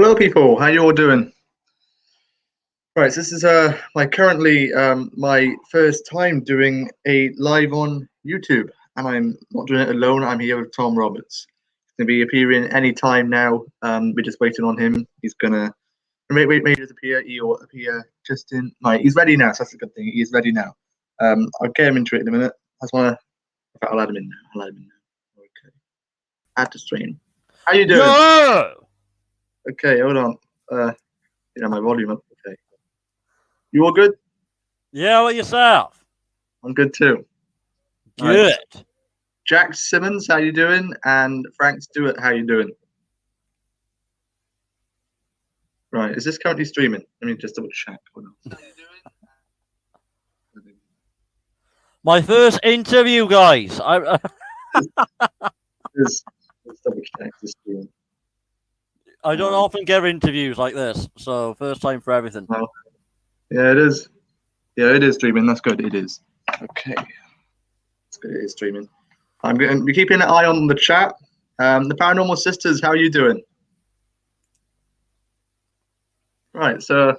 Hello, people. How you all doing? Right, so this is currently my first time doing a live on YouTube, and I'm not doing it alone. I'm here with Tom Roberts. He's gonna be appearing any time now. We're just waiting on him. He's gonna wait, maybe just appear. He'll appear just in. Right, he's ready now. So that's a good thing. He's ready now. I'll get him into it in a minute. I just wanna. In fact, I'll add him in now. I'll add him in now. Okay. Add to stream. How you doing? Yo! Okay, hold on. My volume up. Okay. You all good? Yeah, how about yourself? I'm good too. Good. Right. Jack Simmons, how you doing? And Frank Stewart, how you doing? Right, is this currently streaming? Let me just double check. Hold on. How you doing? My first interview, guys. Let's double check this stream. I don't often get interviews like this, so first time for everything. Oh. Yeah, it is. Yeah, it is streaming. That's good. It is. Okay. That's good. It is streaming. I'm going to be keeping an eye on the chat. The Paranormal Sisters, how are you doing? Right, so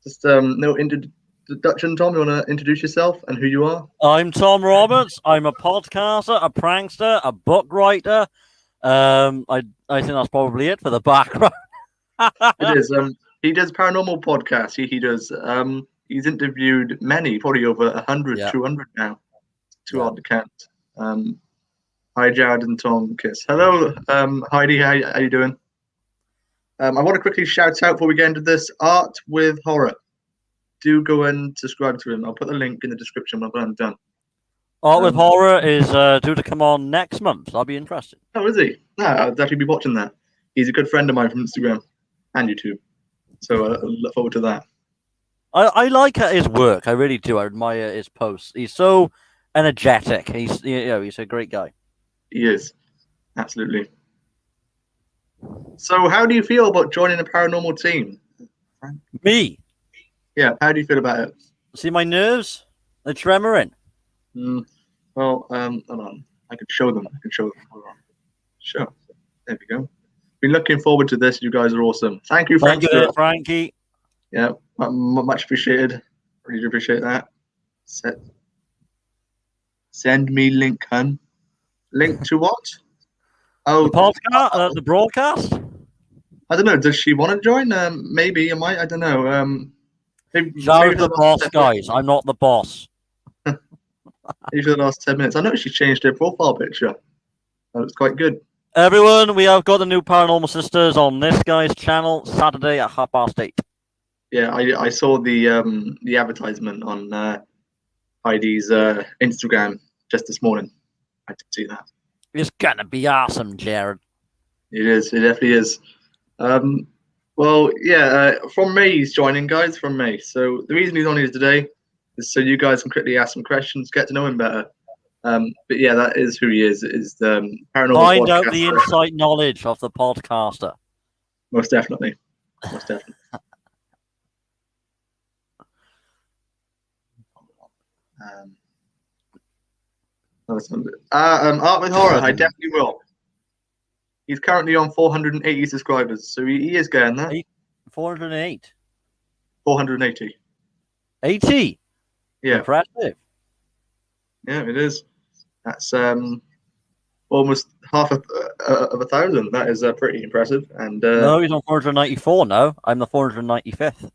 just no introduction, Tom. You want to introduce yourself and who you are? I'm Tom Roberts. I'm a podcaster, a prankster, a book writer. I think that's probably it for the background. It is. He does paranormal podcasts. He does. He's interviewed many, probably over 100, 200 now. Too hard to count. Hi, Jared and Tom Kiss. Hello, Heidi. How you doing? I want to quickly shout out before we get into this. Art with Horror. Do go and subscribe to him. I'll put the link in the description when I'm done. Art with Horror is due to come on next month. That'll be interesting. Oh, is he? No, I'll definitely be watching that. He's a good friend of mine from Instagram and YouTube. So I look forward to that. I like his work. I really do. I admire his posts. He's so energetic. He's a great guy. He is. Absolutely. So how do you feel about joining a paranormal team? Me? Yeah, how do you feel about it? See my nerves? They're tremoring. Well, hold on. I can show them. Hold on. Sure. There we go. Been looking forward to this. You guys are awesome. Thank you, Frank. Thank you, Frankie. Yeah, much appreciated. Really appreciate that. Send me link, hun. Link to what? Oh, the podcast, the broadcast. I don't know. Does she want to join? Maybe I might. I don't know. Jared's the boss, guys. I'm not the boss. Maybe for the last 10 minutes. I know she changed her profile picture. That looks quite good. Everyone, we have got the new Paranormal Sisters on this guy's channel Saturday at 8:30. Yeah, I saw the advertisement on Heidi's Instagram just this morning. I did see that. It's gonna be awesome, Jared. It is. It definitely is. Well, yeah. From May, he's joining, guys. From May. So the reason he's on here today is so you guys can quickly ask some questions, get to know him better. But yeah, that is who he is. Is the paranormal Find podcaster. out the inside knowledge of the podcaster. Most definitely. Most definitely. Art with Horror, I definitely will. He's currently on 480 subscribers, so he is getting there. 408. 480. 80. Yeah. Impressive. Yeah, it is. That's almost half of 1,000. That is pretty impressive. And no, he's on 494 now. I'm the 495th.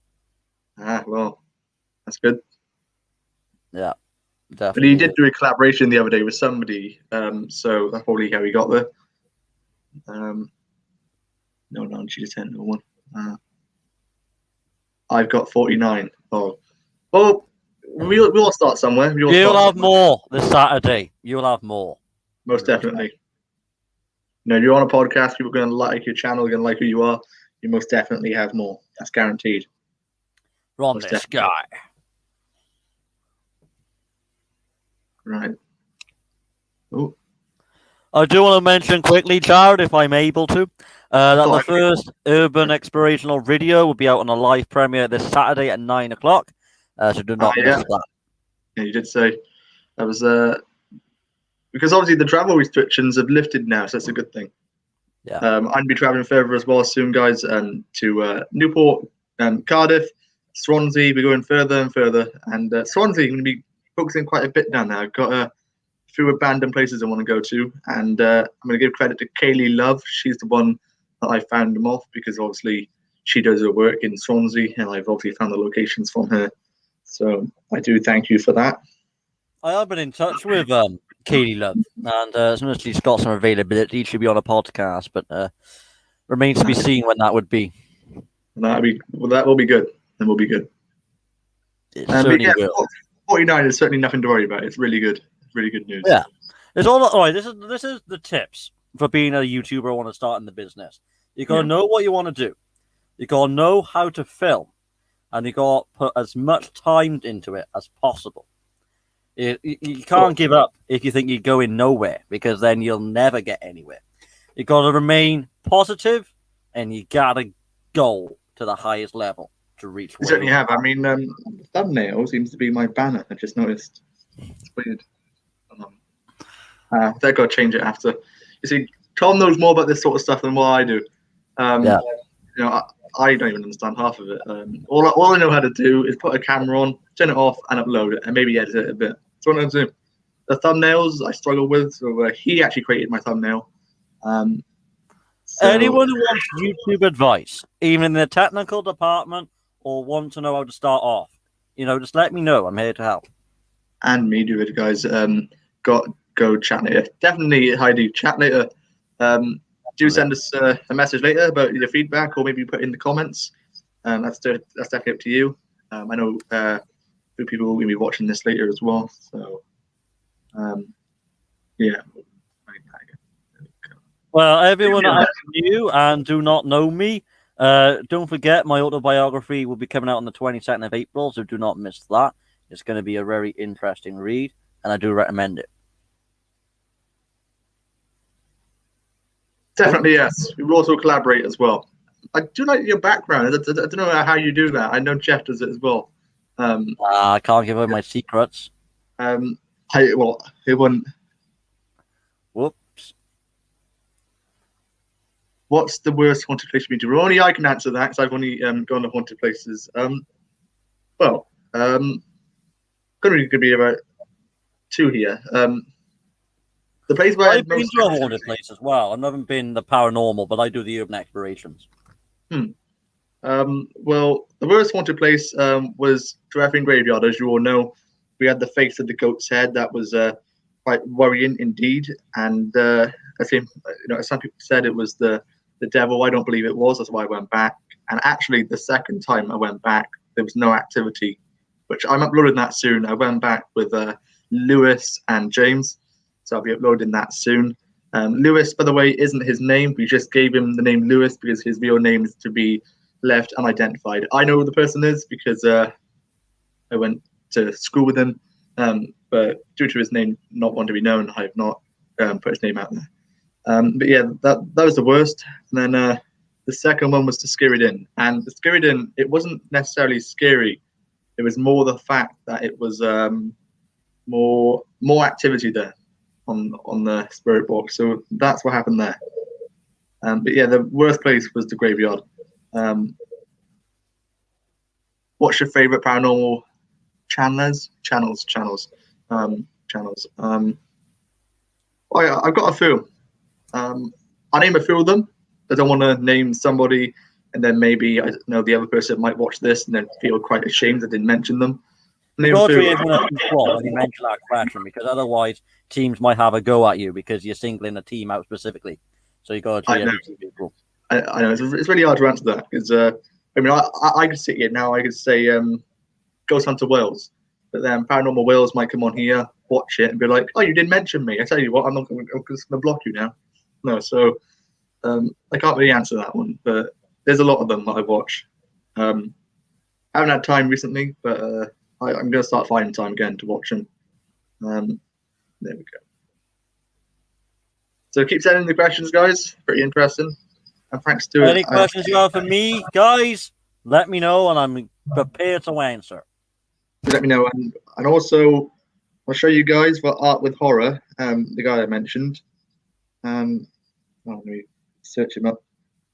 Well, that's good. Yeah, definitely. But he did do a collaboration the other day with somebody, so that's probably how he got there. No, she just sent no one. I've got 49. Oh, well, we'll start somewhere. You'll have more this Saturday. You'll have more. Most definitely. You know, you're on a podcast, people are going to like your channel, going to like who you are. You most definitely have more. That's guaranteed. From this guy. Right. Oh. I do want to mention quickly, Jared, if I'm able to, that the first urban explorational video will be out on a live premiere this Saturday at 9 o'clock. So do not miss that. Yeah, you did say that was because obviously the travel restrictions have lifted now, so that's a good thing. Yeah. I'm going to be traveling further as well soon, guys, to Newport, Cardiff, Swansea. We're going further and further. And Swansea, I'm going to be focusing quite a bit down there. I've got a few abandoned places I want to go to. And I'm going to give credit to Kaylee Love. She's the one that I found them off because obviously she does her work in Swansea. And I've obviously found the locations from her. So I do thank you for that. I have been in touch with Katie Love, and as soon as she's got some availability, she'll be on a podcast. But remains to be seen when that would be. That will be good. That will be good. It certainly yeah, will. 49 is certainly nothing to worry about. It's really good. It's really good news. Yeah, it's all right. This is the tips for being a YouTuber or want to start in the business. You got to know what you want to do. You got to know how to film, and you got to put as much time into it as possible. You can't give up if you think you're going nowhere, because then you'll never get anywhere. You got to remain positive, and you got to go to the highest level to reach. You certainly have. I mean, the thumbnail seems to be my banner. I just noticed. It's weird. They've got to change it after. You see, Tom knows more about this sort of stuff than what I do. Yeah. You know, I don't even understand half of it. All I know how to do is put a camera on, turn it off, and upload it, and maybe edit it a bit. That's what I do. The thumbnails I struggle with. So he actually created my thumbnail. Anyone who wants YouTube advice, even in the technical department, or want to know how to start off, just let me know. I'm here to help. And me do it, guys. Go chat later. Definitely, Heidi, chat later. Do send us a message later about your feedback, or maybe put in the comments. That's definitely up to you. I know a few people will be watching this later as well. So, yeah. Well, everyone that new and do not know me, don't forget my autobiography will be coming out on the 22nd of April, so do not miss that. It's going to be a very interesting read, and I do recommend it. Definitely, yes. We will also collaborate as well. I do like your background. I don't know how you do that. I know Jeff does it as well. I can't give away my secrets. It wouldn't. Whoops. What's the worst haunted place you've been to? Only I can answer that because I've only gone to haunted places. Going to be about 2 here. The place where I've been to a haunted place as well. I haven't been the paranormal, but I do the urban explorations. Well, the worst haunted place was Dreffing Graveyard. As you all know, we had the face of the goat's head. That was quite worrying indeed. And I think, some people said it was the devil. I don't believe it was. That's why I went back. And actually, the second time I went back, there was no activity, which I'm uploading that soon. I went back with Lewis and James. So I'll be uploading that soon. Lewis, by the way, isn't his name. We just gave him the name Lewis because his real name is to be left unidentified. I know who the person is because I went to school with him. But due to his name not wanting to be known, I have not put his name out there. But yeah, that was the worst. And then the second one was to Skirridin. And the Skirridin, it wasn't necessarily scary. It was more the fact that it was more activity there on the spirit box. So that's what happened there. But yeah, the worst place was the graveyard. What's your favorite paranormal channels? I've got a few. I'll name a few of them. I don't want to name somebody and then maybe the other person might watch this and then feel quite ashamed I didn't mention them. You got to treat everyone as equal when you mention that question, because otherwise teams might have a go at you because you're singling a team out specifically. So you got to treat everyone equal. I know it's really hard to answer that because I could sit here now. I could say Ghost Hunter Wales, but then Paranormal Wales might come on here, watch it, and be like, "Oh, you didn't mention me." I tell you what, I'm going to block you now. No, so I can't really answer that one. But there's a lot of them that I watch. I haven't had time recently, but I'm going to start finding time again to watch them. There we go. So keep sending the questions, guys. Pretty interesting. And thanks to any questions you have for me, guys, let me know, and I'm prepared to answer. Let me know, and also I'll show you guys what Art with Horror, the guy I mentioned. Let me search him up.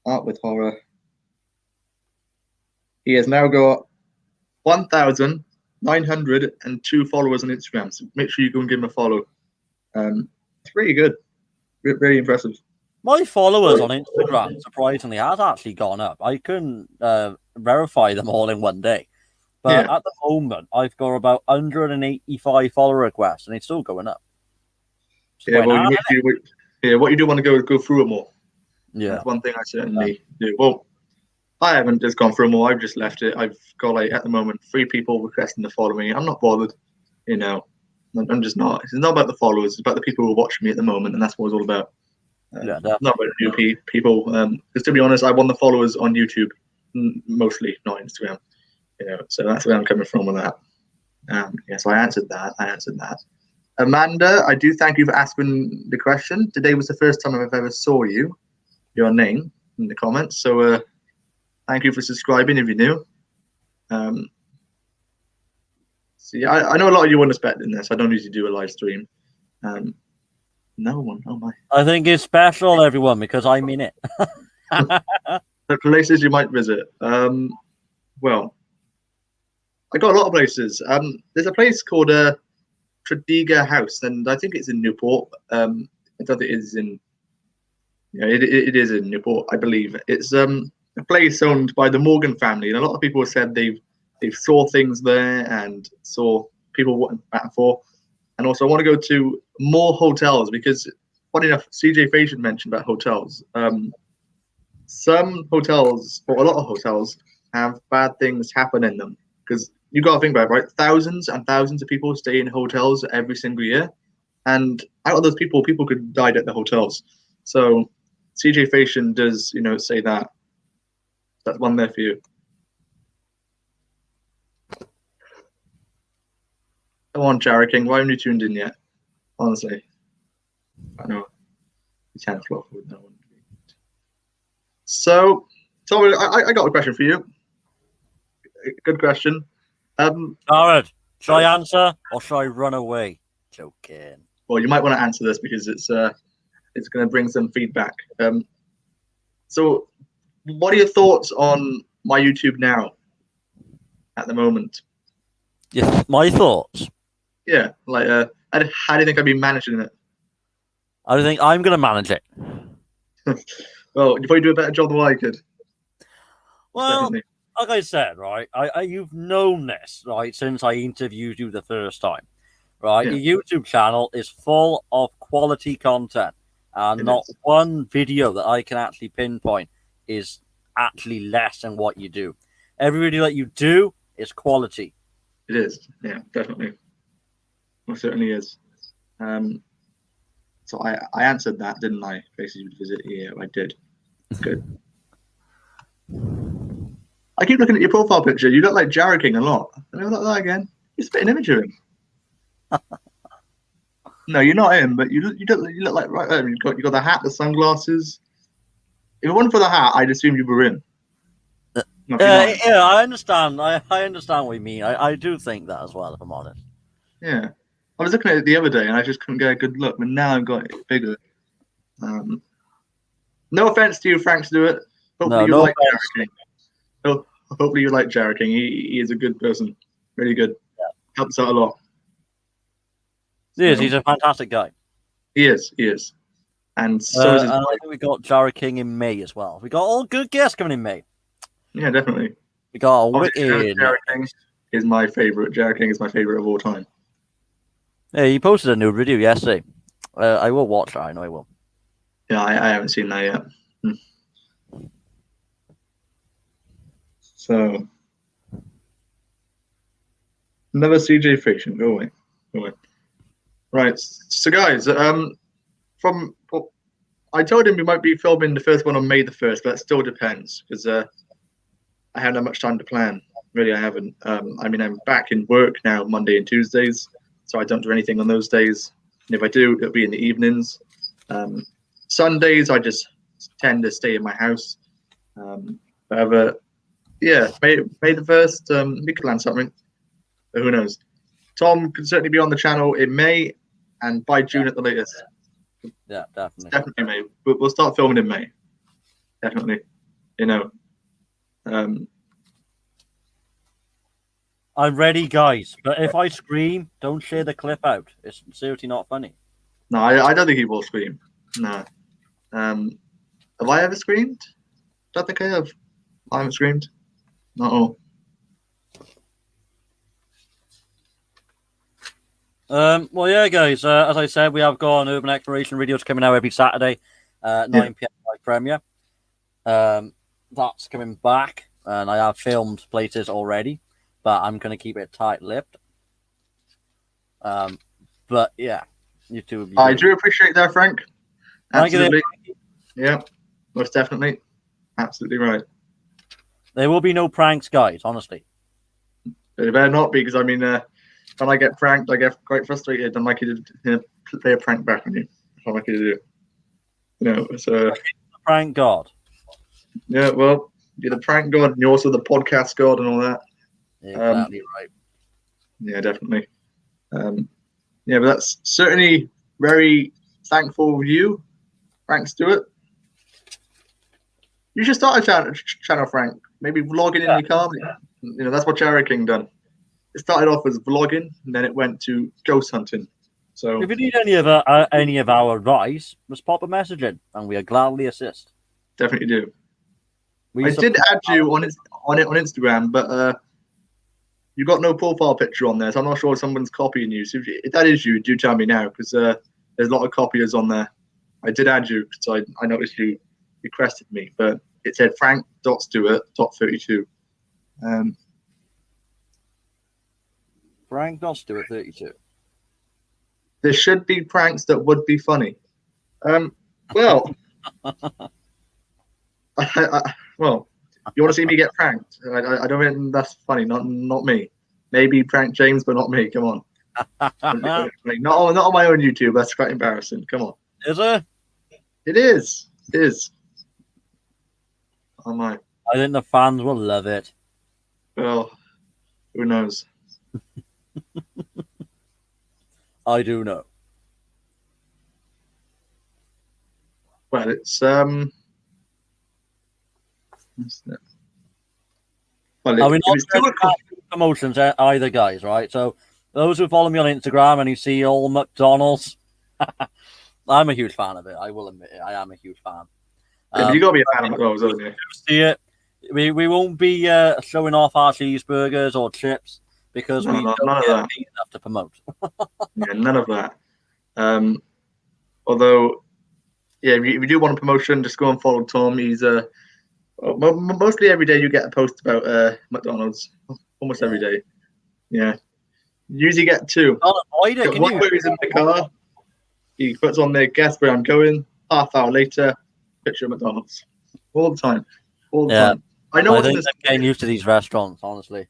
Art with Horror. He has now got 1,902 followers on Instagram. So make sure you go and give him a follow. It's really good. Really impressive. My followers on Instagram, surprisingly, has actually gone up. I couldn't verify them all in one day. But Yeah. at the moment, I've got about 185 follow requests, and it's still going up. Yeah, well, what you do want to go through them all. Yeah. That's one thing I certainly do. Well, I haven't just gone through them all. I've just left it. I've got, like, at the moment, 3 people requesting to follow me. I'm not bothered. You know, I'm just not. It's not about the followers. It's about the people who are watching me at the moment, and that's what it's all about. Yeah, not about new people. Because to be honest, I won the followers on YouTube, mostly, not Instagram. You know, so that's where I'm coming from with that. So I answered that. Amanda, I do thank you for asking the question. Today was the first time I've ever saw your name in the comments. So thank you for subscribing if you're new. See, I know a lot of you weren't expecting this. I don't usually do a live stream. No one. Oh my. I think it's special, everyone, because I'm in it. The places you might visit. Well, I got a lot of places. There's a place called Tredegar House, and I think it's in Newport. I don't think it is in. Yeah, it is in Newport, I believe. It's a place owned by the Morgan family, and a lot of people have said they've saw things there and saw people walking back and forth. And also, I want to go to more hotels because, funny enough, CJ Facian mentioned about hotels. Some hotels, or a lot of hotels, have bad things happen in them because you got to think about it, right? Thousands and thousands of people stay in hotels every single year, and out of those people could die at the hotels. So CJ Facian does, say that. That's one there for you. Come on, Jarrah King. Why haven't you tuned in yet? Honestly, I know. 10 o'clock with that one. So, Tom, I got a question for you. Good question. Jared, shall I answer or shall I run away? Joking. Well, you might want to answer this because it's going to bring some feedback. So, what are your thoughts on my YouTube now? At the moment. Yes, my thoughts. Yeah, like how do you think I've been managing it? I think I'm going to manage it. Well, you probably do a better job than I could. Well, Definitely. like I said, right, you've known this, right, since I interviewed you the first time, right? Yeah. Your YouTube channel is full of quality content, and not one video that I can actually pinpoint is actually less than what you do. Every video that you do is quality. It is, yeah, definitely. It certainly is. So I answered that, didn't I? Places you would visit. Yeah, I did. Good. I keep looking at your profile picture. You look like Jarrah King a lot. Let me look at that again. You spit an image of him. No, you're not him, but you look like right there. You got the hat, the sunglasses. If it wasn't for the hat, I'd assume you were in. Yeah, I understand. I understand what you mean. I do think that as well, if I'm honest. Yeah. I was looking at it the other day and I just couldn't get a good look, but now I've got it bigger. No offense to you, Frank Stewart. Hopefully you like Jarrah King. Hopefully you like Jarrah King. He is a good person. Really good. Yeah. Helps out a lot. He's a fantastic guy. He is. And so is his wife. I think we got Jarrah King in May as well. We got all good guests coming in May. Yeah, definitely. We got a wicked. Jarrah King is my favorite. Jarrah King is my favorite of all time. Yeah, he posted a new video yesterday. I will watch that. I know I will. Yeah, I haven't seen that yet. So, another CJ Facian. Go away. Right. So, guys, I told him we might be filming the first one on May the 1st, but that still depends because I haven't had much time to plan. Really, I haven't. I'm back in work now, Monday and Tuesdays, so I don't do anything on those days. And if I do, it'll be in the evenings. Sundays, I just tend to stay in my house. However, yeah, May the 1st, we could plan something. But who knows? Tom could certainly be on the channel in May and by June at the latest. Yeah, definitely. Definitely May. We'll start filming in May. definitely. You know, I'm ready, guys. But if I scream, don't share the clip out. It's seriously not funny. no, I don't think he will scream. No. Have I ever screamed? Don't think I have. I haven't screamed. Not all. Well, yeah, guys. As I said, we have got an urban exploration videos coming out every Saturday, 9 p.m. live premiere. That's coming back, and I have filmed places already, but I'm going to keep it tight-lipped. But yeah, YouTube. I do appreciate that, Frank. Absolutely. Yeah, most definitely. Absolutely right. There will be no pranks, guys. Honestly, It better not be, because I mean, when I get pranked, I get quite frustrated. I'm like, you to play a prank back on you. I'm like, you to do. You know, so prank god. Yeah, well, you're the prank god, and you're also the podcast god, and all that. Exactly right. Yeah, definitely. Yeah, but that's certainly very thankful of you, Frank Stewart. You should start a channel, Frank. Maybe vlogging in your car. You know, that's what Cherry King done. It started off as vlogging, and then it went to ghost hunting. So if you need any of our advice, just pop a message in, and we'll gladly assist. Definitely do. I did add you on Instagram, but you got no profile picture on there, so I'm not sure if someone's copying you. So if that is you, do tell me now, because there's a lot of copiers on there. I did add you because I noticed you requested me, but it said frank.stewart.32. Frank.stewart32. There should be pranks that would be funny. Well, well, you want to see me get pranked? I don't think that's funny. Not me. Maybe prank James, but not me. Come on. not on my own YouTube. That's quite embarrassing. Come on. Is it? It is. It is. Oh my. I think the fans will love it. Well, who knows? I do know. Well, it's Well, we're not doing promotions either, guys. Right? So those who follow me on Instagram and you see all McDonald's, I'm a huge fan of it. I will admit it. I am a huge fan. Yeah, but you gotta be a fan of McDonald's, don't you? See it. We won't be showing off our cheeseburgers or chips because we don't get paid enough to promote. Yeah, none of that. Although, yeah, if you do want a promotion, just go and follow Tom. He's mostly every day you get a post about McDonald's. Almost every day. Yeah. You usually get two. One where he's in the car. He puts on there, guess where I'm going. Half hour later, picture of McDonald's. All the time. All the time. I know. I think I'm getting used to these restaurants, honestly.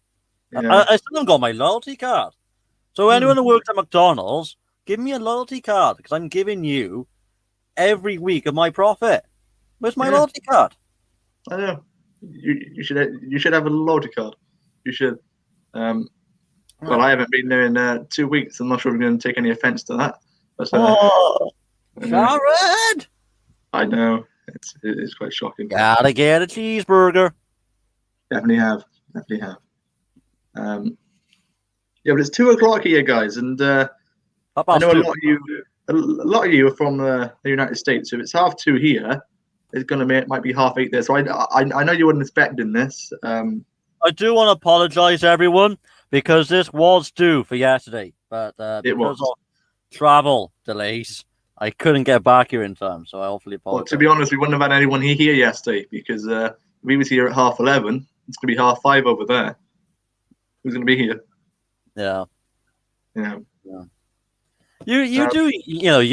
Yeah. I still haven't got my loyalty card. So anyone who works at McDonald's, give me a loyalty card because I'm giving you every week of my profit. Where's my loyalty card? I know. You should have a loyalty card. You should. Well, I haven't been there in 2 weeks. I'm not sure if we're going to take any offense to that. But, Jared! I know. It's quite shocking. Gotta get a cheeseburger. Definitely have. Yeah, but it's 2 o'clock here, guys, and I know a lot of you are from the United States. So if it's 2:30 here, it's might be 8:30 there. So I know you weren't expecting this. I do want to apologize, everyone, because this was due for yesterday, but because of travel delays, I couldn't get back here in time. So I awfully apologize. Well, to be honest, we wouldn't have had anyone here yesterday because we was here at 11:30. It's gonna be 5:30 over there. Who's gonna be here? Yeah. Yeah. You do your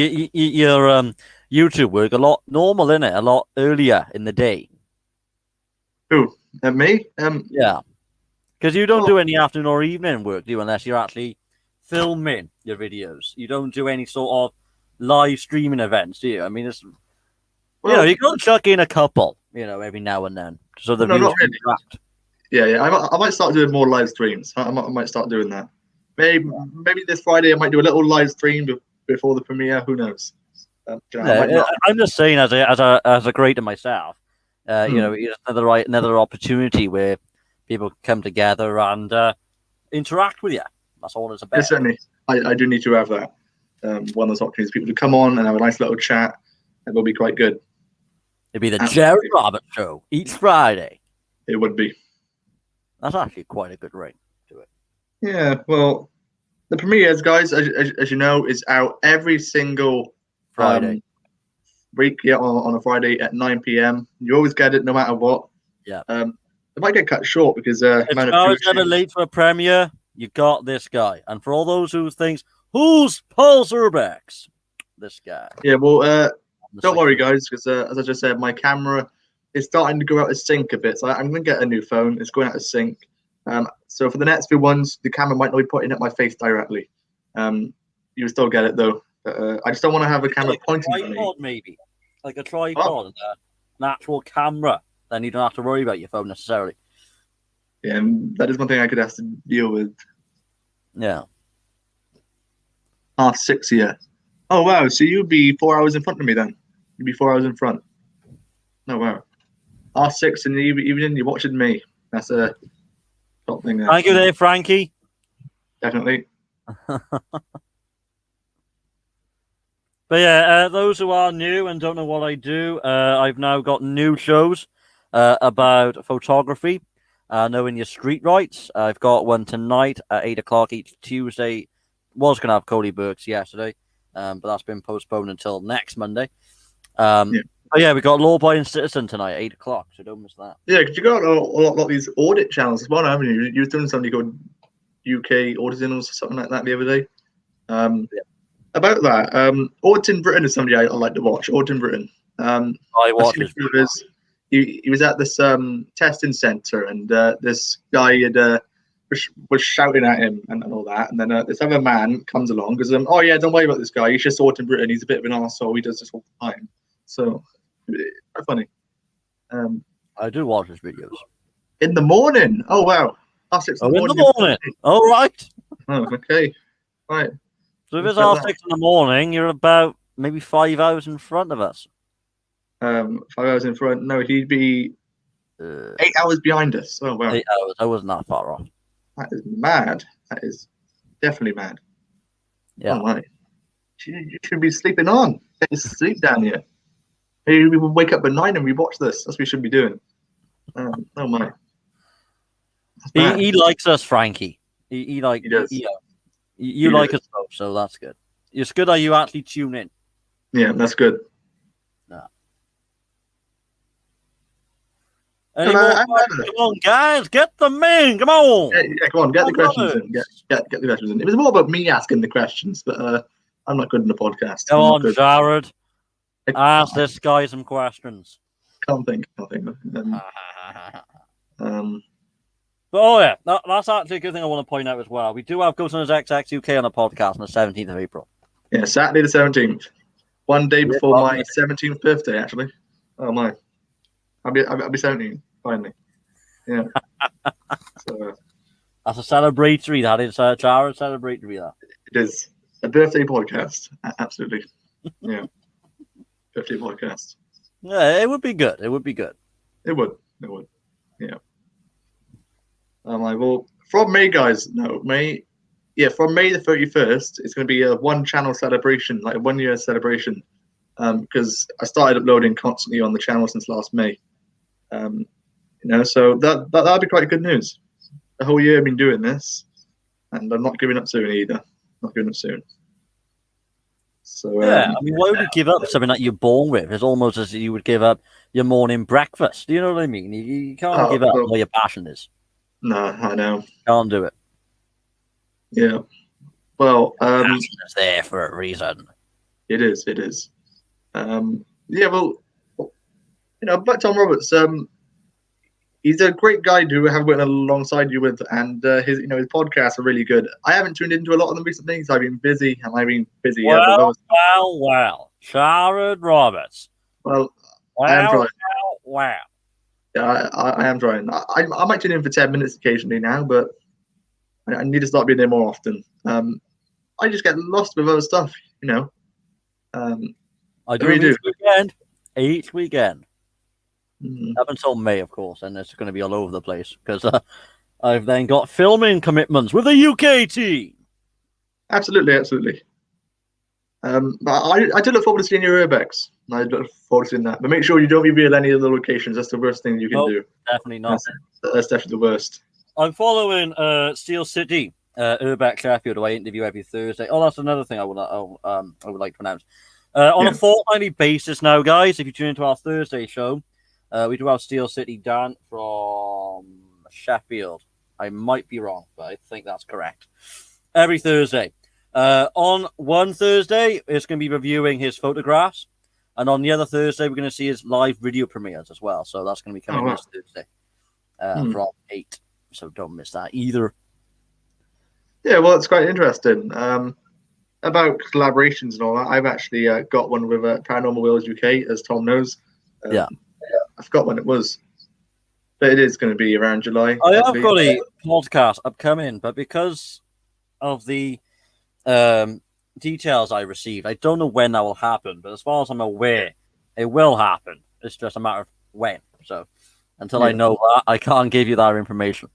YouTube work a lot normal, innit? A lot earlier in the day. Who? Me? Yeah. Because you don't do any afternoon or evening work, do you? Unless you're actually filming your videos. You don't do any sort of live streaming events, do you? I mean, it's you got to chuck in a couple, every now and then, so the viewers can interact. Yeah. I might start doing more live streams. I might start doing that. Maybe this Friday I might do a little live stream before the premiere. Who knows? I'm just saying, as a creator myself, It's another opportunity where people come together and interact with you. That's all it's about. Yeah, certainly. I do need to have that. One of those opportunities, people to come on and have a nice little chat. It will be quite good. It'd be the Absolutely. Jerry Roberts Show each Friday. It would be. That's actually quite a good ring to it. Yeah, well, the premieres, guys, as you know, is out every single Friday. Week, on a Friday at 9 p.m. You always get it, no matter what. Yeah. It might get cut short because if you're ever late for a premiere, you got this guy. And for all those who think, who's Paul Zurbex? This guy. Yeah, well, don't worry, guys, because as I just said, my camera is starting to go out of sync a bit. So I'm going to get a new phone. It's going out of sync. So for the next few ones, the camera might not be pointing at my face directly. You still get it, though. I just don't want to have a camera like pointing a tripod, at me. maybe. Like a tripod, an actual camera. Then you don't have to worry about your phone necessarily. Yeah, that is one thing I could have to deal with. Yeah. 6:30 here. Oh, wow. So you'd be 4 hours in front of me then? You'd be 4 hours in front. No, wow. 6:30 in the evening, you're watching me. That's a top thing there. Thank you there, Frankie. Definitely. But yeah, those who are new and don't know what I do, I've now got new shows about photography, knowing your street rights. I've got one tonight at 8 o'clock each Tuesday. Was going to have Cody Burks yesterday, but that's been postponed until next Monday. But yeah, we got Law Abiding Citizen tonight at 8 o'clock, so don't miss that. Yeah, because you got a lot of these audit channels as well, haven't you? You were doing something called UK Auditing or something like that the other day. About that, Auditing Britain is somebody I like to watch. Auditing Britain. I watch his he was at this testing center, and this guy was shouting at him and all that, and then this other man comes along and goes, "Oh yeah, don't worry about this guy. He's just Auditing Britain. He's a bit of an arsehole. He does this all the time." So quite funny. I do watch his videos in the morning. Oh wow! In the morning. All right. Oh, okay. Right. So if it's 6:30 in the morning, you're about maybe 5 hours in front of us. 5 hours in front. No, he'd be 8 hours behind us. Oh wow. 8 hours. I wasn't that far off. That is mad. That is definitely mad. Yeah. Oh my. You should be sleeping on. Get your sleep down here. Maybe we will wake up at 9 and we watch this. That's what we should be doing. Oh my. He likes us, Frankie. He does. You like us both, so that's good. It's good that you actually tune in. Yeah, that's good. No. Come on, guys, get them in. Come on. Yeah, come on, get the questions in. Get the questions in. It was more about me asking the questions, but I'm not good in the podcast. Come on, Jared. Ask this guy some questions. Can't think. But oh yeah, that's actually a good thing I want to point out as well. We do have Ghost Hunters XX UK on the podcast on the 17th of April. Yeah, Saturday the 17th. One day before my 17th birthday, actually. Oh my. I'll be 17 finally. Yeah. So, that's a celebratory. That is Jared celebratory. That it is a birthday podcast. Absolutely. Yeah. Birthday podcast. Yeah, it would be good. It would be good. It would. Yeah. Well, from May, guys. No, May. Yeah, from May the 31st, it's going to be a one-channel celebration, like a one-year celebration, because I started uploading constantly on the channel since last May. So that'll be quite good news. The whole year I've been doing this, and I'm not giving up soon either. Not giving up soon. So yeah, I mean, why would you give up something that you're born with? It's almost as if you would give up your morning breakfast. Do you know what I mean? You can't give up where your passion is. No, I know. Can't do it. Yeah. Well, it's there for a reason. It is. Yeah. Well, but Tom Roberts, he's a great guy to have worked alongside you with, and his podcasts are really good. I haven't tuned into a lot of them recently because I've been busy. Well, Jared Roberts. Well, I am trying. Wow. Yeah, I am trying. I might tune in for 10 minutes occasionally now, but I need to start being there more often. I just get lost with other stuff, I do each weekend. Up until May, of course, and it's going to be all over the place because I've then got filming commitments with the UK team. Absolutely, absolutely. But I do look forward to seeing your urbex. I look forward to seeing that. But make sure you don't reveal any of the locations. That's the worst thing you can Nope, do. Definitely not. That's definitely the worst. I'm following Steel City, Urbex Sheffield, who I interview every Thursday. Oh, that's another thing I would like to announce. On a fortnightly basis now, guys, if you tune into our Thursday show, we do have Steel City Dan from Sheffield. I might be wrong, but I think that's correct. Every Thursday. On one Thursday, it's going to be reviewing his photographs. And on the other Thursday, we're going to see his live video premieres as well. So that's going to be coming this Thursday from 8. So don't miss that either. Yeah, well, it's quite interesting. About collaborations and all that, I've actually got one with Paranormal Wales UK, as Tom knows. Yeah. I forgot when it was, but it is going to be around July. I have got a podcast upcoming, but because of the details I received, I don't know when that will happen. But as far as I'm aware, it will happen. It's just a matter of when. So until I know that, I can't give you that information.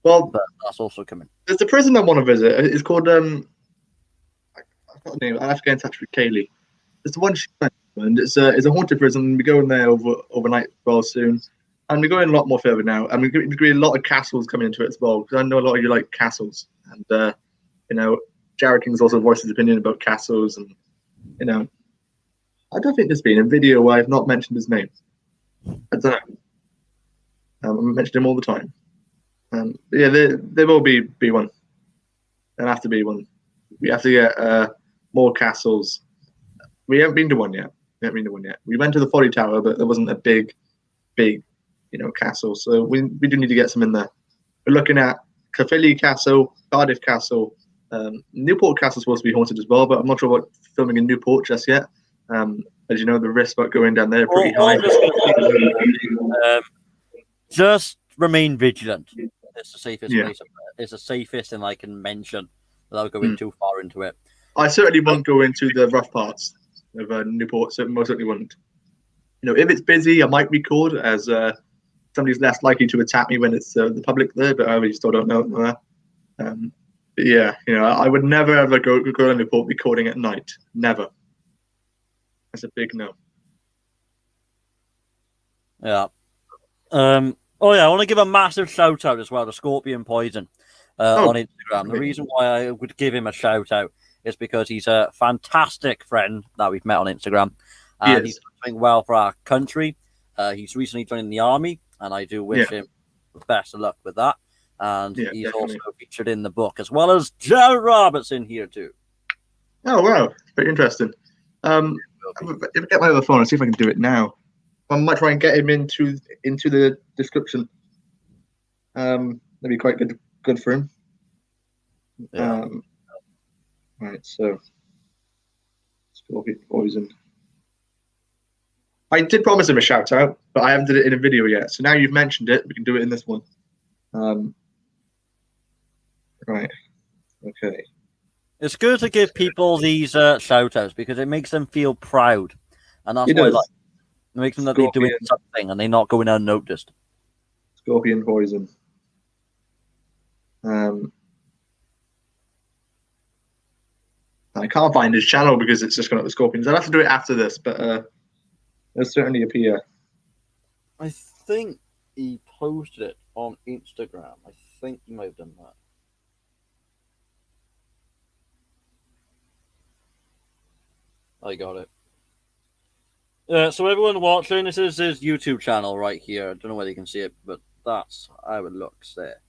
Well, but that's also coming. There's a prison I want to visit. It's called I forgot the name. I have to get in touch with Kaylee. It's the one she went to, and it's a haunted prison. We're going there overnight well soon, and we're going a lot more further now. And we're going to be a lot of castles coming into it as well, because I know a lot of you like castles, and Jared King's also voiced his opinion about castles, and I don't think there's been a video where I've not mentioned his name. I don't know. I mention him all the time. Yeah, there will be one. There'll have to be one. We have to get more castles. We haven't been to one yet. We went to the Folly Tower, but there wasn't a big, castle. So we do need to get some in there. We're looking at Caerphilly Castle, Cardiff Castle, Newport Castle is supposed to be haunted as well, but I'm not sure about filming in Newport just yet. As you know, the risks about going down there are pretty high. Just remain vigilant. It's the safest place. It's the safest thing I can mention without going too far into it. I certainly won't go into the rough parts of Newport. So most certainly won't. If it's busy, I might record, as somebody's less likely to attack me when it's the public there. But I still don't know. Yeah, I would never ever go to Newport recording at night. Never. That's a big no. Yeah. I want to give a massive shout out as well to Scorpion Poison on Instagram. The reason why I would give him a shout out is because he's a fantastic friend that we've met on Instagram, and he's doing well for our country. He's recently joined the army, and I do wish him the best of luck with that. And he's also featured in the book, as well as Jared Robertson here too. Oh wow, very interesting. If I get my other phone, I'll see if I can do it now. I might try and get him into the description. That'd be quite good for him. Yeah. Right, so Scorpion Poison. I did promise him a shout out, but I haven't did it in a video yet. So now you've mentioned it, we can do it in this one. Right. Okay. It's good to give people these shout outs because it makes them feel proud, and that's what I like. It makes them that they're doing something and they're not going unnoticed. Scorpion Poison. I can't find his channel because it's just gone up with Scorpions. I'll have to do it after this, but it'll certainly appear. I think he posted it on Instagram. I think he might have done that. I got it. So everyone watching, this is his YouTube channel right here. I don't know whether you can see it, but that's how it looks there.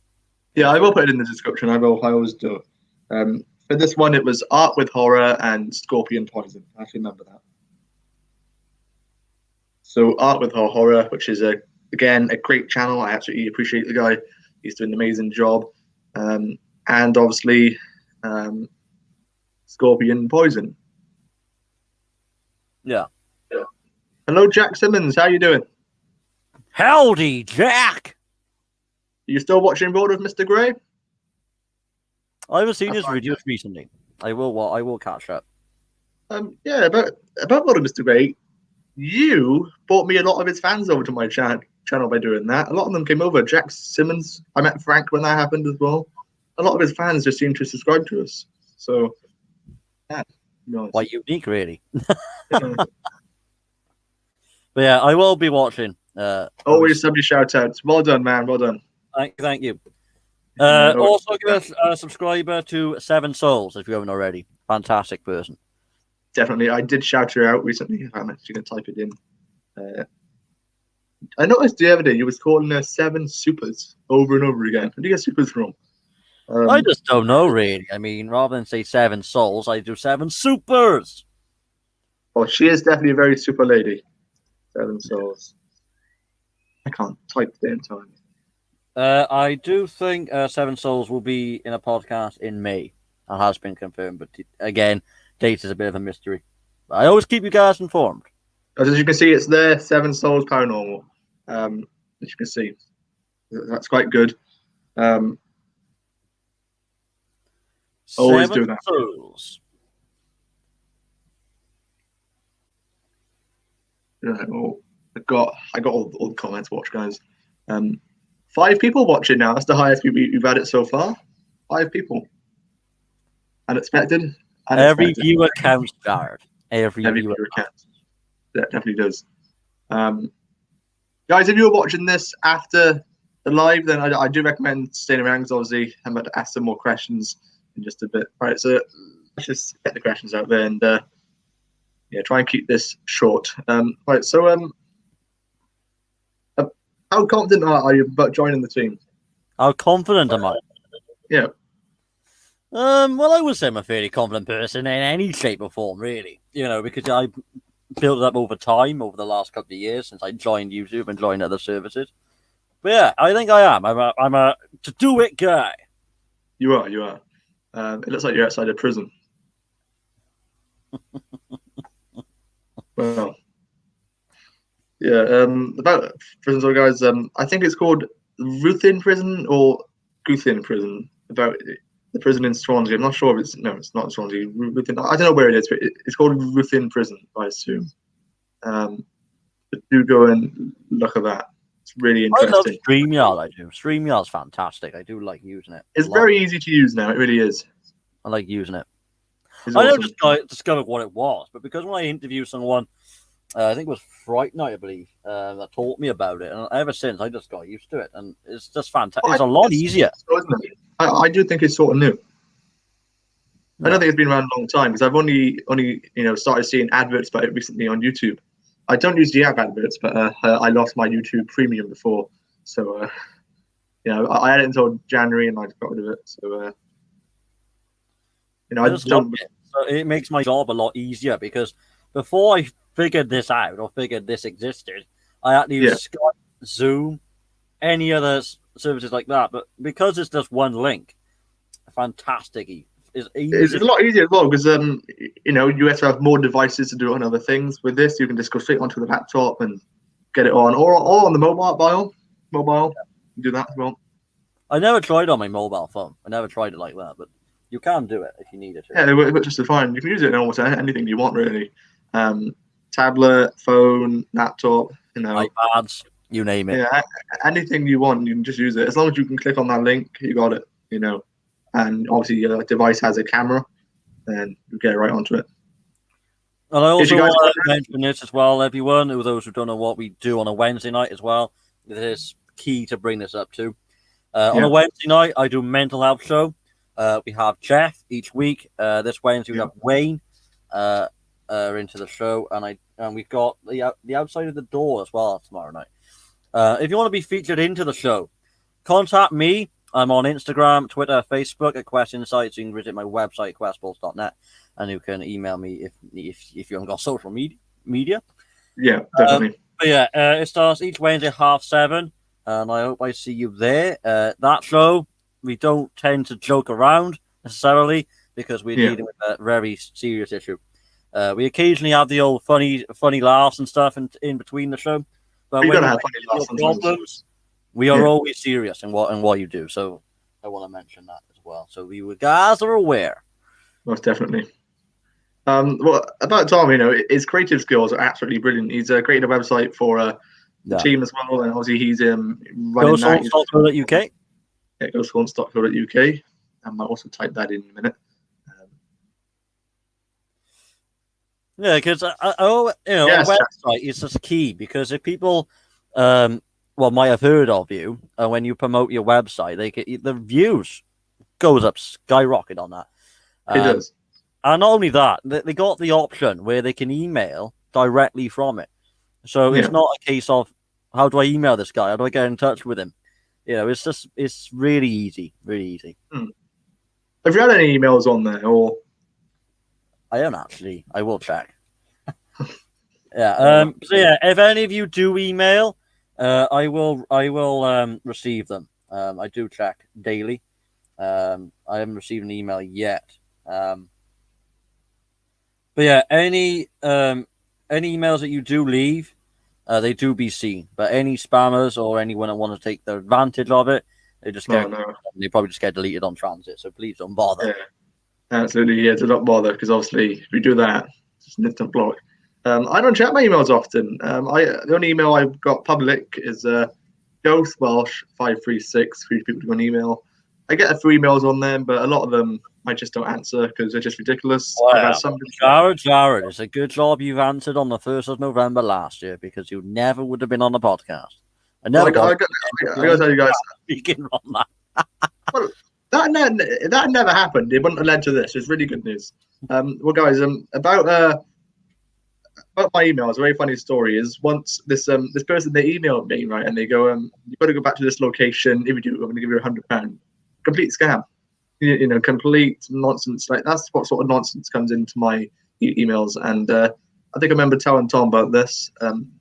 Yeah, I will put it in the description. I always do. For this one, it was Art with Horror and Scorpion Poison. I actually remember that. So Art with Horror, which is again a great channel. I absolutely appreciate the guy. He's doing an amazing job. And obviously, Scorpion Poison. Yeah. Hello, Jack Simmons. How you doing? Howdy, Jack. Are you still watching Road of Mr. Grey? I haven't seen his videos recently. I will catch up. Yeah, about Road of Mr. Grey. you brought me a lot of his fans over to my channel by doing that. A lot of them came over. Jack Simmons, I met Frank when that happened as well. A lot of his fans just seem to subscribe to us. So, yeah, nice. Quite unique, really. But yeah, I will be watching. Always somebody shout outs. Well done, man. Well done. Thank you. Also, give us a subscriber to Seven Souls if you haven't already. Fantastic person. Definitely. I did shout her out recently. I'm actually going to type it in. I noticed the other day you was calling her Seven Supers over and over again. Where do you get supers from? I just don't know, really. I mean, rather than say Seven Souls, I do Seven Supers. Well, she is definitely a very super lady. Seven Souls. I can't type the damn time. I do think Seven Souls will be in a podcast in May. That has been confirmed, but again, date is a bit of a mystery. I always keep you guys informed. As you can see, it's there, Seven Souls Paranormal. As you can see, that's quite good. Always do that. Souls. Oh, I got all the comments watched, guys. 5 people watching now. That's the highest we've had it so far. 5 people. Unexpected. Every viewer counts, Jared. Every viewer counts. That definitely does. Guys, if you're watching this after the live, then I do recommend staying around because obviously I'm about to ask some more questions in just a bit. All right, so let's just get the questions out there and try and keep this short. Right, so how confident are you about joining the team? How confident am I? Yeah. Well, I would say I'm a fairly confident person in any shape or form, really. Because I built it up over time, over the last couple of years since I joined YouTube and joined other services. But yeah, I think I am. I'm a to-do-it guy. You are. It looks like you're outside of prison. Well, yeah. About prison, so guys. I think it's called Ruthin Prison or Guthin Prison. About the prison in Swansea. I'm not sure if it's not Swansea. Ruthin, I don't know where it is, but it's called Ruthin Prison, I assume. But do go and look at that. It's really interesting. I love StreamYard. I do. StreamYard's fantastic. I do like using it. It's very easy to use now. It really is. I like using it. It's I awesome. never discovered what it was, but because when I interviewed someone, I think it was Fright Night, I believe, that taught me about it, and ever since I just got used to it, and it's just fantastic. It's a lot easier. I do think it's sort of new. I don't think it's been around a long time because I've only started seeing adverts about it recently on YouTube. I don't use the app adverts, but I lost my YouTube Premium before, so I had it until January and I got rid of it. So I just love it. So it makes my job a lot easier because before I figured this out or figured this existed, I had to use Skype, Zoom, any other services like that. But because it's just one link, fantastic. It's a lot easier as well because you have to have more devices to do it on other things. With this, you can just go straight onto the laptop and get it on, or on the mobile. Do that as well. I never tried on my mobile phone. I never tried it like that, but you can do it if you need it. Yeah, it works just fine. You can use it in almost anything you want, really. Tablet, phone, laptop, iPads, you name it. Yeah, anything you want, you can just use it. As long as you can click on that link, you got it. And obviously your device has a camera, then you get right onto it. And I also want to mention this as well, everyone, those who don't know what we do on a Wednesday night as well. It is key to bring this up too. On a Wednesday night, I do a mental health show. We have Jeff each week. This Wednesday we have Wayne into the show, and we've got the outside of the door as well tomorrow night. If you want to be featured into the show, contact me. I'm on Instagram, Twitter, Facebook at Quest Insights. You can visit my website, questballs.net, and you can email me if you haven't got social media. Yeah, definitely. It starts each Wednesday 7:30, and I hope I see you there. That show, we don't tend to joke around necessarily because we're dealing with a very serious issue. We occasionally have the old funny laughs and stuff in between the show, but when we have funny problems. We are always serious in what you do, so I want to mention that as well. So you guys are aware. Most definitely. Well, about Tom, his creative skills are absolutely brilliant. He's created a website for the team as well, and obviously he's running that. GhostHaunts.co.uk. Yeah, GhostHaunts.co.uk. I might also type that in a minute. Yeah, because a website is just key, because if people, might have heard of you, and when you promote your website, the views goes up skyrocket on that. It does. And not only that, they got the option where they can email directly from it. So it's not a case of, how do I email this guy? How do I get in touch with him? It's really easy, really easy. Have you had any emails on there, or? I don't actually. I will check. Yeah. So yeah, if any of you do email, I will receive them. I do check daily. I haven't received an email yet. But yeah, any emails that you do leave, they do be seen. But any spammers or anyone that want to take the advantage of it, they just they probably just get deleted on transit. So please don't bother. Yeah, absolutely. Yeah, do not bother, because obviously if we do that, it's an instant block. I don't check my emails often. The only email I've got public is Ghost Welsh 536 for people to go and email. I get a few emails on them, but a lot of them I just don't answer because they're just ridiculous. Wow. Jared, it's a good job you've answered on the 1st of November last year, because you never would have been on the podcast. I got to tell you guys. Speaking on that. Well, that never happened. It wouldn't have led to this. It's really good news. Well, guys, about my email, it's a very funny story. Is once this person, they emailed me, right, and they go, you've got to go back to this location. If you do, I'm going to give you £100. Complete scam. Complete nonsense. Like, that's what sort of nonsense comes into my emails. And I think I remember telling Tom about this,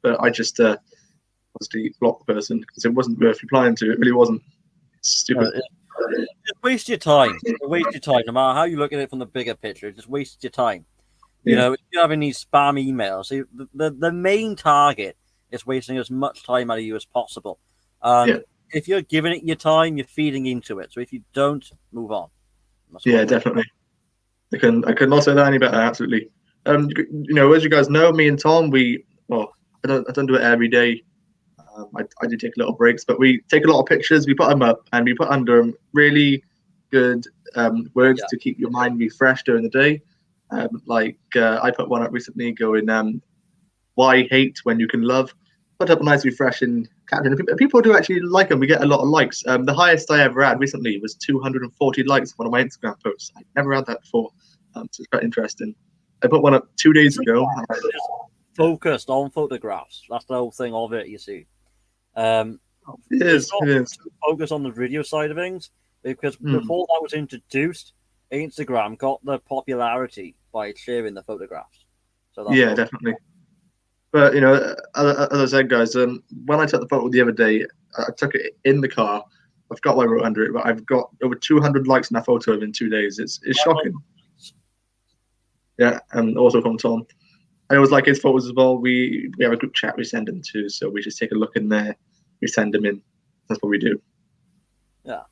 but I just obviously blocked the person because it wasn't worth replying to. It really wasn't. It's stupid. Just waste your time. Waste your time. No matter how you look at it from the bigger picture, just waste your time. You know, if you're having these spam emails, the main target is wasting as much time out of you as possible. If you're giving it your time, you're feeding into it. So if you don't, move on. Definitely. I could not say that any better. Absolutely. As you guys know, me and Tom, I don't do it every day. I do take little breaks, but we take a lot of pictures. We put them up, and we put under them really good words to keep your mind refreshed during the day. I put one up recently going, why hate when you can love? Put up a nice refreshing caption. People do actually like them. We get a lot of likes. The highest I ever had recently was 240 likes on one of my Instagram posts. I've never had that before. So it's quite interesting. I put one up 2 days ago. Focused on photographs. That's the whole thing of it, you see. It is. Focus on the video side of things, because before that was introduced, Instagram got the popularity by sharing the photographs. So that's definitely. But as I said, guys, when I took the photo the other day, I took it in the car. I forgot what I wrote under it, but I've got over 200 likes in that photo in 2 days. It's shocking. Yeah, and also from Tom. I always like his photos as well. We have a group chat we send them to, so we just take a look in there. We send them in. That's what we do. Yeah.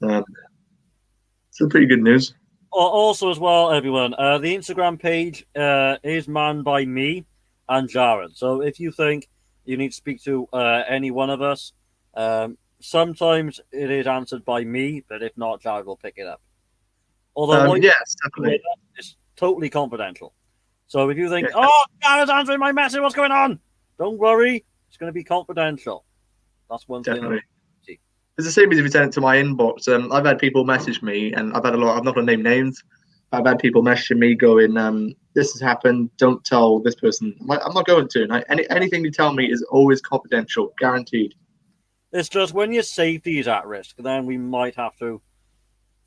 So pretty good news. Also, as well, everyone, the Instagram page is manned by me and Jared. So if you think you need to speak to any one of us, sometimes it is answered by me, but if not, Jared will pick it up. Although yes, definitely. It's totally confidential. So if you think, Jared's answering my message, what's going on? Don't worry, it's going to be confidential. That's one definitely. thing. It's the same as if you send it to my inbox. I've had people message me, and I've had a lot. I'm not going to name names. I've had people messaging me going, "This has happened. Don't tell this person." I'm not going to. Anything you tell me is always confidential, guaranteed. It's just when your safety is at risk, then we might have to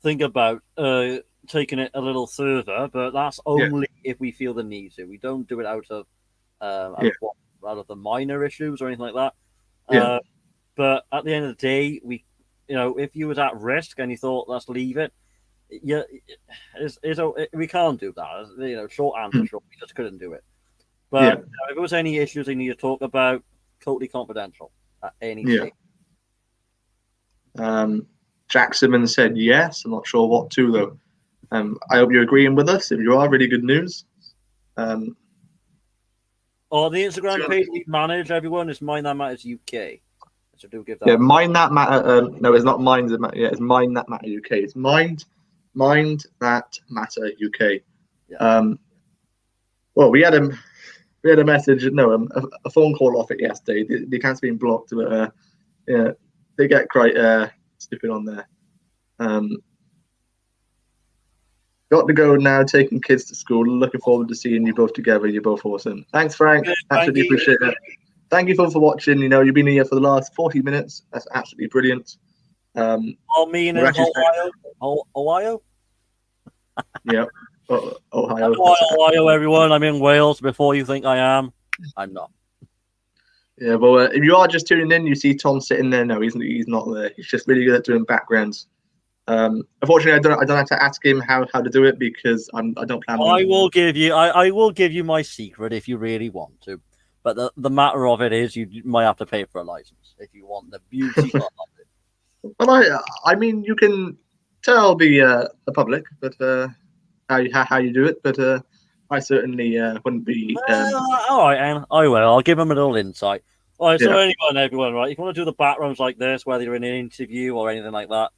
think about taking it a little further. But that's only if we feel the need to. We don't do it out of the minor issues or anything like that. But at the end of the day, if you was at risk and you thought, let's leave it, we can't do that. Short answer, short. We just couldn't do it. But if there was any issues they need to talk about, totally confidential at any stage. Jack Simmons said yes. I'm not sure what to though. I hope you're agreeing with us. If you are, really good news. Oh, the Instagram page we manage, everyone, is Mind That Matters UK. So do give that. Yeah, Mind That Matter. No, it's not Mind That Matter. Yeah, it's Mind That Matter UK. It's Mind That Matter UK. Yeah. Well, we had a message. No, a phone call off it yesterday. The account's been blocked, but yeah, they get quite stupid on there. Got to go now, taking kids to school. Looking forward to seeing you both together. You're both awesome. Thanks, Frank. Absolutely appreciate it. Thank you for watching. You know, you've been here for the last 40 minutes. That's absolutely brilliant. All me in Ohio? Yeah. Ohio. Ohio, everyone. I'm in Wales. Before you think I am, I'm not. Yeah, but if you are just tuning in, you see Tom sitting there. No, he's not there. He's just really good at doing backgrounds. Unfortunately, I don't have to ask him how to do it because I don't plan on. I will give you my secret if you really want to, but the matter of it is you might have to pay for a license if you want the beauty of it. Well, I mean, you can tell the public, but how you do it, but I certainly wouldn't be. All right, and I will. I'll give them a little insight. All right, so everyone, right? If you want to do the backgrounds like this, whether you're in an interview or anything like that,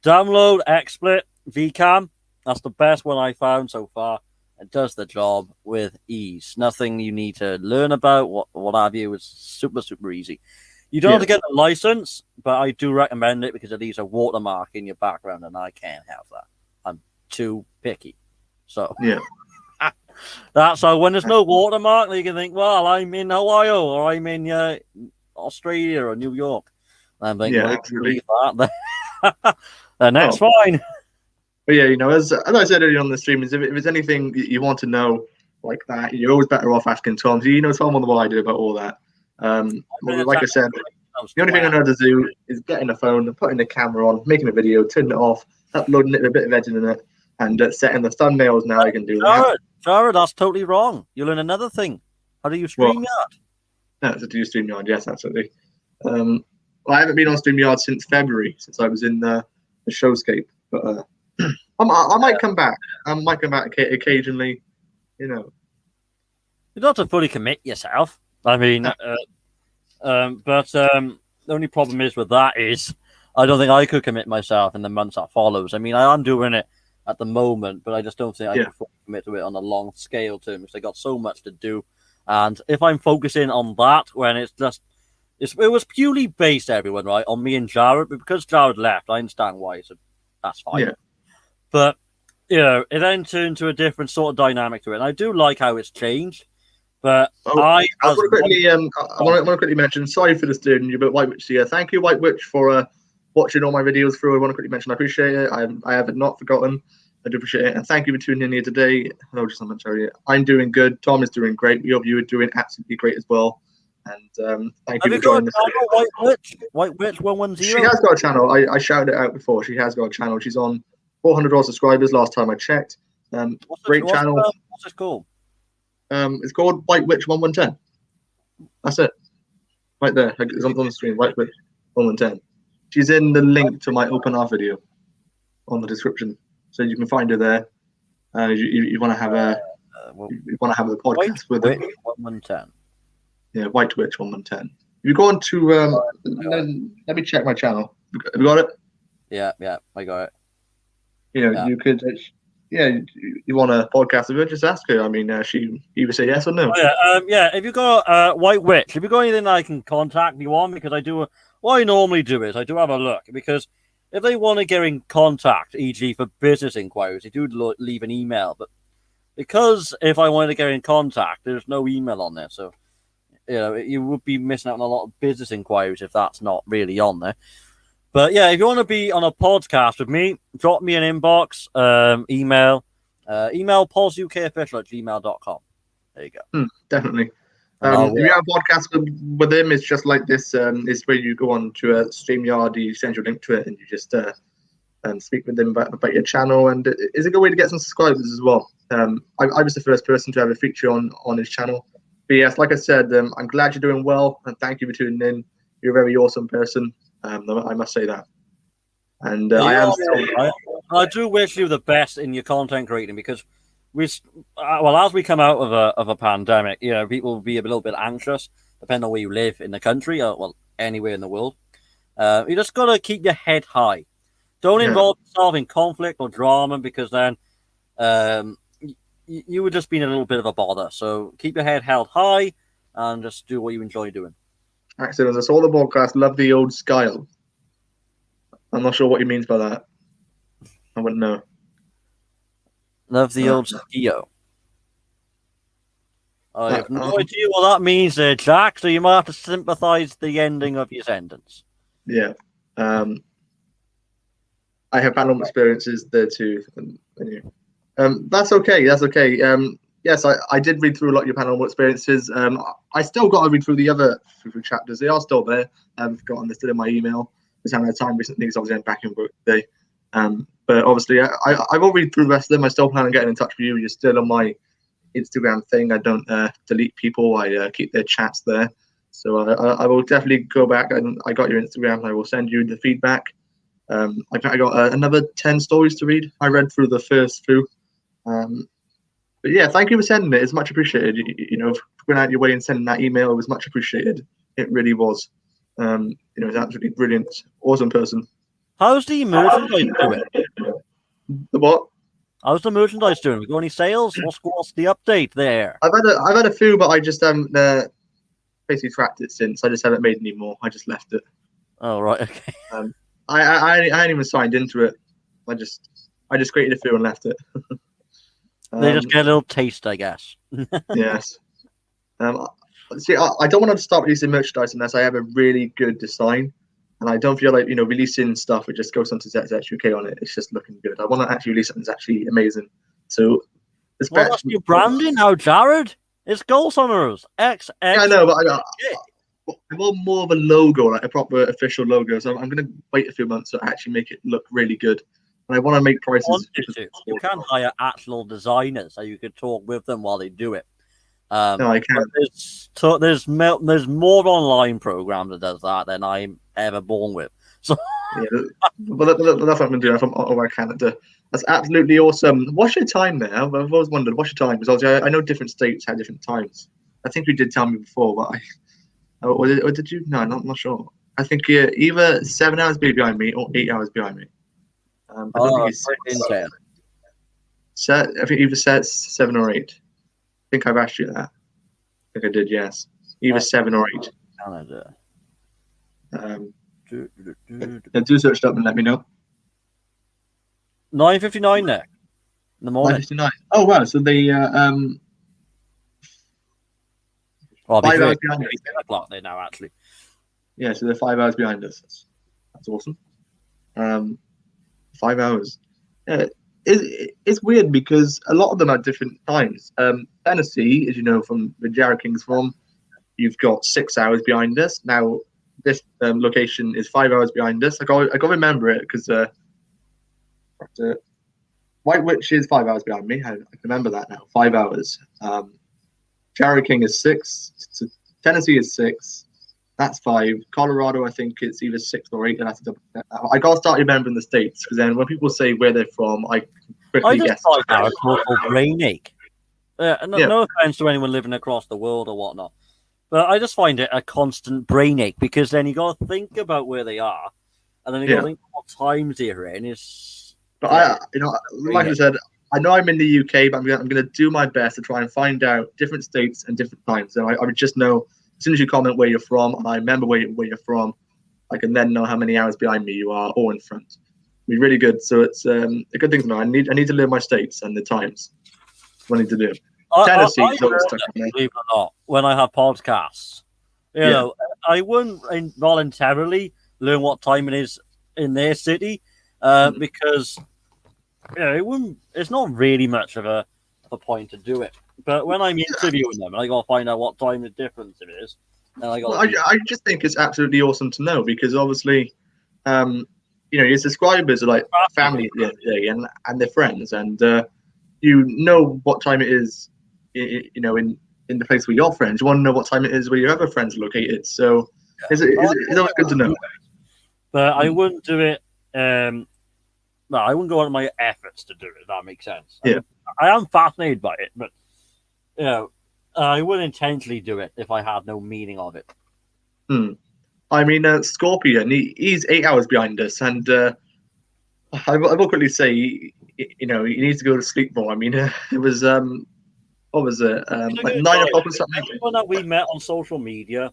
download XSplit VCam. That's the best one I found so far. It does the job with ease. Nothing you need to learn about, what have you. It's super, super easy. You don't have to get a license, but I do recommend it because it leaves a watermark in your background, and I can't have that. I'm too picky. So yeah. That's so when there's no watermark, you can think, well, I'm in Ohio or I'm in Australia or New York. And I'm thinking, well, leave that. And that's fine. But yeah, you know, as I said earlier on the stream, is if there's anything you want to know like that, you're always better off asking Tom. So you know Tom on the what I do about all that. Like I said, the only thing I know to do is getting a phone, putting the camera on, making a video, turning it off, uploading it with a bit of editing in it, and setting the thumbnails. Now I can do that. Jared, that's totally wrong. You learn another thing. How do you StreamYard? No, to do StreamYard, yes, absolutely. Well, I haven't been on StreamYard since February, since I was in the Showscape. But I might come back. I might come back occasionally, you know. You don't have to fully commit yourself. I mean, but the only problem is with that is I don't think I could commit myself in the months that follows. I mean, I am doing it at the moment, but I just don't think I can fully commit to it on a long scale term because I got so much to do. And if I'm focusing on that, when it was purely based, everyone, right, on me and Jared, but because Jared left, I understand why, so that's fine. Yeah. But, you know, it then turned to a different sort of dynamic to it. And I do like how it's changed. But I want to quickly mention, sorry for disturbing you, but White Witch here. Thank you, White Witch, for watching all my videos through. I want to quickly mention I appreciate it. I have not forgotten. I do appreciate it. And thank you for tuning in here today. Hello, just sorry. I'm doing good. Tom is doing great. We hope you are doing absolutely great as well. And thank you for joining us. White Witch 110? She has got a channel. I shouted it out before. She has got a channel. She's on 400 subscribers last time I checked. Great channel. What's it called? It's called White Witch 1110. That's it. Right there. It's on the screen. White Witch 1110. She's in the link to my open art video on the description, so you can find her there. You want to have a the podcast with her. 1110. Yeah, White Witch 1110. If you go on to let me check my channel. Have you got it? Yeah, I got it. You know, you could. You want a podcast with her? Just ask her. I mean, she either say yes or no. If you got White Witch, if you got anything that I can contact you on, because I do. What I normally do is I do have a look, because if they want to get in contact, e.g. for business inquiries, they do leave an email. But because if I wanted to get in contact, there's no email on there, so you know you would be missing out on a lot of business inquiries if that's not really on there. But yeah, if you want to be on a podcast with me, drop me an inbox, email polsukofficial@gmail.com. There you go. Definitely. If you have a podcast with him, it's just like this. It's where you go on to a StreamYard, you send your link to it, and you just speak with them about your channel. And it's a good way to get some subscribers as well. I was the first person to have a feature on his channel. But yes, like I said, I'm glad you're doing well, and thank you for tuning in. You're a very awesome person. I must say that. And I do wish you the best in your content creating, because as we come out of a pandemic, people will be a little bit anxious, depending on where you live in the country, or anywhere in the world. You just got to keep your head high. Don't involve yourself in conflict or drama, because then you would just be in a little bit of a bother. So keep your head held high and just do what you enjoy doing. Excellent. I saw the podcast. Love the old style. I'm not sure what he means by that. I wouldn't know. Love the old style. I have no idea what that means there, Jack, so you might have to sympathise the ending of your sentence. Yeah. I have paranormal experiences there too. That's okay. That's okay. Yes, I did read through a lot of your paranormal experiences. I still got to read through the other chapters. They are still there. I've forgotten they're still in my email. Just haven't had time recently because obviously I'm back in work today. But obviously, I will read through the rest of them. I still plan on getting in touch with you. You're still on my Instagram thing. I don't delete people. I keep their chats there. So I will definitely go back, and I got your Instagram, and I will send you the feedback. I got another 10 stories to read. I read through the first few. But yeah, thank you for sending it. It's much appreciated. For going out your way and sending that email, it was much appreciated. It really was. It's absolutely brilliant, awesome person. How's the merchandise doing? The what? How's the merchandise doing? We got any sales? What's the update there? I've had a few, but I just haven't basically tracked it since. I just haven't made any more. I just left it. Oh right, okay. I ain't even signed into it. I just created a few and left it. They just get a little taste, I guess. Yes. See, I don't want to start releasing merchandise unless I have a really good design, and I don't feel like releasing stuff that just goes onto ZZUK on it. It's just looking good. I want to actually release something that's actually amazing. So, that's your branding now, Jared. It's Ghost Hunters XX. Yeah, I know, but I want more of a logo, like a proper official logo. So I'm going to wait a few months to actually make it look really good. And I want to make prices. You can hire actual designers, so you could talk with them while they do it. No, I can't. There's more online program that does that than I'm ever born with. So yeah, but that's what I'm going to do from Ottawa, Canada. That's absolutely awesome. What's your time there? I've always wondered, what's your time? Because I know different states have different times. I think you did tell me before, but or did you? No, I'm not sure. I think you're either 7 hours behind me or 8 hours behind me. I don't think I think either 7 or 8. I think I've asked you that. I think I did, yes. Either 7 or 8. Canada. Do search it up and let me know. 9:59 there in the morning. 9:59. Oh wow! So they 5 hours behind us. 10 o'clock there now, actually. Yeah, so they're 5 hours behind us. That's awesome. 5 hours. Yeah, it's weird because a lot of them are different times. Tennessee, as you know from the Jared King's from, you've got 6 hours behind us. Now this location is 5 hours behind us. I got to remember it because White Witch is 5 hours behind me. I can remember that now. 5 hours. Jared King is 6. So Tennessee is 6. That's 5. Colorado, I think it's either 6 or 8. I got to start remembering the states because then when people say where they're from, I quickly guess. I just find out a brain ache. No offense to anyone living across the world or whatnot, but I just find it a constant brain ache because then you got to think about where they are, and then you got to think what times they're in. But like I said, I know I'm in the UK, but I'm going to do my best to try and find out different states and different times. So I would just know as soon as you comment where you're from, and I remember where you're from, I can then know how many hours behind me you are or in front. It'd be really good. So it's a good thing to know. I need to learn my states and the times. What I need to do. Tennessee, believe it or not, when I have podcasts, you know, I wouldn't involuntarily learn what time it is in their city because it's not really much of a point to do it. But when I'm interviewing them, I gotta find out what time the difference it is. And I just think it's absolutely awesome to know because obviously, your subscribers are like family at the end of the day and they're friends, and you know what time it is. In the place where you're friends, you want to know what time it is where your other friends are located. So it's always good to know. But I wouldn't do it. I wouldn't go on my efforts to do it. If that makes sense. Yeah. I am fascinated by it, but you know, I wouldn't intentionally do it if I had no meaning of it. I mean, Scorpion, he's 8 hours behind us, and I will quickly say, you know, he needs to go to sleep more. I mean, it was what was it, like 9 o'clock or something? Everyone that we met on social media,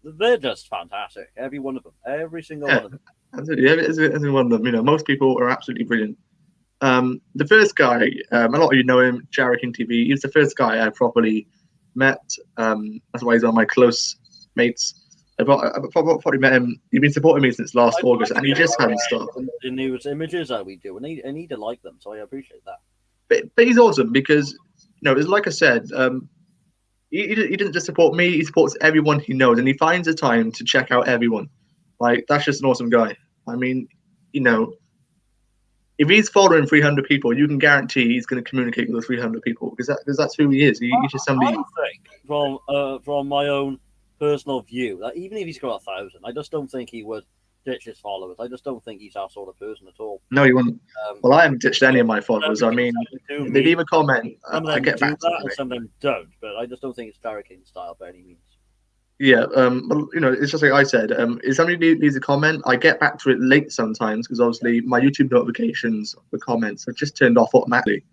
they're just fantastic. Every one of them, every single Yeah, one of them. absolutely. Every one of them. You know, most people are absolutely brilliant. The first guy, a lot of you know him, Jarek in TV. He was the first guy I properly met. That's why he's one of my close mates. I probably met him. He's been supporting me since last August, and he just hadn't stopped. The news images that we do, and I need to like them, so I appreciate that. But he's awesome because, you know, it's like I said, he doesn't just support me; he supports everyone he knows, and he finds the time to check out everyone. Like, that's just an awesome guy. I mean, you know, if he's following 300 people, you can guarantee he's going to communicate with those 300 people because that's who he is. He's just somebody. I think from my own personal view that even if he's got 1,000, I just don't think he would ditch his followers. I just don't think he's that sort of person at all. No, he wouldn't. Well, I haven't ditched any of my followers. I mean, they leave a comment. I get back to them. And some of them don't, but I just don't think it's Derek King style by any means. Yeah, well, you know, it's just like I said. If somebody leaves a comment, I get back to it late sometimes because obviously my YouTube notifications for comments are just turned off automatically.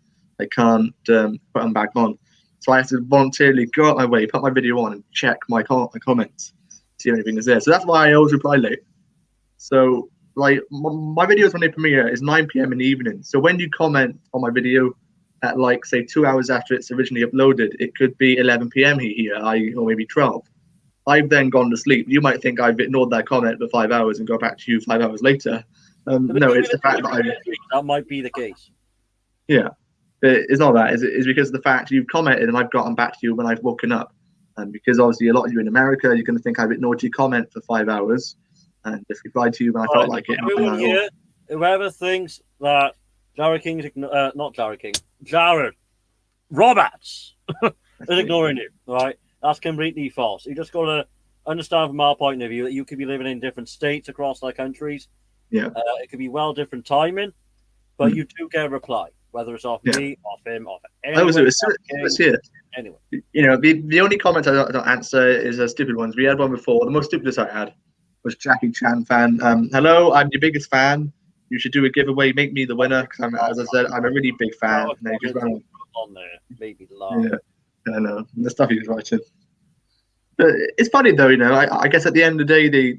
I can't put them back on, so I have to voluntarily go out my way, put my video on, and check my comments, see if anything is there. So that's why I always reply late. So like my videos when they premiere is 9 p.m. in the evening. So when you comment on my video at like say 2 hours after it's originally uploaded, it could be 11 p.m. here, or maybe 12. I've then gone to sleep. You might think I've ignored that comment for 5 hours and go back to you 5 hours later. No, it's the fact that that might be the case. Yeah, but it's not that. It's because of the fact you've commented and I've gotten back to you when I've woken up. And because obviously a lot of you in America, you're going to think I've ignored your comment for 5 hours and just replied to you when I felt like it. Everyone here, whoever thinks that Jared King's not Jared King, Jared Roberts is ignoring you, right? That's completely false. You just got to understand from our point of view that you could be living in different states across our countries. Yeah. It could be well different timing, but you do get a reply, whether it's off me, off him, off anyone. Anyway. You know, the only comments I don't answer is stupid ones. We had one before. The most stupidest I had was Jackie Chan fan. Hello, I'm your biggest fan. You should do a giveaway. Make me the winner because, as I said, I'm a really big fan. Oh, and just on there, maybe laugh. Yeah. I know the stuff he was writing, but it's funny though. You know, I guess at the end of the day,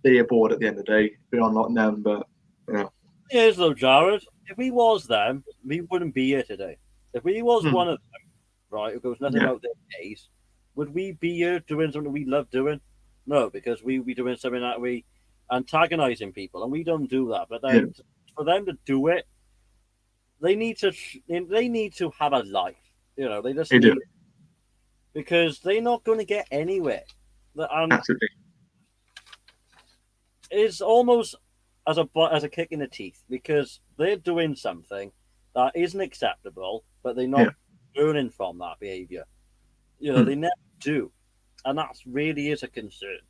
they are bored. At the end of the day, we're not them, but you know. Here's though, Jared. If we was them, we wouldn't be here today. If we was one of them, right, who goes nothing about their days, would we be here doing something we love doing? No, because we be doing something that we antagonizing people, and we don't do that. But then, for them to do it, they need to have a life. You know, they just need it. Because they're not going to get anywhere. Absolutely. It's almost as a kick in the teeth because they're doing something that isn't acceptable, but they're not learning from that behavior. You know, they never do. And that really is a concern.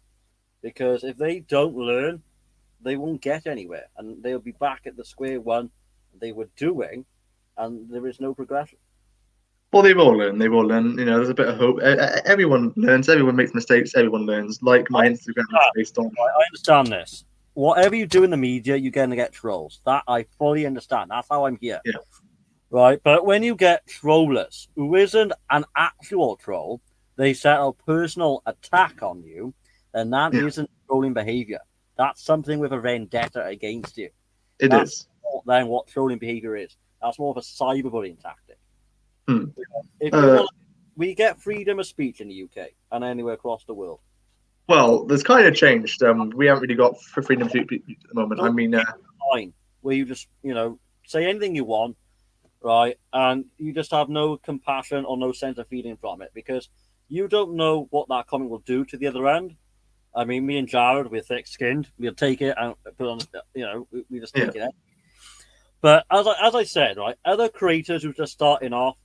Because if they don't learn, they won't get anywhere. And they'll be back at the square one they were doing, and there is no progression. Well, they've all learned. You know, there's a bit of hope. Everyone learns. Everyone makes mistakes. Everyone learns. Like my Instagram is based on. I understand this. Whatever you do in the media, you're going to get trolls. That I fully understand. That's how I'm here. Yeah. Right? But when you get trollers who isn't an actual troll, they set a personal attack on you, then that isn't trolling behavior. That's something with a vendetta against you. That's then what trolling behavior is. That's more of a cyberbullying tactic. We get freedom of speech in the UK and anywhere across the world. Well, there's kind of changed. We haven't really got freedom of speech at the moment. I mean, fine, where you just say anything you want, right, and you just have no compassion or no sense of feeling from it because you don't know what that comment will do to the other end. I mean, me and Jared, we're thick-skinned. We'll take it and put on. We just take it. But as I said, right, other creators who are just starting off.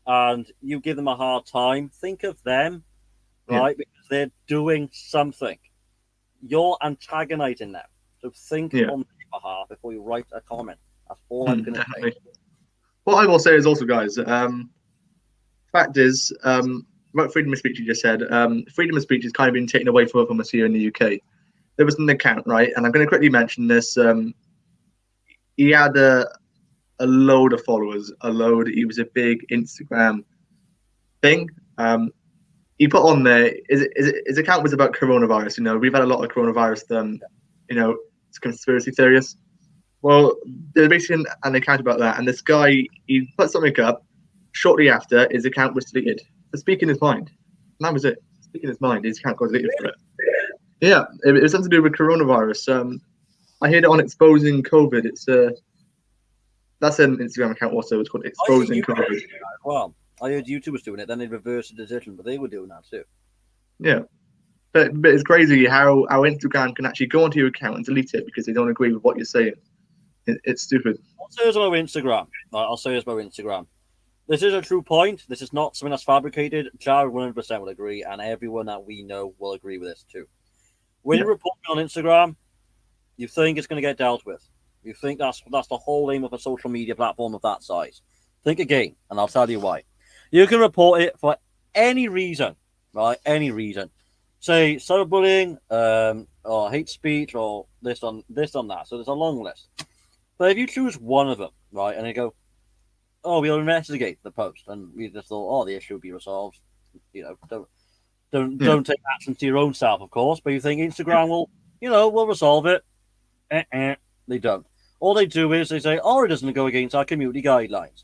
And you give them a hard time, think of them, right? Because they're doing something. You're antagonizing them. So think on their behalf before you write a comment. That's all I'm going to say. what I will say is also, guys, fact is, about freedom of speech you just said, freedom of speech has kind of been taken away from us here in the UK. There was an account, right? And I'm going to quickly mention this. He had a load of followers, He was a big Instagram thing. He put on there, his account was about coronavirus. We've had a lot of coronavirus, it's conspiracy theories. Well, there's basically an account about that, and this guy, he put something up. Shortly after, his account was deleted for speaking his mind. And that was it. Speaking his mind, his account got deleted for it. Yeah, it was something to do with coronavirus. I heard it on Exposing COVID. That's an Instagram account also. It's called Exposing COVID. Well, I heard YouTube was doing it, then they reversed the decision, but they were doing that too. Yeah. But it's crazy how Instagram can actually go onto your account and delete it because they don't agree with what you're saying. It's stupid. I'll say this about Instagram. This is a true point. This is not something that's fabricated. Jared 100% will agree, and everyone that we know will agree with this too. When you report me on Instagram, you think it's going to get dealt with. You think that's the whole aim of a social media platform of that size. Think again, and I'll tell you why. You can report it for any reason, right? Any reason. Say cyberbullying, or hate speech, or this on that. So there's a long list. But if you choose one of them, right, and you go, oh, we'll investigate the post, and we just thought, oh, the issue will be resolved. Don't take action to your own self, of course. But you think Instagram will resolve it. They don't. All they do is they say, oh, it doesn't go against our community guidelines.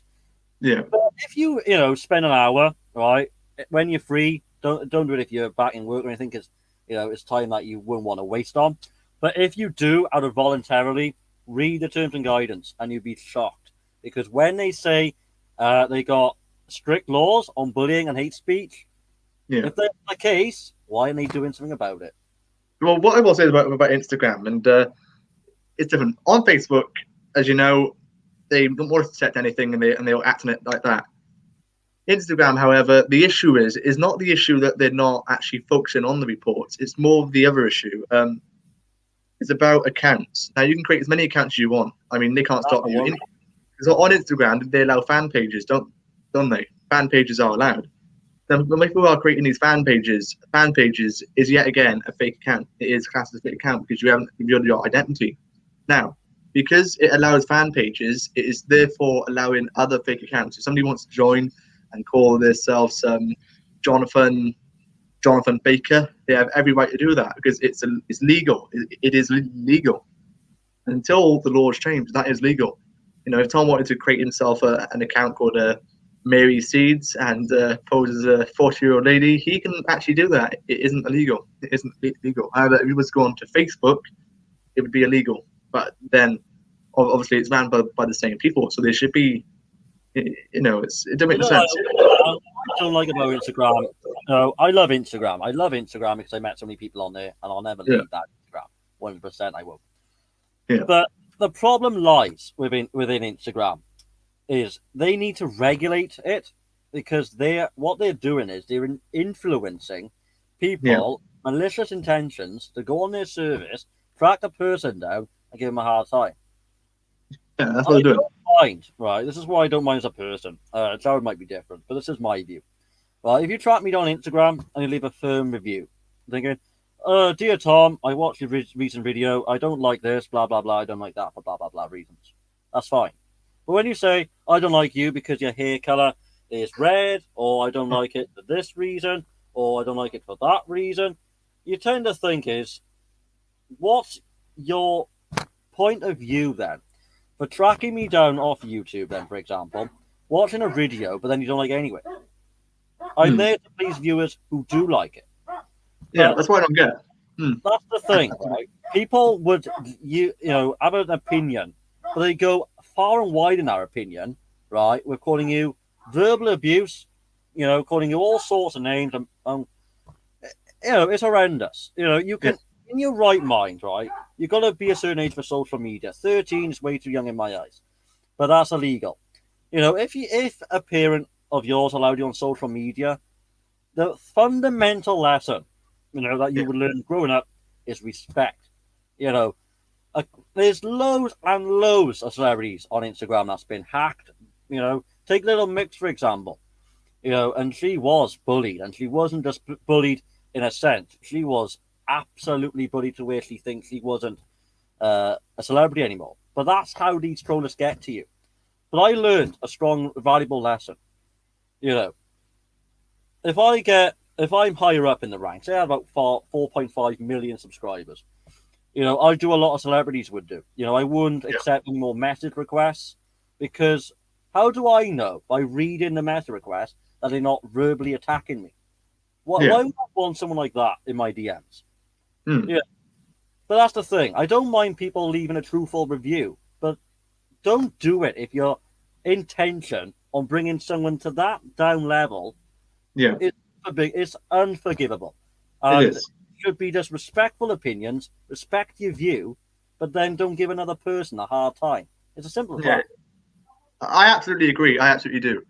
Yeah. But if you spend an hour, right, when you're free, don't do it if you're back in work or anything, because it's time that you wouldn't want to waste on. But if you do, out of voluntarily, read the terms and guidance, and you'd be shocked, because when they say they got strict laws on bullying and hate speech, if that's the case, why aren't they doing something about it? Well, what I will say about Instagram, and it's different on Facebook, as you know, they don't want to detect anything, and they'll act on it like that. Instagram, however, the issue is not the issue that they're not actually focusing on the reports. It's more of the other issue. It's about accounts. Now, you can create as many accounts as you want. I mean, they can't stop you. So on Instagram, they allow fan pages, don't they? Fan pages are allowed. Then when people are creating these fan pages is yet again a fake account. It is classed as a fake account because you haven't revealed your identity. Now, because it allows fan pages, it is therefore allowing other fake accounts. If somebody wants to join and call themselves Jonathan Baker, they have every right to do that because it's legal. It is legal. Until the laws change, that is legal. If Tom wanted to create himself an account called Mary Seeds and pose as a 40-year-old lady, he can actually do that. It isn't illegal. It isn't legal. However, if he was going to Facebook, it would be illegal. But then, obviously, it's ran by the same people, so there should be, it doesn't make sense. I don't like about Instagram. No, I love Instagram. I love Instagram because I met so many people on there, and I'll never leave that Instagram. 100%, I won't. Yeah. But the problem lies within Instagram is they need to regulate it because what they're doing is they're influencing people, malicious intentions to go on their service, track the person down, and give them a hard time. Yeah, that's what they're doing. Right, this is why I don't mind as a person. Jared might be different, but this is my view. Right, if you track me down on Instagram and you leave a firm review, thinking, dear Tom, I watched your recent video. I don't like this, blah, blah, blah. I don't like that for blah, blah, blah reasons. That's fine. But when you say, I don't like you because your hair color is red, or I don't like it for this reason, or I don't like it for that reason, you tend to think what's your point of view then? For tracking me down off YouTube then, for example, watching a video, but then you don't like it anyway. I'm there to please viewers who do like it. Yeah, that's what I don't get. That's the thing, right? People would have an opinion, but they go far and wide in our opinion, right? We're calling you verbal abuse, calling you all sorts of names, and it's horrendous. You can, in your right mind, right? You've got to be a certain age for social media. 13 is way too young in my eyes, but that's illegal. If a parent of yours allowed you on social media, the fundamental lesson, that you would learn growing up is respect. There's loads and loads of celebrities on Instagram that's been hacked, You know, take Little Mix for example. You know, and she was bullied, and she wasn't just bullied in a sense. She was absolutely bullied to where she thinks she wasn't a celebrity anymore. But that's how these trollers get to you. But I learned a strong, valuable lesson. You know, if I'm higher up in the ranks, say I have about 4.5 million subscribers. You know, I do a lot of celebrities would do. You know, I wouldn't accept any more message requests because how do I know by reading the message request that they're not verbally attacking me? Why would I want someone like that in my DMs? Yeah. But that's the thing. I don't mind people leaving a truthful review, but don't do it if your intention on bringing someone to that down level it's unforgivable. And It is. It should be just respectful opinions, respect your view, but then don't give another person a hard time. It's a simple fact. I absolutely agree. I absolutely do.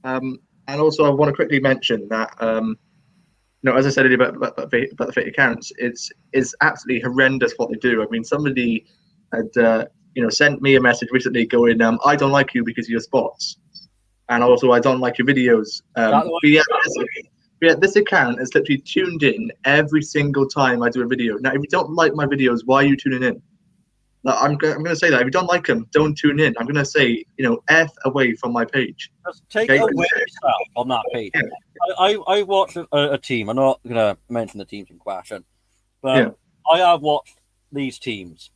And also, I want to quickly mention that, as I said earlier about the fake accounts, it's absolutely horrendous what they do. I mean, somebody had, sent me a message recently going, I don't like you because of your spots. And also, I don't like your videos. This account is literally tuned in every single time I do a video. Now, if you don't like my videos, why are you tuning in? I'm going to say that. If you don't like them, don't tune in. I'm going to say, F away from my page. Just take away yourself on that page. Yeah. I watched a team. I'm not going to mention the teams in question, but I have watched these teams.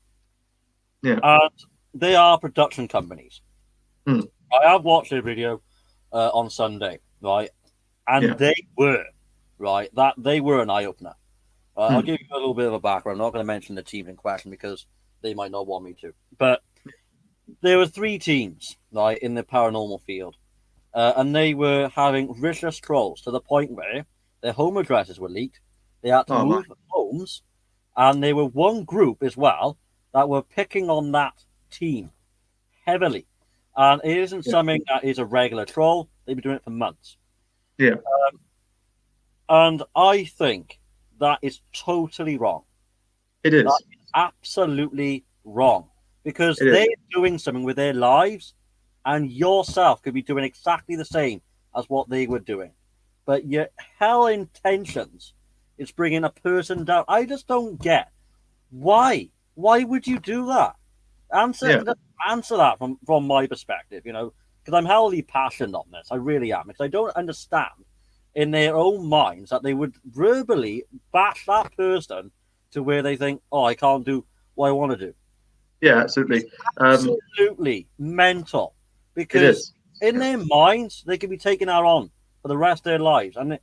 Yeah. And they are production companies. I have watched a video on Sunday, right? And they were, right? They were an eye-opener. I'll give you a little bit of a background. I'm not going to mention the team in question because they might not want me to. But there were 3 teams, right, in the paranormal field. And they were having vicious trolls to the point where their home addresses were leaked. They had to move homes. And they were one group as well that were picking on that team heavily. And it isn't something that is a regular troll. They've been doing it for months. Yeah. And I think that is totally wrong. It is. That is absolutely wrong. Because they're doing something with their lives, and yourself could be doing exactly the same as what they were doing. But your hell intentions is bringing a person down. I just don't get why. Why would you do that? Answer that from my perspective, because I'm hellily passionate on this. I really am, because I don't understand in their own minds that they would verbally bash that person to where they think, oh, I can't do what I want to do. Yeah, absolutely. Absolutely mental. Because in their minds, they could be taking that on for the rest of their lives. And,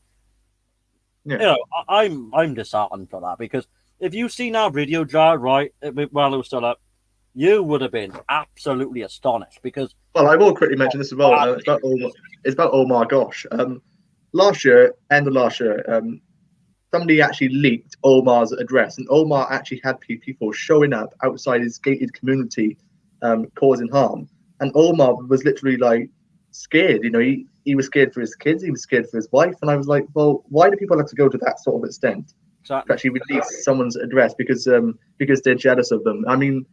I'm disheartened for that, because if you've seen our video, Jared, right, while it was still up, you would have been absolutely astonished because... Well, I will quickly mention this as well. It's about Omar Gosh. End of last year, somebody actually leaked Omar's address, and Omar actually had people showing up outside his gated community, causing harm. And Omar was literally scared. He was scared for his kids. He was scared for his wife. And I was like, well, why do people have to go to that sort of extent to actually release someone's address because they're jealous of them? I mean,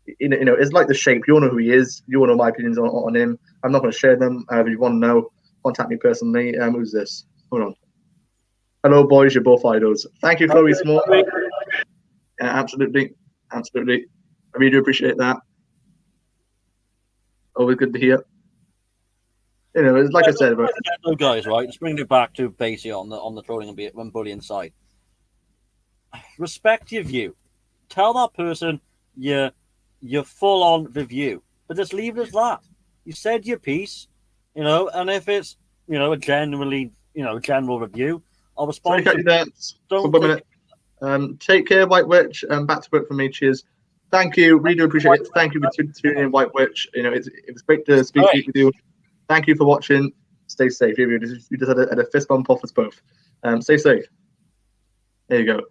it's like The Shape. You all know who he is. You all know my opinions on him. I'm not going to share them. If you want to know, contact me personally. Who's this? Hold on. Hello, boys. You're both idols. Thank you, Chloe Small. Yeah, absolutely. I really do appreciate that. Always good to hear. It's like I said. Guys, right? Just bringing it back to basically on the trolling and bullying side. Respect your view. Tell that person your full-on review, but just leave it as that. You said your piece, and if it's a general review, I'll respond. Take care, White Witch. Back to work for me. Cheers. Thank you. Really do appreciate it. Thank you for tuning in, White Witch. It was great to speak with you. Thank you for watching. Stay safe. You just had a fist bump off us both. Stay safe. There you go.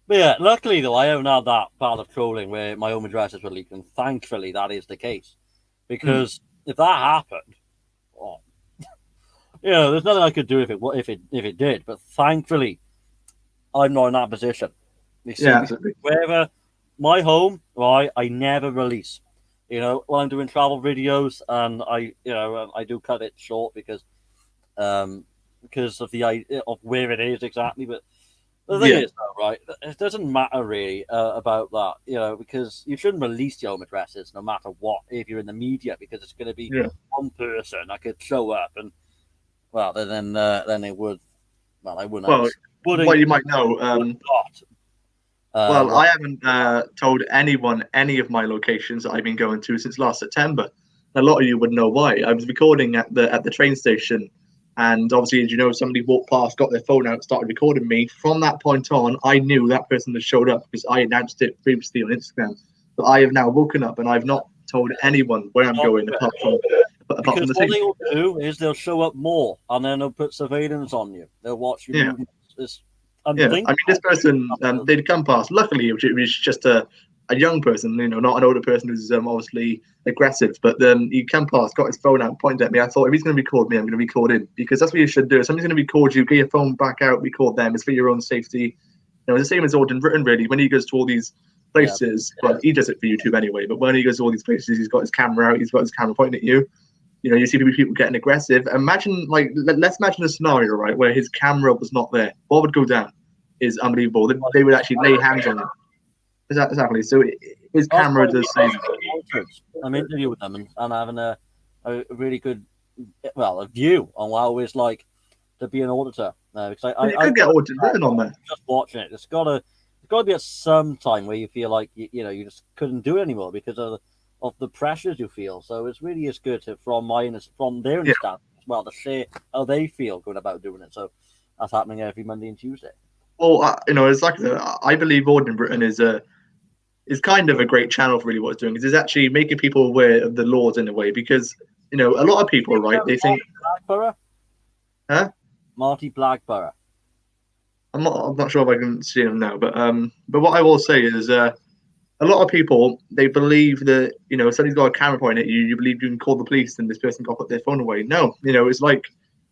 But yeah, luckily though, I haven't had that part of trolling where my home addresses were leaked, and thankfully that is the case. Because if that happened, there's nothing I could do if it did. But thankfully, I'm not in that position. You see, absolutely. Wherever my home, right, I never release. You know, when I'm doing travel videos, and I do cut it short because of the idea of where it is exactly. But the thing is, though, right, it doesn't matter really about that, because you shouldn't release your home addresses no matter what if you're in the media, because it's going to be one person that could show up and, well, then it would, well, I wouldn't. Well, what you might know, well, I haven't told anyone any of my locations that I've been going to since last September. A lot of you would know why. I was recording at the train station, and obviously, as you know, somebody walked past, got their phone out, started recording me. From that point on, I knew that person had showed up because I announced it previously on Instagram. But I have now woken up and I've not told anyone where I'm going apart from because the what they will do is they'll show up more, and then they'll put surveillance on you. They'll watch you. I mean, this person, they'd come past. Luckily, it was just a young person, not an older person who's obviously aggressive. But then he came past, got his phone out, pointed at me. I thought, if he's going to record me, I'm going to record him, because that's what you should do. If somebody's going to record you, get your phone back out, record them. It's for your own safety. It's the same as Auden Britton, really. When he goes to all these places, well, he does it for YouTube anyway. But when he goes to all these places, he's got his camera out, he's got his camera pointing at you. You see people getting aggressive. Imagine, let's imagine a scenario, right, where his camera was not there. What would go down is unbelievable. They would actually lay hands on him. Exactly. So his camera does say. I'm interviewing them and having a really good, a view on what it's like to be an auditor. Because I could get Auden Britton on there. Just watching it, it's got to be at some time where you feel like you just couldn't do it anymore because of the pressures you feel. So it really is good from their understanding as well to share how they feel going about doing it. So that's happening every Monday and Tuesday. Well, it's like I believe Auden Britton is kind of a great channel for really what it's doing. It's actually making people aware of the laws in a way, because a lot of people, right? They think, Blackborough? Huh? Marty Blackborough. I'm not sure if I can see him now, but what I will say is a lot of people, they believe that if somebody's got a camera pointing at you, you believe you can call the police and this person can put their phone away. No, it's like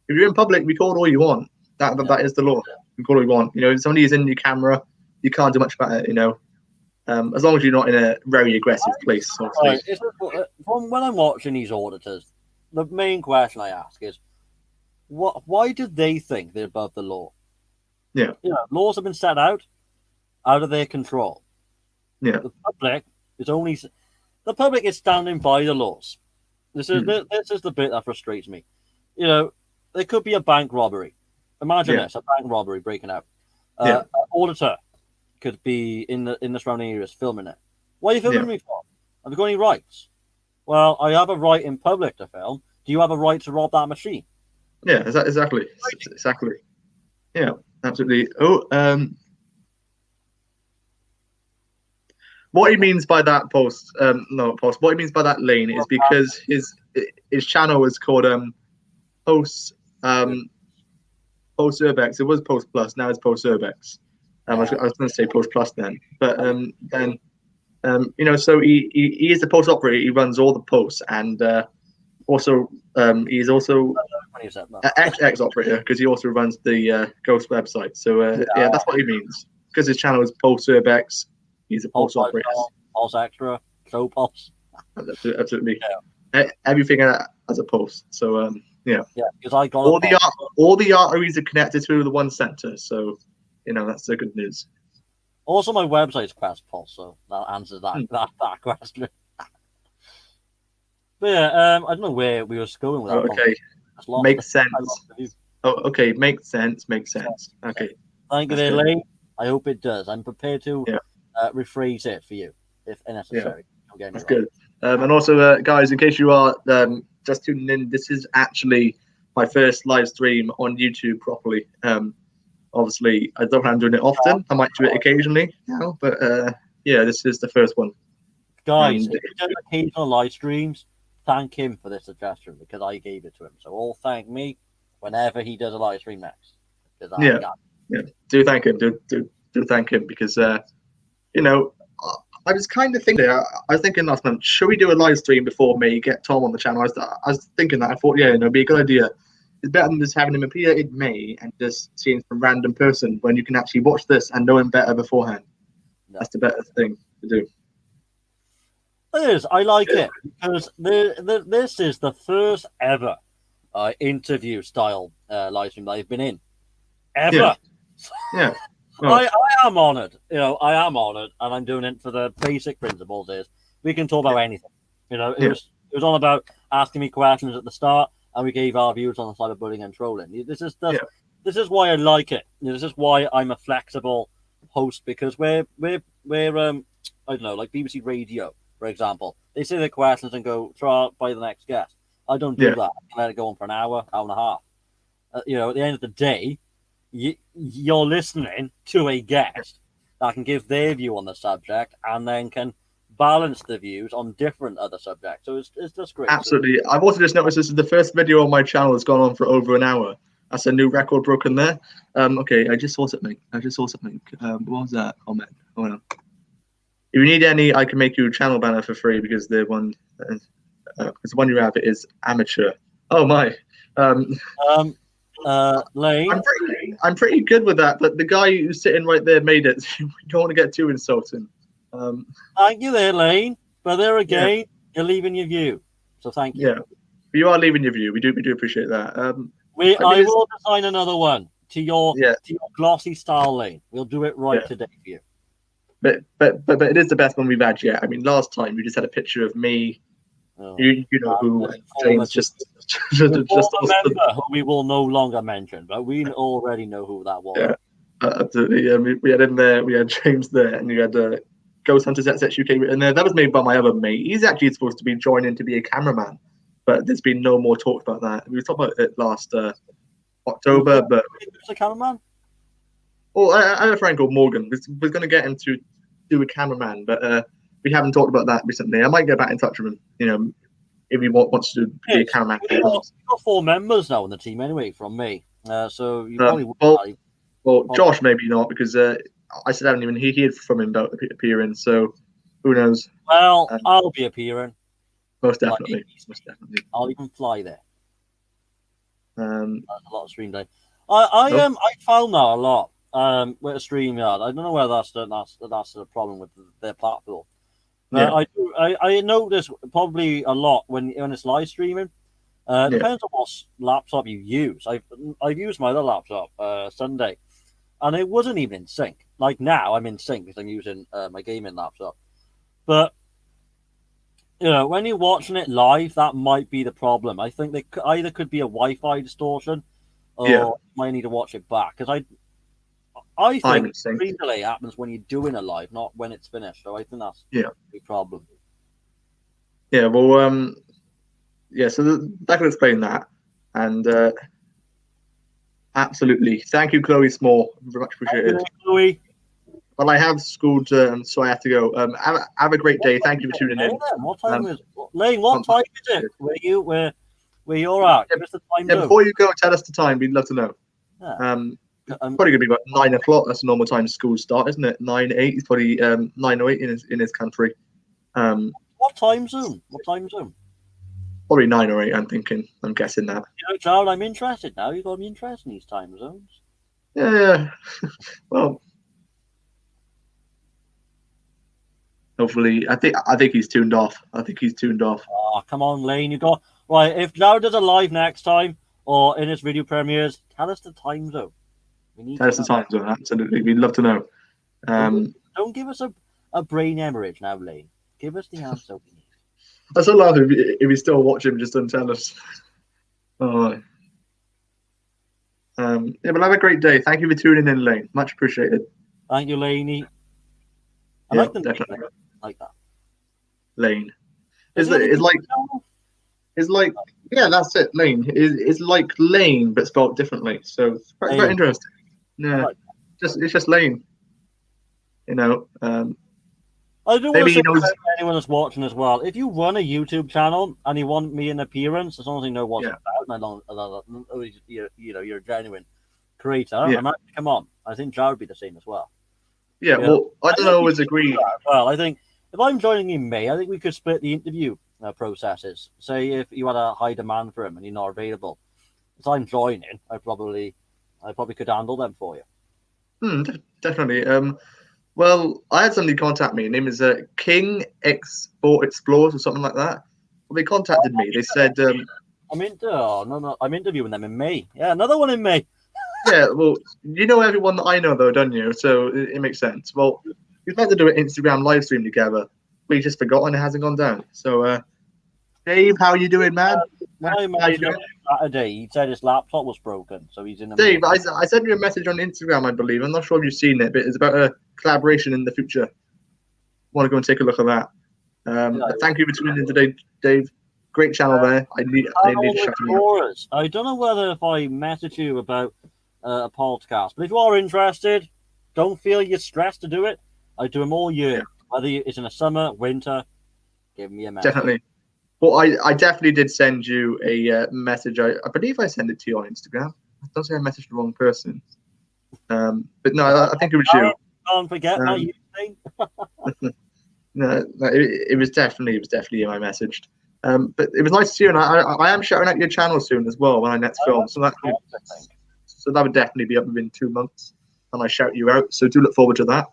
if you're in public, record all you want. That is the law. You can call all you want. If somebody is in your camera, you can't do much about it. As long as you're not in a very aggressive place. Right. From when I'm watching these auditors, the main question I ask is, why do they think they're above the law? Yeah. Laws have been set out of their control. Yeah. The public is standing by the laws. This is the bit that frustrates me. There could be a bank robbery. Imagine this, a bank robbery breaking out. An auditor could be in the surrounding areas filming it. What are you filming me for? Have you got any rights? Well, I have a right in public to film. Do you have a right to rob that machine? Yeah, exactly. Yeah, absolutely. What he means by that what he means by that lane is because his channel is called Post Urbex. It was Post Plus, now it's Post Urbex. I was going to say Post Plus then, but so he is the post operator. He runs all the posts, and also he's also an ex operator because he also runs the Ghost website. So that's what he means. Because his channel is Post Urbex, he's a post operator. Pulse Extra, Show Pulse. Absolutely. Yeah. Everything as a post. So because I got all the arteries are connected to the one center. So that's the good news. Also, my website's Quest Pulse, so that answers that question. But I don't know where we were going with that. Okay, makes sense. Okay, makes sense. Okay. Thank you, there, Lee. I hope it does. I'm prepared to rephrase it for you if necessary. Yeah. That's good. And also, guys, in case you are just tuning in, this is actually my first live stream on YouTube properly. Obviously, I don't plan on doing it often. I might do it occasionally now, but this is the first one. Guys, if you do occasional live streams, thank him for this suggestion because I gave it to him. So all thank me whenever he does a live stream next. Do thank him. Do thank him because I was kind of thinking. I was thinking last month, should we do a live stream before May get Tom on the channel? I was thinking that. I thought, it'd be a good idea. It's better than just having him appear in May and just seeing some random person when you can actually watch this and know him better beforehand. No. That's the better thing to do. It is. I like it because this is the first ever interview style live stream that I've been in ever. Yeah. Well, I am honoured. I am honoured, and I'm doing it for the basic principles. Is we can talk about anything. It was all about asking me questions at the start, and we gave our views on the cyberbullying and trolling. This is why I like it. This is why I'm a flexible host, because we're I don't know, like BBC Radio, for example. They say their questions and go try out by the next guest. I don't do that. I let it go on for an hour and a half. At the end of the day, you're listening to a guest that can give their view on the subject and then can balance the views on different other subjects. So it's just great. Absolutely. I've also just noticed this is the first video on my channel that's gone on for over an hour. That's a new record broken there. Okay, I just saw something. What was that comment? Oh, no. If you need any, I can make you a channel banner for free because the one you have is amateur. Oh my. Lane. I'm pretty good with that, but the guy who's sitting right there made it. You don't want to get too insulting. Thank you there, Lane. But there again, you're leaving your view. So thank you. Yeah, you are leaving your view. We do appreciate that. I will design another one to your glossy style, Lane. We'll do it right today for you. But it is the best one we've had yet. I mean, last time you just had a picture of me. You know who James just member who we will no longer mention, but we already know who that was. Yeah, absolutely. We had in there. We had James there, and you had Ghost Hunters XX UK written there. That was made by my other mate. He's actually supposed to be joining to be a cameraman, but there's been no more talk about that. We were talking about it last October, but who's a cameraman? Oh, I have a friend called Morgan. We're going to get him to do a cameraman, but we haven't talked about that recently. I might get back in touch with him, if he wants to be a cameraman. We've got 4 members now on the team anyway from me. So you probably well, Josh maybe not, because I still haven't even heard from him about appearing, so who knows? Well, I'll be appearing. Most definitely. I'll even fly there. That's a lot of stream time. I found that a lot. With a StreamYard. I don't know whether that's the problem with their platform. But I notice probably a lot when it's live streaming. Depends on what laptop you use. I've used my other laptop Sunday, and it wasn't even in sync. Like now, I'm in sync because I'm using my gaming laptop. But when you're watching it live, that might be the problem. I think there either could be a Wi-Fi distortion, or you might need to watch it back, because I think screen delay happens when you're doing a live, not when it's finished. So I think that's the problem. Yeah, well, so that can explain that. And absolutely. Thank you, Chloe Small. Very much appreciated. Thank you, Chloe. Well, I have schooled, so I have to go. Have a great day. Thank you for tuning in. What time is Lane? What time is it? Where you're at? Give us the time. Before you go, tell us the time. We'd love to know. Probably gonna be about 9 o'clock. That's the normal time school start, isn't it? 9-8. It's probably 9 or 8 in his country. What time zone? Probably 9 or 8. I'm guessing that. Child, I'm interested now. You've got me interested in these time zones. Yeah. Well, hopefully, I think he's tuned off. Oh, come on, Lane. You got right. If Jared does a live next time or in his video premieres, tell us the time zone. Tell us the time zone. Absolutely, we'd love to know. Don't give us a brain hemorrhage now, Lane. Give us the answer we need. I still laugh if we still watch him, just don't tell us. Oh. But have a great day. Thank you for tuning in, Lane. Much appreciated. Thank you, Laney. I like the definitely. name. I like that. Lane. It's like that's it. Lane is like Lane but spelled differently. So it's very interesting. Yeah, it's just Lane. I do want to say to anyone that's watching as well. If you run a YouTube channel and you want me an appearance, as long as you know what's about, and you're a genuine creator, I'm happy to come on. I think Jared would be the same as well. Yeah, well, I don't always agree. Well, I think if I'm joining in May, I think we could split the interview processes. Say if you had a high demand for him and you're not available, if I'm joining, I probably could handle them for you. Definitely. Well, I had somebody contact me. His name is King Export Explorers or something like that. Well, they contacted me. They said, I'm interviewing them in May. Yeah, another one in May. "Yeah, well, you know everyone that I know though, don't you? So it makes sense." Well, he's meant to do an Instagram live stream together. We just forgotten it hasn't gone down. So, Dave, how you doing, man? When I How you messaged him doing, Saturday, he said his laptop was broken, so he's in a Dave? meeting. I sent you a message on Instagram, I believe. I'm not sure if you've seen it, but it's about a collaboration in the future. Want to go and take a look at that? But thank you for tuning in today, Dave. Great channel there. I need to shout him out. I don't know whether if I message you about a podcast, but if you are interested, don't feel you're stressed to do it. I do them all year, Yeah. whether it's in the summer, winter. Give me a message. Definitely. Well, I definitely did send you a message. I believe I sent it to you on Instagram. I don't say I messaged the wrong person. But no, I think it was you. Don't forget my username. No, it was definitely you I messaged. But it was nice to see you, and I am shouting out your channel soon as well when I next film. So that would definitely be up within 2 months, and I shout you out. So do look forward to that.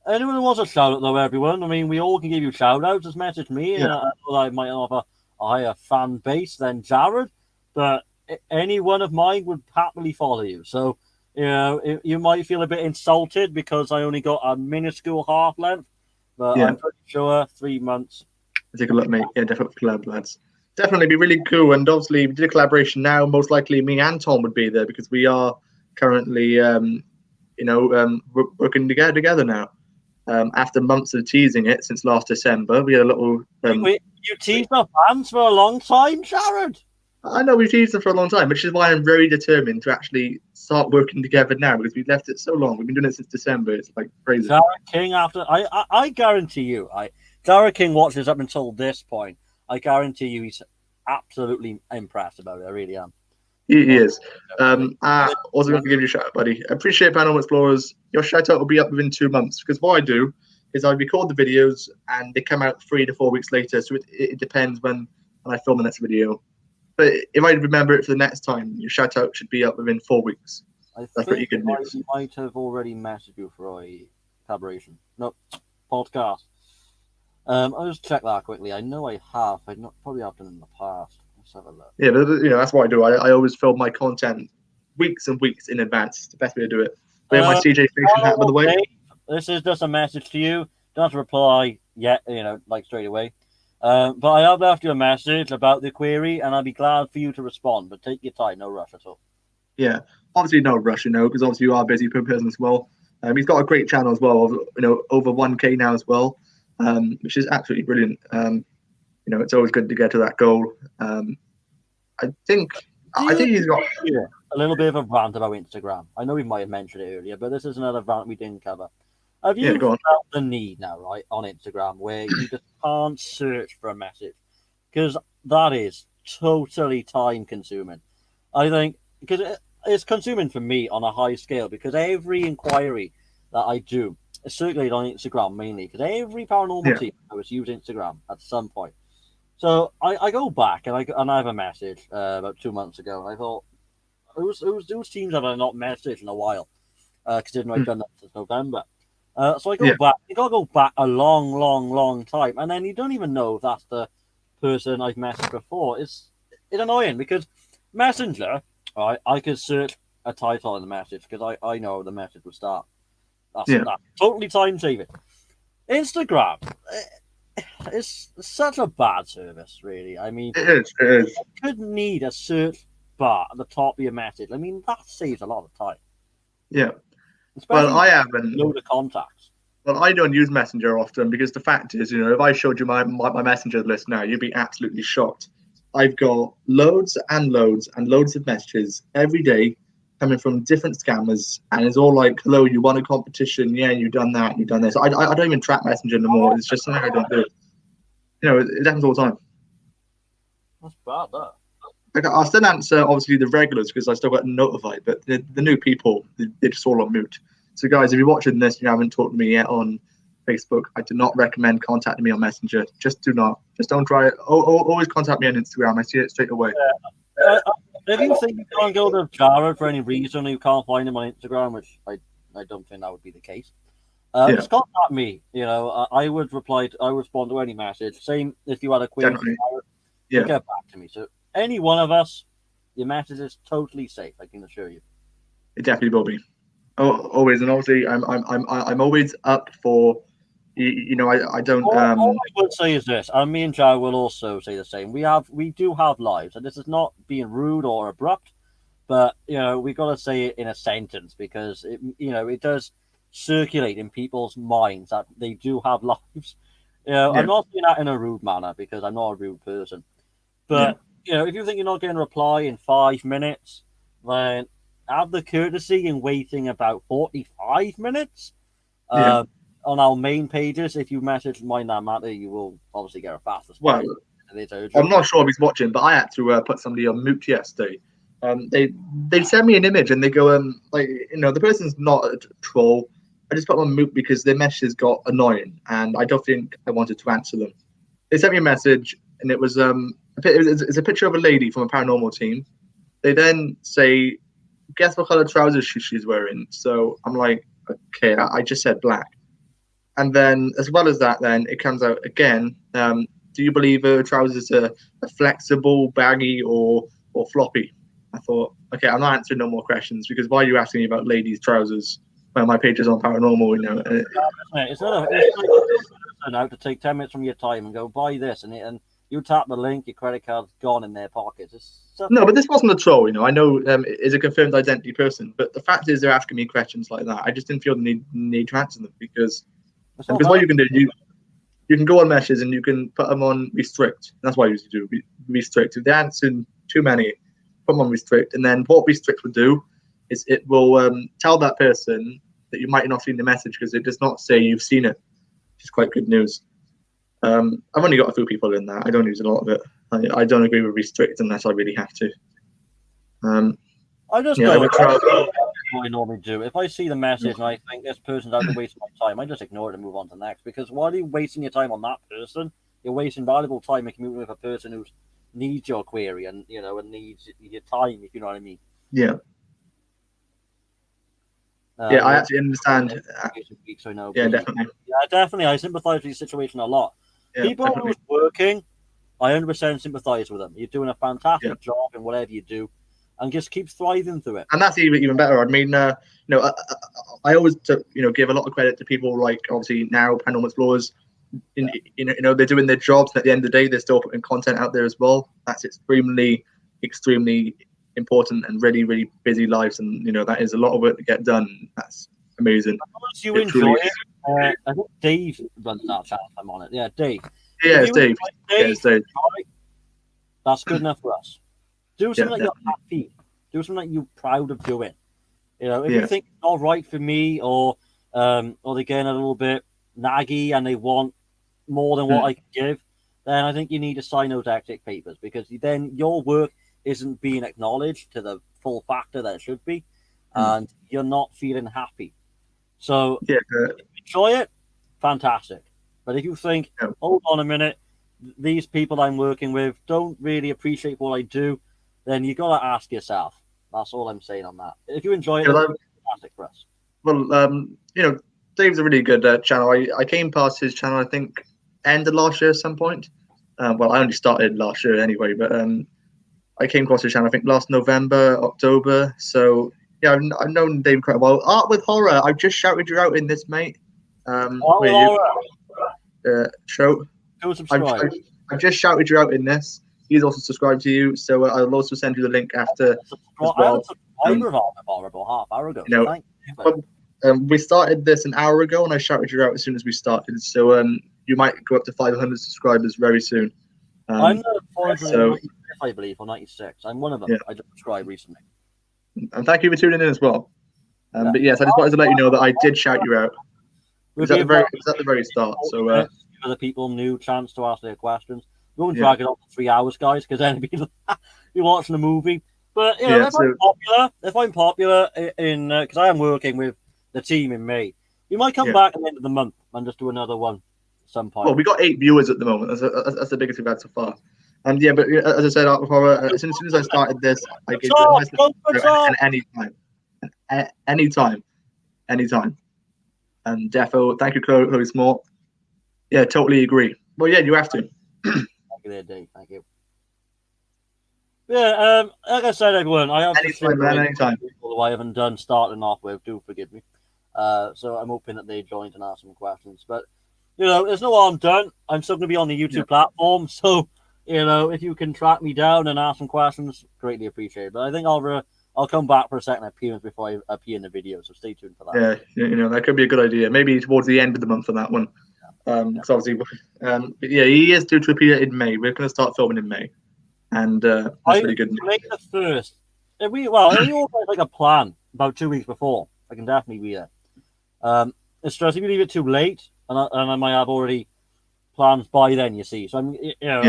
Anyone who wants a shout out, though, everyone. I mean, we all can give you shout outs. Just message me. Yeah. I know I might have a higher fan base than Jared, but any one of mine would happily follow you. So, you know, you might feel a bit insulted because I only got a minuscule half length, but Yeah. I'm pretty sure 3 months. Take a look, mate. Yeah, definitely collab, lads. Definitely be really cool. And obviously, if we did a collaboration now, most likely me and Tom would be there because we are currently, working together now. After months of teasing it since last December, we had a little. Wait, you teased our fans for a long time, Jared. I know we've teased them for a long time, which is why I'm very determined to actually start working together now because we've left it so long. We've been doing it since December. It's like crazy. Jared King, I guarantee you, Jared King watches up until this point. I guarantee you, he's absolutely impressed about it. I really am. He is. Also going to give you a shout out, buddy. I appreciate Paranormal Explorers. Your shout out will be up within 2 months because what I do is I record the videos and they come out 3 to 4 weeks later. So it depends when I film the next video. But if I remember it for the next time, your shout out should be up within 4 weeks. That's pretty good news. I might have already messaged you for a collaboration. No, podcast. I'll just check that quickly. I know I have. I've not probably have done in the past. Let's have a look. Yeah, that's what I do. I always film my content weeks and weeks in advance. It's the best way to do it. We have my CJ Station hat, by the way. This is just a message to you. Don't have to reply yet, like straight away. But I have left you a message about the query, and I'll be glad for you to respond. But take your time, no rush at all. Yeah, obviously no rush, because obviously you are a busy person as well. He's got a great channel as well, over 1K now as well, which is absolutely brilliant. It's always good to get to that goal. I think he's got a little bit of a rant about Instagram. I know we might have mentioned it earlier, but this is another rant we didn't cover. Have you felt the need now, right, on Instagram where you just can't search for a message? Because that is totally time consuming. I think because it's consuming for me on a high scale because every inquiry that I do is circulated on Instagram mainly because every paranormal team has used Instagram at some point. So I go back and I have a message about 2 months ago, and I thought, whose teams have I not messaged in a while? Considering I've done that since November. So I go back. You gotta go back a long, long, long time, and then you don't even know if that's the person I've messaged before. It's annoying because Messenger, right? I could search a title in the message because I know the message would start. That's totally time saving. Instagram. It's such a bad service, really. I mean, it is. You could need a search bar at the top of your message. I mean, that saves a lot of time. Yeah. Especially I haven't. Load of contacts. Well, I don't use Messenger often because the fact is, if I showed you my Messenger list now, you'd be absolutely shocked. I've got loads and loads and loads of messages every day coming from different scammers, and it's all like, "Hello, you won a competition? Yeah, you've done that, you've done this." I don't even track Messenger anymore. It's just something I don't do. It happens all the time. That's bad, that. Like, I'll still answer obviously the regulars because I still get notified, but the new people, they're just all on mute. So guys, if you're watching this and you haven't talked to me yet on Facebook, I do not recommend contacting me on Messenger. Just do not. Just don't try it. Always contact me on Instagram. I see it straight away. If you think you can't go to Jared for any reason, you can't find him on Instagram, which I don't think that would be the case. Just contact me. I would I would respond to any message. Same if you had a query, Definitely. get back to me. So any one of us, your message is totally safe. I can assure you. It definitely will be. Oh, always, and obviously, I'm always up for. I don't. All I would say is this, and me and Joe will also say the same. We do have lives, and this is not being rude or abrupt, but we got to say it in a sentence because it does circulate in people's minds that they do have lives. I'm not saying that in a rude manner because I'm not a rude person, but if you think you're not getting a reply in 5 minutes, then have the courtesy in waiting about 45 minutes. On our main pages, if you message Mind That Matter, you will obviously get a fast response. Well, I'm not sure if he's watching, but I had to put somebody on mute yesterday. They send me an image and they go, the person's not a troll. I just put them on mute because their messages got annoying and I don't think I wanted to answer them. They sent me a message and it was it's a picture of a lady from a paranormal team. They then say, guess what color trousers she's wearing. So I'm like, okay, I just said black. And then, as well as that, then it comes out again. Do you believe her trousers are flexible, baggy, or floppy? I thought, okay, I'm not answering no more questions because why are you asking me about ladies' trousers when my page is on paranormal? It's not out to take 10 minutes from your time and go buy this, and you tap the link, your credit card's gone in their pockets. No, but this wasn't a troll. I know is a confirmed identity person, but the fact is they're asking me questions like that. I just didn't feel the need to answer them because what you can do, you can go on meshes and you can put them on restrict. That's what I usually do, restrict. If they're answering too many, put them on restrict. And then what restrict will do is it will tell that person that you might not have seen the message because it does not say you've seen it, which is quite good news. I've only got a few people in that. I don't use a lot of it. I don't agree with restrict unless I really have to. I just go what I normally do. If I see the message and I think this person's out to waste my time, I just ignore it and move on to the next. Because why are you wasting your time on that person? You're wasting valuable time in commuting with a person who needs your query and and needs your time, if you know what I mean. Yeah. I actually understand. Definitely. Yeah, definitely. I sympathise with your situation a lot. People who's working, I 100% sympathise with them. You're doing a fantastic job in whatever you do. And just keep thriving through it. And that's even better. I mean, I always give a lot of credit to people like obviously now Paranormal Explorers. They're doing their jobs. And at the end of the day, they're still putting content out there as well. That's extremely, extremely important and really, really busy lives. And that is a lot of work to get done. That's amazing. Once you enjoy it, I think Dave runs that channel. I'm on it. Yeah, Dave. Yeah, it's Dave. It's Dave. That's good enough for us. Do something that you're happy. Do something that you're proud of doing. If you think it's not right for me, or they're getting a little bit naggy and they want more than what I can give, then I think you need to sign those exit papers because then your work isn't being acknowledged to the full factor that it should be, and you're not feeling happy. So if you enjoy it, fantastic. But if you think, hold on a minute, these people I'm working with don't really appreciate what I do, then you got to ask yourself. That's all I'm saying on that. If you enjoy it, it's fantastic for us. Well, Dave's a really good channel. I came past his channel, I think, end of last year at some point. Well, I only started last year anyway, but I came across his channel, I think, last November, October. So, yeah, I've known Dave quite well. Art with Horror, I've just shouted you out in this, mate. Art with Horror. Show. Go subscribe. I've just shouted you out in this. He's also subscribed to you, so I'll also send you the link after. I was subscribed about half hour ago. Thank you. We started this an hour ago, and I shouted you out as soon as we started. So you might go up to 500 subscribers very soon. I'm the 495, I believe, or 96. I'm one of them. Yeah. I just subscribed recently. And thank you for tuning in as well. But yes, I just wanted to let you know that I did shout you out. It was at the very start. So for the people new chance to ask their questions. We won't drag it on for 3 hours, guys, because then it'd be watching a movie. But if I'm popular in because I am working with the team in May, we might come back at the end of the month and just do another one at some point. Well, we got 8 viewers at the moment. That's the biggest we've had so far. And but as I said before, as soon as I started this, I gave you anytime. And defo, thank you, Chloe Small. Yeah, totally agree. Well, yeah, you have to. Thank you there, Dave. Thank you. Yeah, like I said, everyone, I have Anytime, man, anytime. People who I haven't done starting off with, do forgive me. So I'm hoping that they joined and asked some questions. But, you know, there's no harm done. I'm still going to be on the YouTube platform. So, you know, if you can track me down and ask some questions, greatly appreciated. But I think I'll come back for a second appearance before I appear in the video. So stay tuned for that. Yeah, you know, that could be a good idea. Maybe towards the end of the month for that one. Because obviously, yeah, he is due to appear in May. We're going to start filming in May. And that's really good. May the 1st. If we organize like a plan about 2 weeks before, I can definitely be there. It's just if you leave it too late, and I might have already plans by then. You see, so I'm, you know,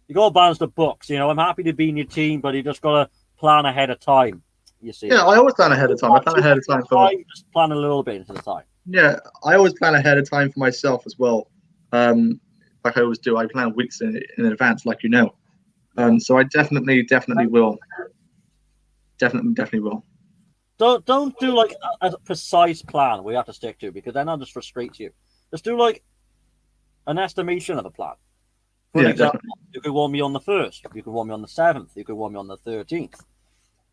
you got to balance the books. You know, I'm happy to be in your team, but you just got to plan ahead of time. You see. Yeah, I always plan ahead of time. I plan ahead of time for. Just plan a little bit into the time. Yeah, I always plan ahead of time for myself as well. Like I always do, I plan weeks in advance, like you know. So I definitely will. Definitely will. Don't do like a precise plan we have to stick to, because then that just frustrates you. Just do like an estimation of the plan. For example, you could warn me on the 1st, you could warn me on the 7th, you could warn me on the 13th.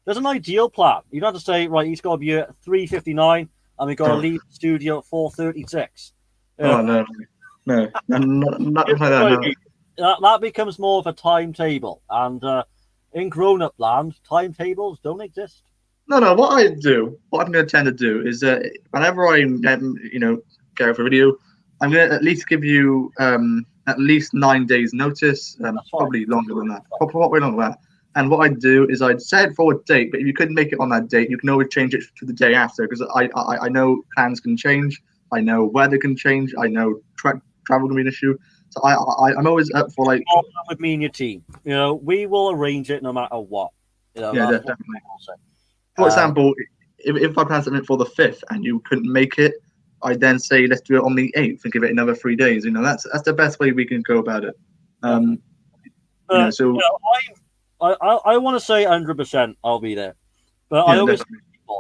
There's an ideal plan. You don't have to say, right, he's got to be at 3:59 and we've got to leave the studio at 4:36. Oh, no, nothing like that. No. That becomes more of a timetable, and in grown-up land, timetables don't exist. No. What I'm going to tend to do is whenever I go for a video, I'm going to at least give you at least 9 days notice. Probably longer than that. Probably longer than that. And what I'd do is I'd set it for a date, but if you couldn't make it on that date, you can always change it to the day after, because I know plans can change. I know weather can change. I know travel can be an issue. So I'm always up for like. With me and your team, you know, we will arrange it no matter what. You know, yeah, definitely. For example, if I plan something for the 5th and you couldn't make it, I'd then say let's do it on the 8th and give it another 3 days. You know, that's the best way we can go about it. So. I want to say 100% I'll be there, but I always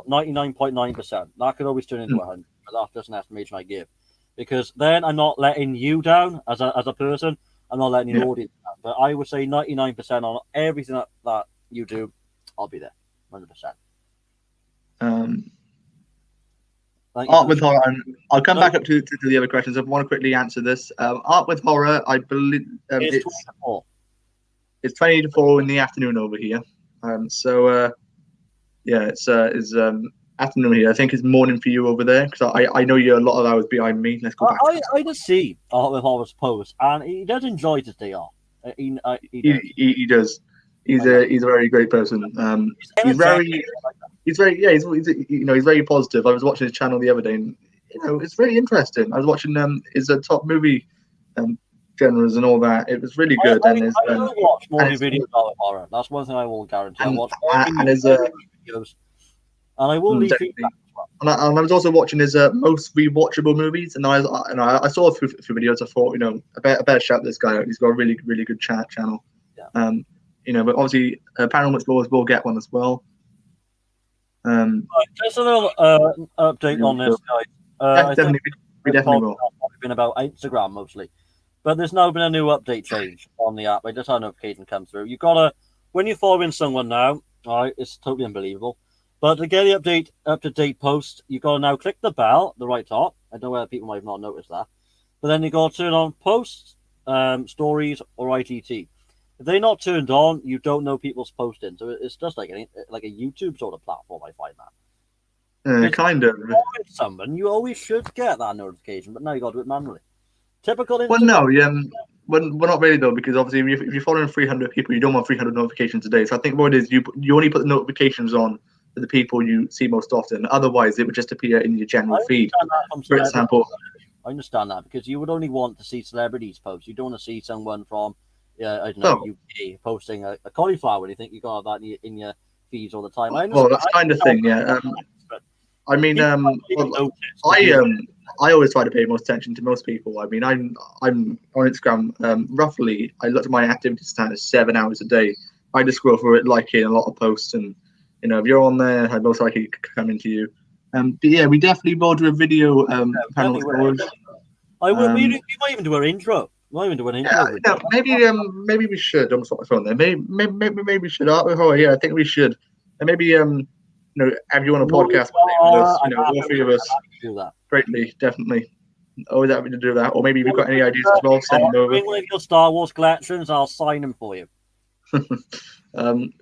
99.9%. That could always turn into 100, but that's just an estimation I give, because then I'm not letting you down as a person. I'm not letting the audience down. But I would say 99% on everything that you do, I'll be there, 100%. Art with Horror. I'll come back up to the other questions. I want to quickly answer this. Art with Horror, I believe it's 24. It's 20 to 4 in the afternoon over here. It's afternoon here. I think it's morning for you over there, because I know you're a lot of hours behind me. Let's go back. I just see Art with Horror's post, and he does enjoy to stay off. He does. He's a very great person. He's very positive. I was watching his channel the other day, and it's really interesting. I was watching his top movie genres and all that. It was really good. I will watch more videos of horror. That's one thing I will guarantee. I'll watch videos, and I will leave feedback as well. And I was also watching his most rewatchable movies, and I saw through videos. I thought, I better shout this guy out. He's got a really good channel. Yeah. But obviously, Paranormal Explorers will get one as well. Just a little update on this, guys. We definitely will. It's been about Instagram mostly. But there's now been a new update change on the app. I just had a notification come through. You gotta, when you're following someone now, all right, it's totally unbelievable. But to get the update up-to-date post, you gotta now click the bell at the right top. I don't know whether people might have not noticed that. But then you gotta turn on posts, stories, or ITT. If they're not turned on, you don't know people's posting. So it's just like a YouTube sort of platform. I find that. Kind of. Someone, you always should get that notification, but now you gotta do it manually. Typical. Well, no, well, not really though, because obviously if you're following 300 people, you don't want 300 notifications a day. So I think what it is, you only put the notifications on for the people you see most often. Otherwise, it would just appear in your general feed. For example, I understand that, because you would only want to see celebrities post. You don't want to see someone from, I don't know, UK posting a cauliflower. You think you got that in your feeds all the time. Well, that's kind of thing, yeah. I mean, I always try to pay most attention to most people. I mean, I'm on Instagram. Roughly, I look at my activity status 7 hours a day. I just scroll through it, liking a lot of posts, and if you're on there, I'd most likely come into you. But yeah, we definitely will do a video. Panel definitely scores. I will. Um, We might even do our intro. We might even do an intro. Yeah, no, maybe we should. I'm sorry, phone there. Maybe we should. Oh, yeah, I think we should. And maybe have you on a podcast with us? All three of us. Do that. Greatly, definitely. Always happy to do that. Or maybe if you've got any ideas as well, send them over. Bring one of your Star Wars collections. I'll sign them for you.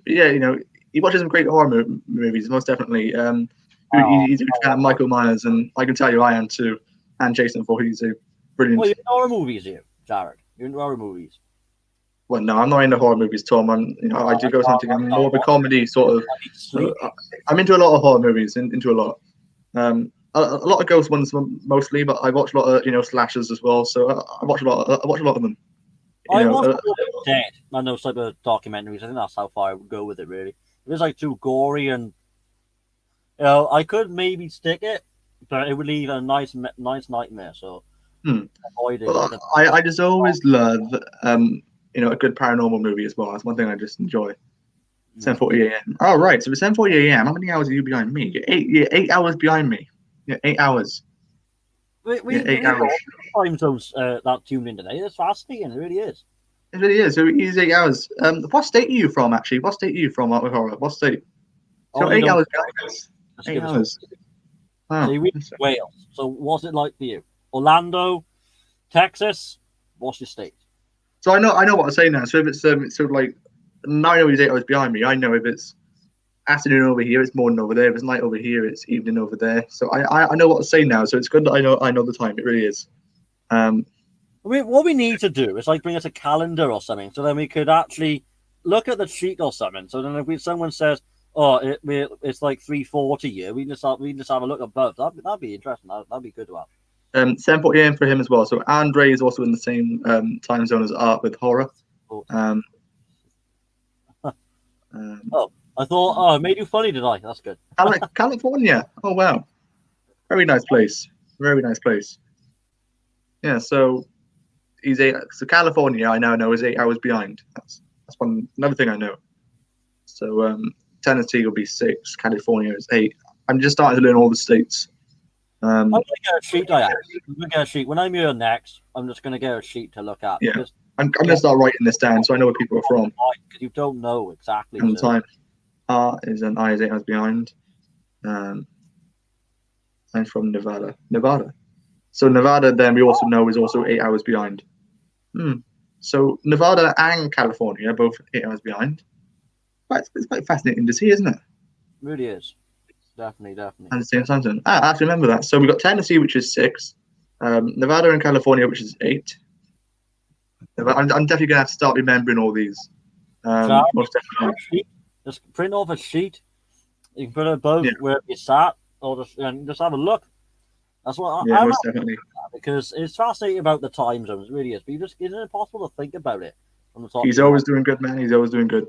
Yeah, he watches some great horror movies, most definitely. He's a big fan of Michael Myers, and I can tell you I am too. And Jason Voorhees, a brilliant. Well, you're into horror movies, Jared. You're into horror movies. Well, no, I'm not into horror movies, Tom. I do go something. I'm more of a comedy sort of. I'm into a lot of horror movies. Into a lot. A lot of ghost ones mostly, but I watch a lot of slashers as well. So I watch a lot. I watch a lot of them. I watch Dead and those type of documentaries. I think that's how far I would go with it. Really, if it's like too gory and I could maybe stick it, but it would leave a nice nightmare. So avoid it. Well, I just always love a good paranormal movie as well. That's one thing I just enjoy. 10:40 a.m. Oh, right. So it's 10:40 a.m. How many hours are you behind me? You're 8 hours behind me. Yeah, 8 hours. We 8 hours. Time zones that tuned in today. It's fascinating. It really is. It really is. So he's 8 hours. What state are you from, actually? What state are you from, with horror? What state? So 8 hours behind us. 8 hours. Wow. So Wales. So what's it like for you? Orlando, Texas. What's your state? So I know what I'm saying now. So if it's sort of like, now I know he's 8 hours behind me. I know if it's afternoon over here, it's morning over there. If it's night over here, it's evening over there. So I know what to say now. So it's good that I know the time. It really is. What we need to do is like bring us a calendar or something, so then we could actually look at the sheet or something. So then if someone says, "Oh, it's like 3:40 here," we just have a look at both. That'd be interesting. That'd be good to have. 7:40 a.m. for him as well. So Andre is also in the same time zone as Art with horror. I thought, it made you funny tonight. That's good. California. Oh wow, very nice place. Very nice place. Yeah. So so California, I now know, is 8 hours behind. That's another thing I know. So Tennessee will be 6. California is 8. I'm just starting to learn all the states. I'm going to get a sheet. I'm going to get a sheet. When I'm here next, I'm just going to get a sheet to look at. Yeah. I'm going to start writing this down so I know where people are from. Because you don't know exactly. All the time. I is 8 hours behind. I'm from Nevada. So Nevada, then we also know, is also 8 hours behind. So Nevada and California are both 8 hours behind. But it's quite fascinating to see, isn't it? It really is. Definitely. And the same time zone. I have to remember that. So we've got Tennessee, which is 6. Nevada and California, which is 8. I'm definitely going to have to start remembering all these. Most definitely. Just print off a sheet. You can put it both where you sat, or just have a look. That's what I most definitely. Because it's fascinating about the time zones. It really is. But isn't it impossible to think about it from the top? He's always doing good, man. He's always doing good.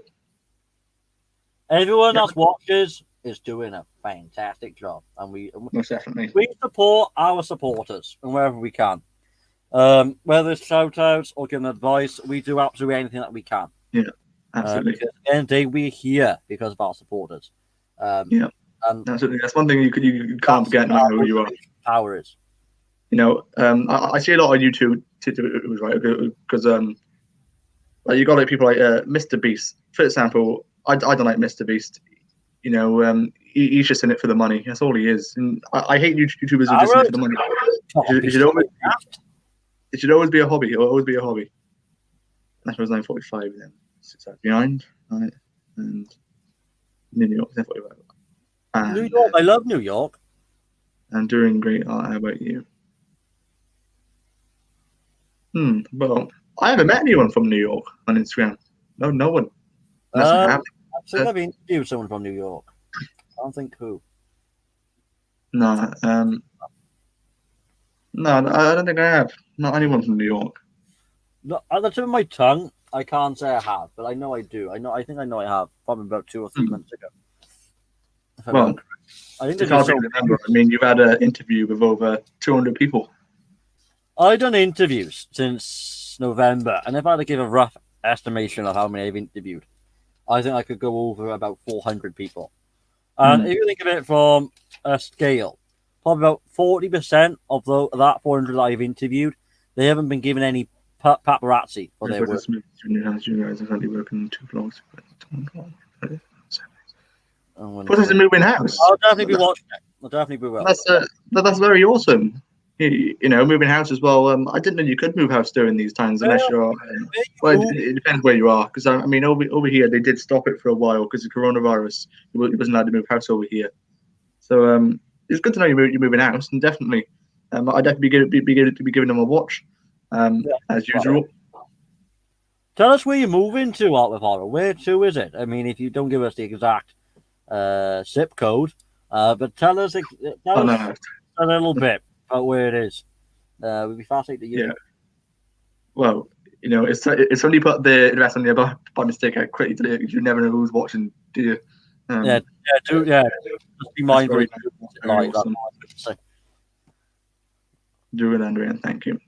Everyone that watches is doing a fantastic job, and most definitely we support our supporters and wherever we can. Whether it's shout outs or giving advice, we do absolutely anything that we can. Yeah, absolutely. Because at the end of the day, we're here because of our supporters. And absolutely. That's one thing you can't forget, no matter who you are. Power is. I see a lot on YouTube, right? Because you got like people like Mr. Beast. For example, I don't like Mr. Beast. He's just in it for the money. That's all he is. And I hate YouTubers who are just in it for the money. It should always be a hobby. It will always be a hobby. That was 9:45 then. 6 hours behind. Right. And New York, 9:45. New York, I love New York. And doing great art. How about you? Well, I haven't met anyone from New York on Instagram. No one. I think I've interviewed someone from New York. I don't think who. No, I don't think I have. Not anyone from New York. No, at the tip of my tongue, I can't say I have, but I know I do. I think I know I have. Probably about 2 or 3 months ago. Well, I think remember. I mean, you've had an interview with over 200 people. I've done interviews since November, and if I had to give a rough estimation of how many I've interviewed, I think I could go over about 400 people. And if you think of it from a scale, probably about 40% of that 400 I've interviewed, they haven't been given any paparazzi for their work. What is a moving house? I'll definitely be watching it. I'll definitely be well. That's very awesome. You know, moving house as well. I didn't know you could move house during these times unless you're. Well, it depends where you are, because I mean, over here they did stop it for a while because of coronavirus. It wasn't allowed to move house over here. So it's good to know you're moving house, and definitely, I'd definitely be giving them a watch, as usual. Tell us where you're moving to, Art with Horror. Where to is it? I mean, if you don't give us the exact zip code, but tell us a little bit about where it is. We'd be fascinated to hear. Yeah. Well, you know, it's somebody put the address on there by mistake. I quickly did it because you never know who's watching, do you? Just be mindful. Awesome. Drew and Andrea, thank you.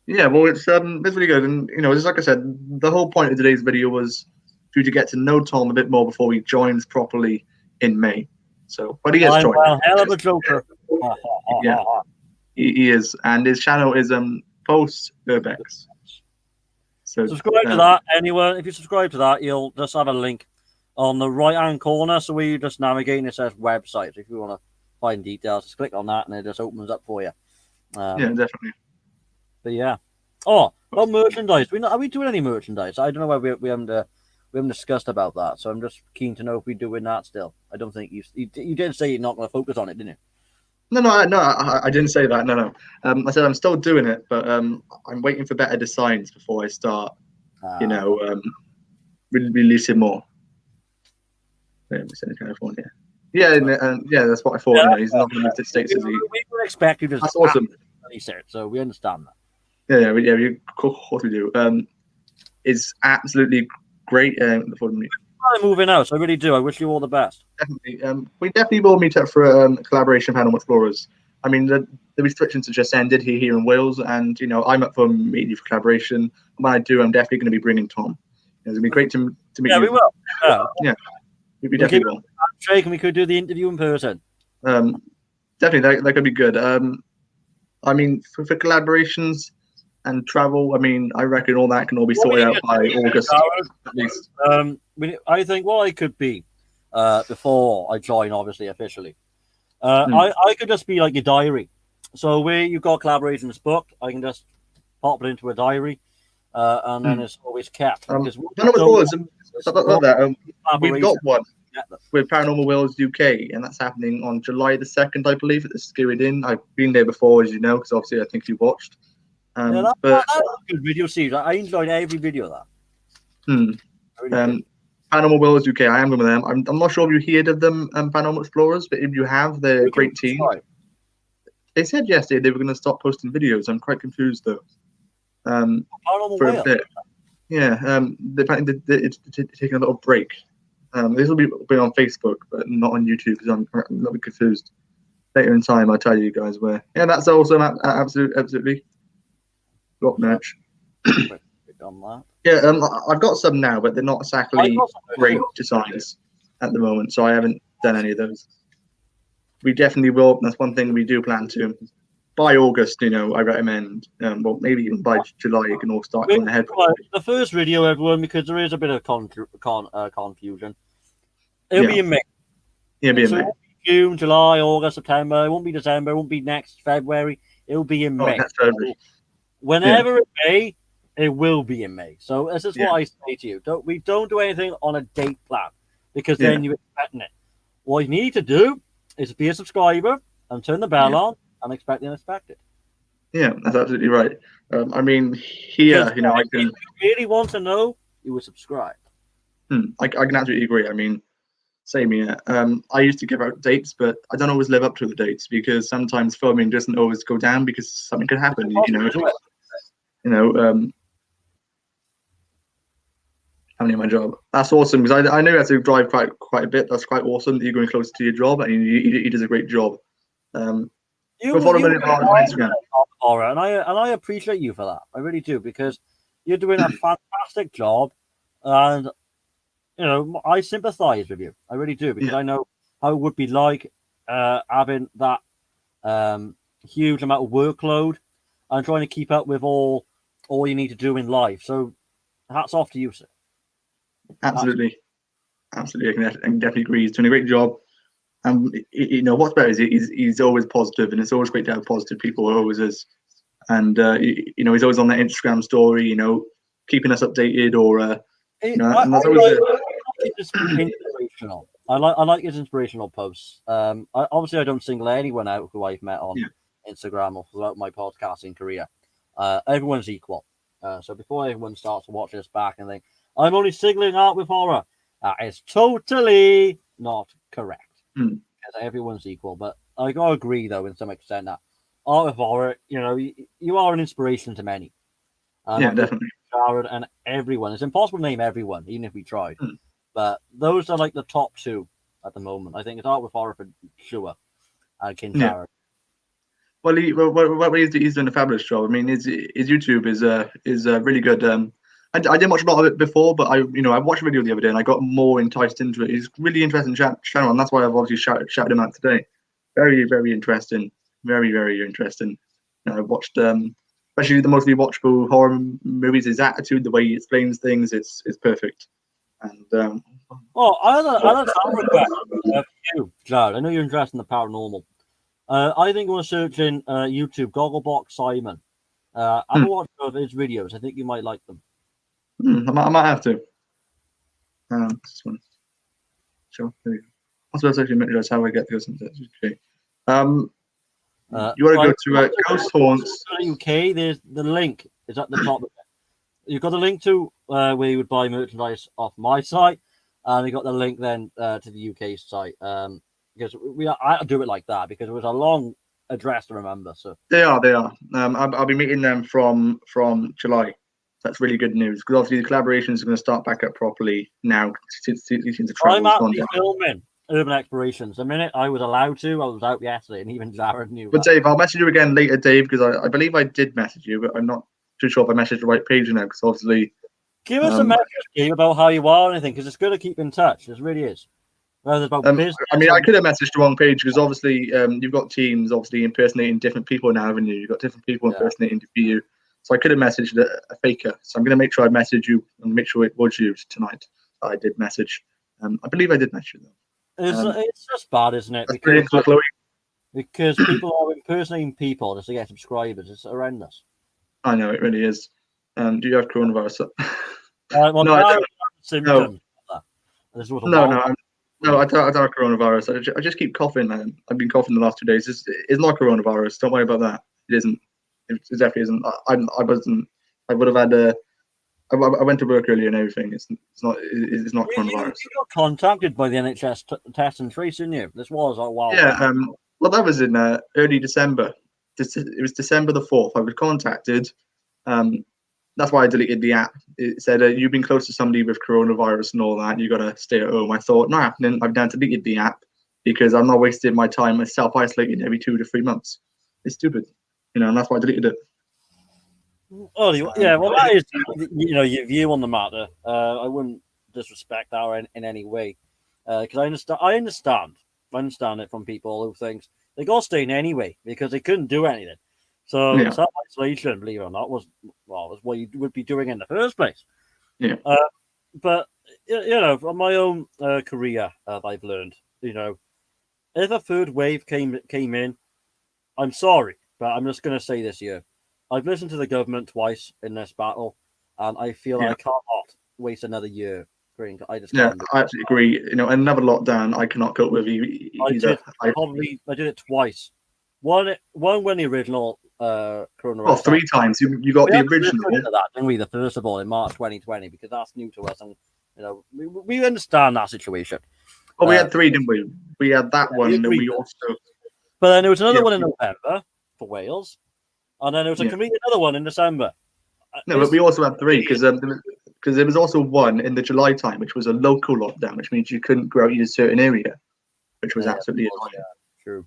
Yeah, well, it's really good, and you know, just like I said, the whole point of today's video was for you to get to know Tom a bit more before he joins properly in May. So, but he is joining. Well, hell of a joker. Yeah, he is, and his channel is Post Urbex. So subscribe to that. Anyone, if you subscribe to that, you'll just have a link on the right-hand corner. So where you just navigate and it says website. If you want to find details, just click on that, and it just opens up for you. Yeah, definitely. But yeah. Oh, well, merchandise. Are we doing any merchandise? I don't know why we haven't discussed about that. So I'm just keen to know if we're doing that still. I don't think you did say you're not going to focus on it, didn't you? No, I didn't say that. No. I said I'm still doing it, but I'm waiting for better designs before I start. Releasing more. Yeah, in California. Yeah, and that's what I thought. Yeah, he's not going to move to the States, is he? We would expect you to. That's awesome. Research, so we understand that. Yeah, of course we do. It's absolutely great for me. I'm moving out, so I really do. I wish you all the best. Definitely. We definitely will meet up for a collaboration panel with Explorers. I mean, the restrictions have just ended here in Wales, and you know, I'm up for meeting you for collaboration. And when I do, I'm definitely going to be bringing Tom. It's going to be great to meet you. Yeah, we will. We definitely will. Handshake, and we could do the interview in person. Definitely, that could be good. I mean, for collaborations and travel, I mean, I reckon all that can all be sorted out by August, at least. I think what I could be before I join, obviously, officially, I could just be like your diary. So where you've got collaborations booked, I can just pop it into a diary, and then it's always kept. We've got one with Paranormal Wales UK, and that's happening on July the 2nd, I believe, at the Skirrid Inn. I've been there before, as you know, because obviously I think you watched. That's a good video series. I enjoyed every video of that. Paranormal Wales UK, I am going with them. I'm not sure if you heard of them, Paranormal Explorers, but if you have, they're a great team. They said yesterday they were going to stop posting videos. I'm quite confused though. For a bit. Yeah, they're taking a little break. This will be on Facebook, but not on YouTube because I'm a little bit confused. Later in time, I'll tell you guys where. Yeah, that's also absolutely. Got merch. Yeah, I've got some now, but they're not exactly great designs at the moment, so I haven't done any of those. We definitely will. That's one thing we do plan to. By August, you know, I recommend. Well, maybe even by July, you can all start going ahead. The first video, everyone, because there is a bit of confusion. It'll be in May. Yeah, it'll be in May. June, July, August, September. It won't be December. It won't be next February. It'll be in May. Next February. Whenever in May, it will be in May. So this is what I say to you: we don't do anything on a date plan because then you're expecting it. What you need to do is be a subscriber and turn the bell on and expect the unexpected. Yeah, that's absolutely right. I mean, here, you know, I can. If you really want to know, you will subscribe. I can absolutely agree. I mean, same here. I used to give out dates, but I don't always live up to the dates because sometimes filming doesn't always go down because something could happen. Having my job. That's awesome because I know you have to drive quite a bit. That's quite awesome that you're going close to your job, and he does a great job. Follow me on Instagram. And I appreciate you for that. I really do because you're doing a fantastic job, and I sympathise with you. I really do, because Yeah. I know how it would be like having that huge amount of workload and trying to keep up with all you need to do in life. So hats off to you, sir. Absolutely. Absolutely. I can definitely agree. He's doing a great job. And what's better is he's always positive, and it's always great to have positive people. Always is. And he's always on that Instagram story, keeping us updated, or and that's always It's inspirational. I like his inspirational posts. Obviously I don't single anyone out who I've met on Instagram or throughout my podcasting career. Everyone's equal. So before everyone starts to watch this back and think I'm only singling out with horror, that is totally not correct. Because everyone's equal. But I gotta agree though, in some extent, that art of horror, you are an inspiration to many. definitely. Jared and everyone. It's impossible to name everyone, even if we tried. But those are like the top two at the moment. I think it's Art with Horror for sure, and King Jared. Well, he's doing a fabulous job. I mean, his YouTube is really good. I didn't watch a lot of it before, but I watched a video the other day and I got more enticed into it. He's really interesting channel, and that's why I've obviously shouted him out today. Very, very interesting. Very, very interesting. I watched especially the most rewatchable horror movies. His attitude, the way he explains things, it's perfect. And I had a request for you, Jared. I know you're interested in the paranormal. I think we'll search in YouTube Gogglebox Simon. Have a watch of his videos. I think you might like them. I might have to. This one. Sure. I suppose actually that's how I get to go. Okay. You want to go to Ghost Haunts UK? There's the link is at the top. You've got the link to where you would buy merchandise off my site, and you got the link then to the UK site. Because I do it like that because it was a long address to remember. So they are. I'll be meeting them from July. That's really good news because obviously the collaboration is going to start back up properly now since the travel's gone down. Filming Urban Explorations. The minute I was allowed to, I was out yesterday, and even Jared knew. But Dave, I'll message you again later, Dave, because I believe I did message you, but I'm not too sure if I messaged the right page now. Because obviously, give us a message, Dave, about how you are or anything, because it's good to keep in touch. It really is. About business. I mean, I could have messaged the wrong page because obviously you've got teams obviously impersonating different people now, haven't you? You've got different people impersonating you. So I could have messaged a faker. So I'm going to make sure I message you and make sure it was you tonight. I did message. I believe I did message you though. It's just bad, isn't it? Because people are impersonating people just to get subscribers. It's horrendous. I know, it really is. Do you have coronavirus? No, I don't. Symptoms. No, I don't have coronavirus. I just keep coughing, man. I've been coughing the last 2 days. It's not coronavirus. Don't worry about that. It isn't. It definitely isn't. I wasn't. I would have had I went to work earlier and everything. It's not coronavirus. You got contacted by the NHS test and trace, didn't you? This was a while. Yeah. Well, that was in early December. It was December the 4th. I was contacted. That's why I deleted the app. It said you've been close to somebody with coronavirus and all that. You got to stay at home. I thought, not happening. I've now deleted the app because I'm not wasting my time self-isolating every 2 to 3 months. It's stupid, and that's why I deleted it. Oh yeah, well that is your view on the matter. I wouldn't disrespect that in any way because I understand it from people who think they got staying anyway because they couldn't do anything. So self-isolation, believe it or not, was what you would be doing in the first place. Yeah. But from my own career, I've learned, if a third wave came in, I'm sorry, but I'm just going to say this here. I've listened to the government twice in this battle, and I feel I cannot waste another year. I just can't. I absolutely agree. Another lockdown I cannot cope with either. I did it twice. One when the original coronavirus. Well, 3 times. You got the original. That, didn't we? The first of all in March 2020, because that's new to us, and we understand that situation. Well, we had 3, didn't we? We had that one, and we also. But then there was another one in November for Wales, and then there was completely another one in December. No, but we also had 3 because there was also one in the July time, which was a local lockdown, which means you couldn't go out in a certain area, which was absolutely annoying. Yeah, true.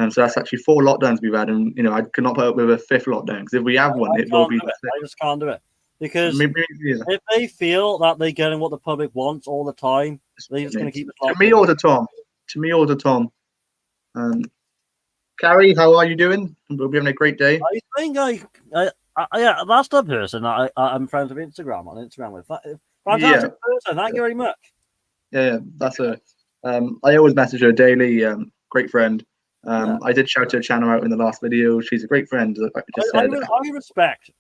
And so that's actually 4 lockdowns we've had, and I could not put up with a 5th lockdown because if we have one, it will be. I just can't do it. Because Maybe, yeah. if they feel that they're getting what the public wants all the time, they're just going to keep it To locked me in. or to Tom? To me or to Tom? Carrie, how are you doing? We'll be having a great day. I think yeah, that's the person that I'm friends with Instagram on Instagram with. Fantastic person. Thank you very much. Yeah, that's a. I always message her daily. Great friend. I did shout her channel out in the last video. She's a great friend. Like I just said. I respect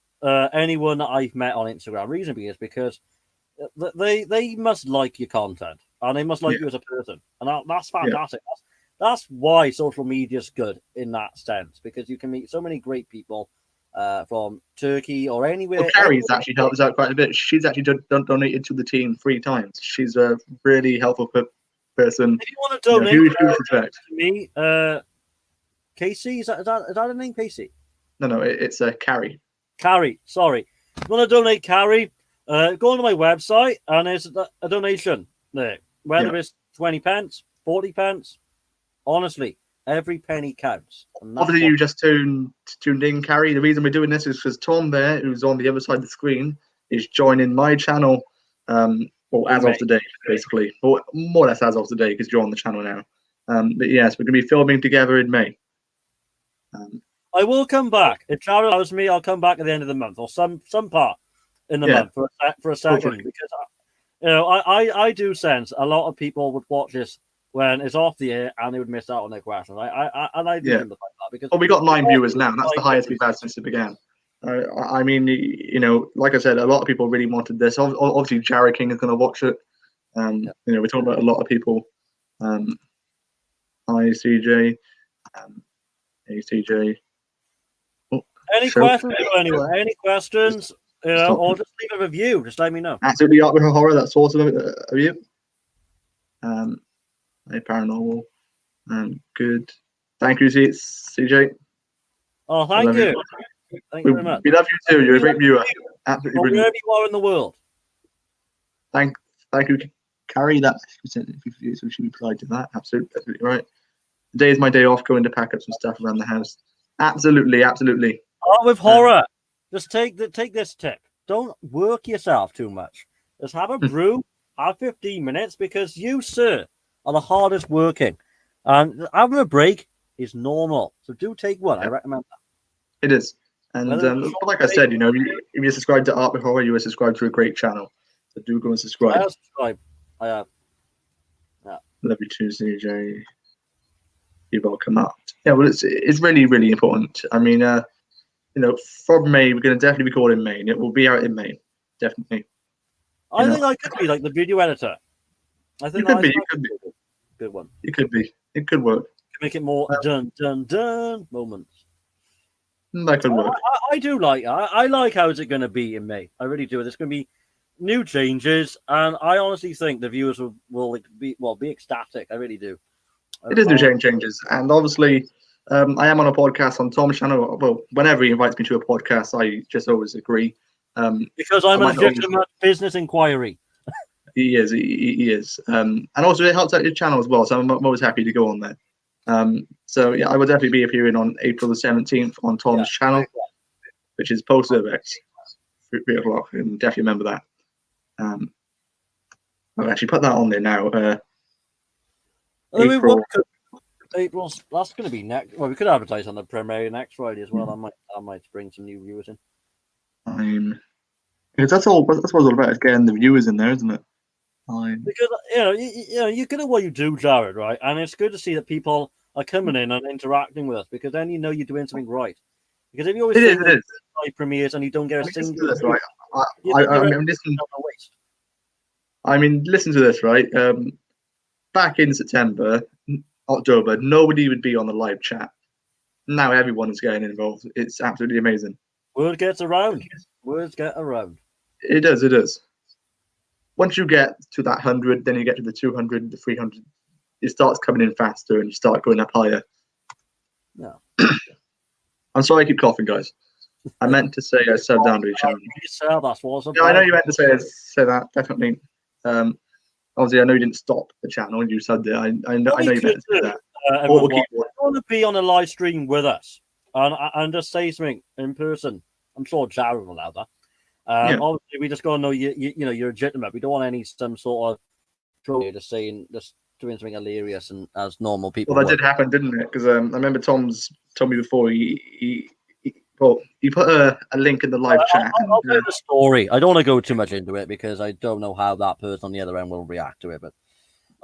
anyone that I've met on Instagram. Reason being is because they must like your content and they must like you as a person, and that's fantastic. That's why social media is good in that sense, because you can meet so many great people from Turkey or anywhere. Well, Carrie's actually helped us out quite a bit. She's actually donated to the team 3 times. She's a really helpful person. If you want to donate huge respect to me, Casey, is that her name, Casey? No, it's Carrie. Carrie, sorry. If you want to donate, Carrie, go onto my website and there's a donation there. Whether it's 20 pence, 40 pence, honestly, every penny counts. Obviously, you just tuned in, Carrie. The reason we're doing this is because Tom there, who's on the other side of the screen, is joining my channel. As of today, basically, or more or less as of today, because you're on the channel now. But yes, we're going to be filming together in May. I will come back. If Jared allows me, I'll come back at the end of the month or some part in the month for a second, because I do sense a lot of people would watch this when it's off the air and they would miss out on their questions. I do think that, because we got 9 viewers now. That's the highest we've had since it began. I mean, like I said, a lot of people really wanted this. Obviously, Jared King is going to watch it. We're talking about a lot of people. Hi, CJ. Hey, CJ. Any questions anyway? Any questions? Or just leave a review. Just let me know. Absolutely up with her horror. That's awesome of you. Hey, paranormal. Good. Thank you, CJ. Oh, thank you. Thank you very much. We love you too. You're a great viewer. Absolutely brilliant. Wherever you are in the world. Thank you, Carrie. That she replied to that. Absolutely right. Today is my day off, going to pack up some stuff around the house. Absolutely. With horror, just take this tip. Don't work yourself too much. Just have a brew, have 15 minutes, because you, sir, are the hardest working. And having a break is normal. So do take one. I recommend that. It is. And like I said, if you subscribe to Art with Horror, you are subscribed to a great channel. So do go and subscribe. I have subscribed. I have. Yeah. Love you too, CJ. You're welcome up. Yeah, well, it's really, really important. I mean, from May, we're going to definitely record in May. It will be out in May, definitely. I think I could be like the video editor. I think you could be. Good one. It could be. It could work. Make it more dun moments. That could work. I do like. I like how is it going to be in May. I really do. There's going to be new changes, and I honestly think the viewers will be ecstatic. I really do. It is new changes, and obviously, I am on a podcast on Tom's channel. Well, whenever he invites me to a podcast, I just always agree. Because I'm a legitimate business inquiry. He is. And also it helps out your channel as well, so I'm always happy to go on there. So yeah, I will definitely be appearing on April the 17th on Tom's channel, which is Post Urbex, 3 o'clock, and definitely remember that. I'll actually put that on there now. April's, that's going to be next. Well, we could advertise on the premiere next Friday as well. I might bring some new viewers in. Because that's what it's all about, is getting the viewers in there, isn't it? Because you're good at what you do, Jared, right? And it's good to see that people are coming in and interacting with us, because then you're doing something right. Because if you always live premieres and you don't get a single, right? Listen to this, right? Back in September, October, nobody would be on the live chat. Now everyone is getting involved. It's absolutely amazing. Word gets around. Words get around. It does. Once you get to that 100, then you get to the 200, the 300. It starts coming in faster, and you start going up higher. No. I'm sorry I keep coughing, guys. I meant to say I sat down to each other. Yeah, I know you meant to say that, definitely. Obviously, I know you didn't stop the channel. You said that. I know you meant to say that. If you want to be on a live stream with us and just say something in person, I'm sure Jared will allow that. Obviously, we just got to know you know you're legitimate. We don't want any some sort of troll just doing something hilarious and as normal people. Well, that did happen, didn't it? Because I remember Tom's told me before he put a link in the live chat. I'll tell you the story. I don't want to go too much into it because I don't know how that person on the other end will react to it. But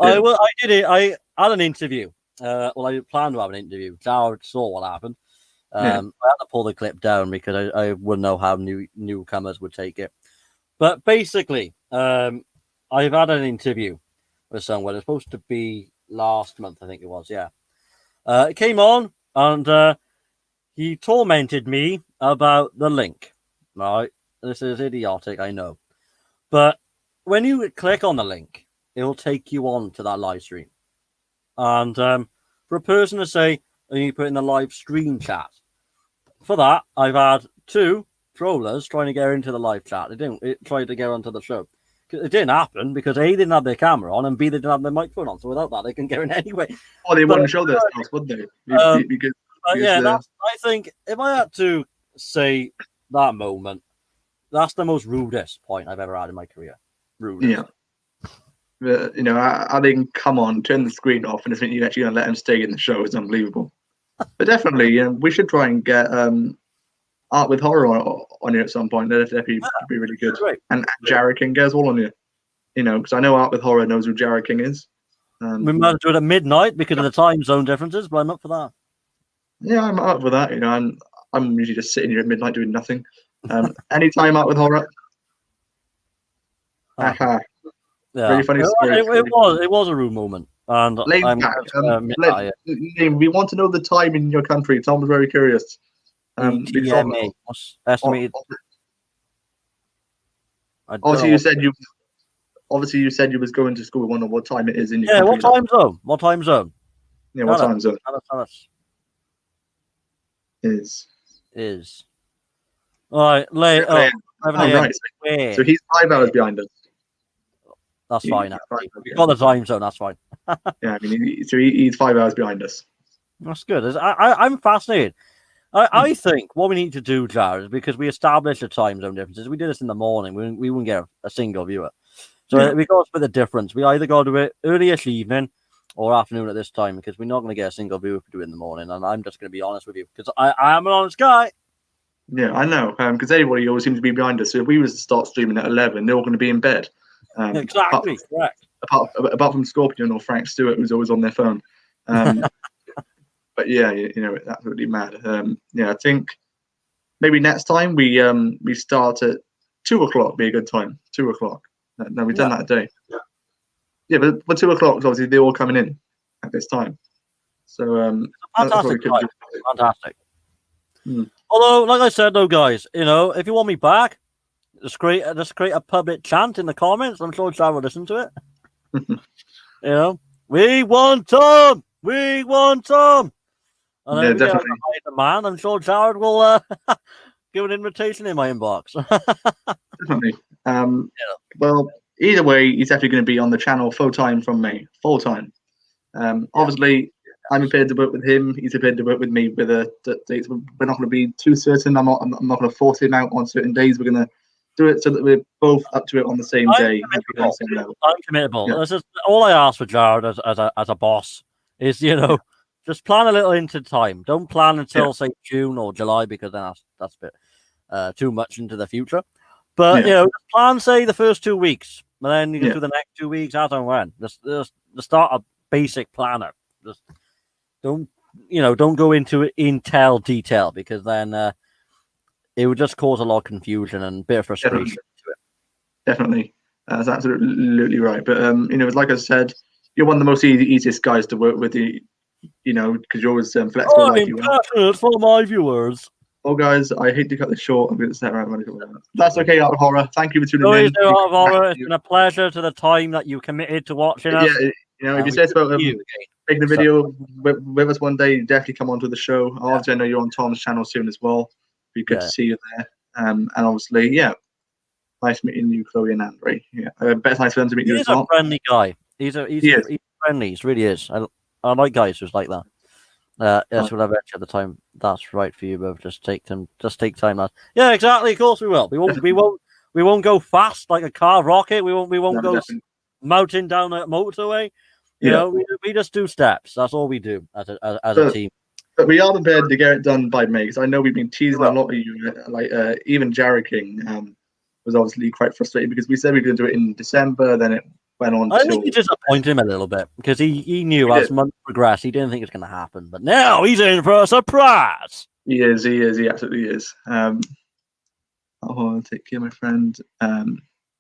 I did it. I had an interview. I planned to have an interview. Jared saw what happened. I had to pull the clip down because I wouldn't know how newcomers would take it. But basically, I've had an interview with someone. It's supposed to be last month, I think it was. Yeah, it came on and he tormented me about the link. Right, this is idiotic, I know, but when you click on the link, it will take you on to that live stream. And for a person to say, you put in the live stream chat, for that, I've had 2 trollers trying to get into the live chat. It tried to get onto the show. It didn't happen because A, they didn't have their camera on, and B, they didn't have their microphone on. So without that, they can get in anyway. Oh, they wouldn't show themselves, would they? Because I think if I had to say that moment, that's the most rudest point I've ever had in my career. Rudest. Yeah. How they can come on, turn the screen off, and just think you're actually going to let them stay in the show is unbelievable. But definitely, we should try and get Art with Horror on here at some point. That'd definitely be really good. Right. And Jared King as well on here. Because I know Art with Horror knows who Jared King is. We might do it at midnight because of the time zone differences, but I'm up for that. Yeah, I'm up for that. I'm usually just sitting here at midnight doing nothing. Anytime Art with Horror. Yeah. Really funny story. It was a rude moment. And we want to know the time in your country. Tom was very curious. ETMA. What's estimated? Obviously, you said you was going to school. We wonder what time it is in your country. What time zone? What time zone? Yeah, what time zone? Tell us. Is. All right, late. Right. So he's 5 hours behind us. That's fine. We've got the time zone. That's fine. Yeah, he's 5 hours behind us. That's good. I'm fascinated. I think what we need to do, Jared, is because we established the time zone differences. We did this in the morning. We wouldn't get a single viewer. So we got to split the difference. We either got to do it early-ish evening or afternoon at this time because we're not going to get a single viewer if we do it in the morning. And I'm just going to be honest with you because I am an honest guy. Yeah, I know. Because everybody always seems to be behind us. So if we was to start streaming at 11, they're all going to be in bed. Exactly. Correct. Apart from Scorpion or Frank Stewart, who's always on their phone. But yeah, it's absolutely mad. I think maybe next time we start at 2:00. Be a good time. 2:00. No, we've done that a day. Yeah, but 2:00 is obviously they're all coming in at this time. So fantastic. Fantastic. Although, like I said, though, guys, if you want me back, just create a public chant in the comments. I'm sure Jared will listen to it. We want Tom. We want Tom. And yeah, definitely. The man, I'm sure Jared will give an invitation in my inbox. Definitely. Well, either way, he's definitely going to be on the channel full time from me. Full time. Obviously, I'm prepared to work with him. He's prepared to work with me with the dates. We're not going to be too certain. I'm not going to force him out on certain days. We're going to do it so that we're both up to it on the same day. I'm committable. Yeah. This is all I ask for Jared as a boss is just plan a little into time. Don't plan until say June or July because then that's a bit too much into the future. But just plan say the first 2 weeks, and then you can do the next 2 weeks as and when. Just start a basic planner. Just don't go into Intel detail because then it would just cause a lot of confusion and a bit of frustration to it. Definitely, that's absolutely right. But like I said, you're one of the most easiest guys to work with. Because you're always flexible. I'm passionate for my viewers. Well, guys, I hate to cut this short. I'm going to set around. That's okay, Art of Horror. Thank you for tuning in. Art of Horror. It's been a pleasure to the time that you committed to watching us. Yeah, if you say about making a video with us one day, definitely come onto the show. Obviously, I know you're on Tom's channel soon as well. Be good to see you there. And obviously, nice meeting you, Chloe and Andre. Yeah, best nice for them to meet you as well. He's a friendly guy. He's friendly. He really is. I like guys who's like that. That's what I bet you at the time. That's right for you both. Just take time. Yeah, exactly. Of course we will. We won't We won't go fast like a car rocket. We won't No, go definitely. mountain down a motorway. You Yeah. know, we just do steps. That's all we do as a But- team. But we are prepared to get it done by May, because I know we've been teasing a Well- lot of you. Like even Jared King was obviously quite frustrated because we said we were going to do it in December, then it went on I till. think you disappointed him a little bit because he knew He as did. months progressed, he didn't think it was going to happen. But now he's in for a surprise. He is, he absolutely is. Take care, my friend.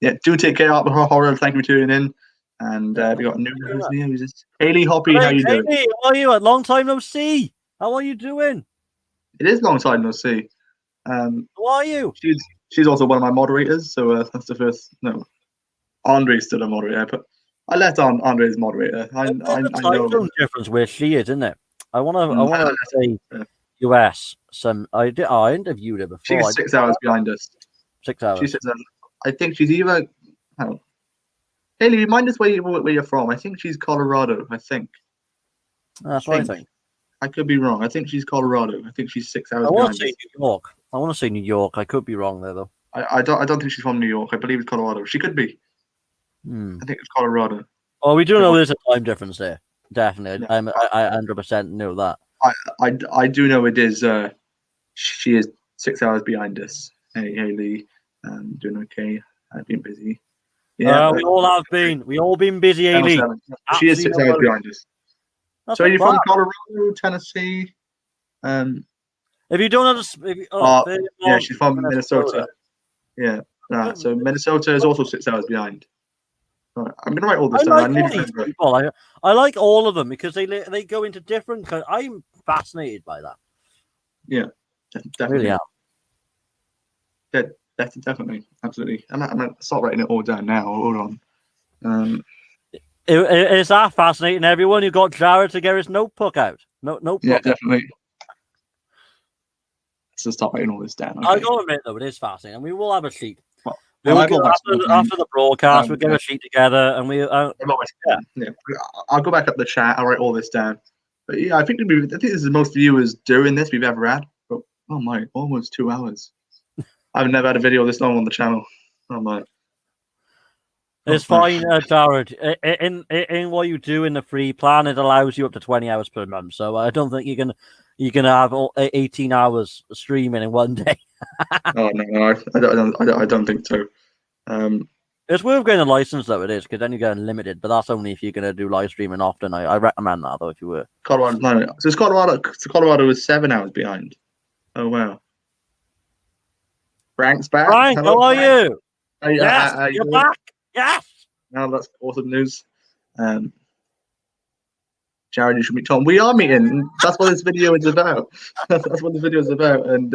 Yeah, do take care of horror. Thank you for tuning in. And we got a new who's this? Haley Hoppy, how Hey, you doing? Jamie, how are you? A long time no see. How are you doing? It is long time no see. How are you? She's also one of my moderators, so that's the first. No, Andre's still a moderator, but I let on Andre's moderator. I There's a know. time zone difference where she is, isn't it? I want to say Yeah. US. I interviewed her before. She's 6 hours behind us. 6 hours. She's 6 hours. I think she's either. Oh. Haley, remind us where you're from. I think she's Colorado. I think. That's what I think. I could be wrong. I think she's Colorado. I think she's 6 hours I want behind to say us. New York. I want to say New York. I could be wrong there though. I don't think she's from New York. I believe it's Colorado. She could be. I think it's Colorado. Oh, we do know there's a time difference there. Definitely. Yeah. I 100% know that. I do know it is. She is 6 hours behind us. Hey Haley, doing okay. I've been busy. Yeah, we all have been. We all been busy, Haley. She is 6 hours behind us. That's So not you're from bad. Colorado, Tennessee? If you don't understand, Yeah, she's from Minnesota. Yeah, right. So Minnesota is also 6 hours behind. Right, I'm gonna write all this I down. like I need all to these remember. people. I like all of them because they go into different. I'm fascinated by that. Definitely. Really am. Definitely, absolutely. I'm gonna start writing it all down now. Hold on. Is that fascinating? Everyone who got Jared to get his notebook out. Notebook. Yeah, out. definitely. Let's just start writing all this down. Okay. I gotta admit though, it is fascinating, and we will have a sheet. Well, I've We'll got my after the broadcast, we'll get yeah. a sheet together, and we. yeah. I'll go back up the chat. I'll write all this down. But yeah, I think this is the most viewers doing this we've ever had. But oh my, almost 2 hours. I've never had a video this long on the channel. Oh my. It's fine, Jared. In what you do in the free plan, it allows you up to 20 hours per month. So I don't think you can have 18 hours streaming in one day. Oh no, I don't think so. It's worth getting a license though. It is because then you get unlimited, but that's only if you're gonna do live streaming often. I recommend that though if you were. Colorado, no. So it's Colorado. So Colorado is 7 hours behind. Oh wow. Frank's back. Frank, Hello, how are Frank. you? Yes, you're back. Yes. Now that's awesome news. Jared, you should meet Tom. We are meeting. That's what this video is about. That's what this video is about. And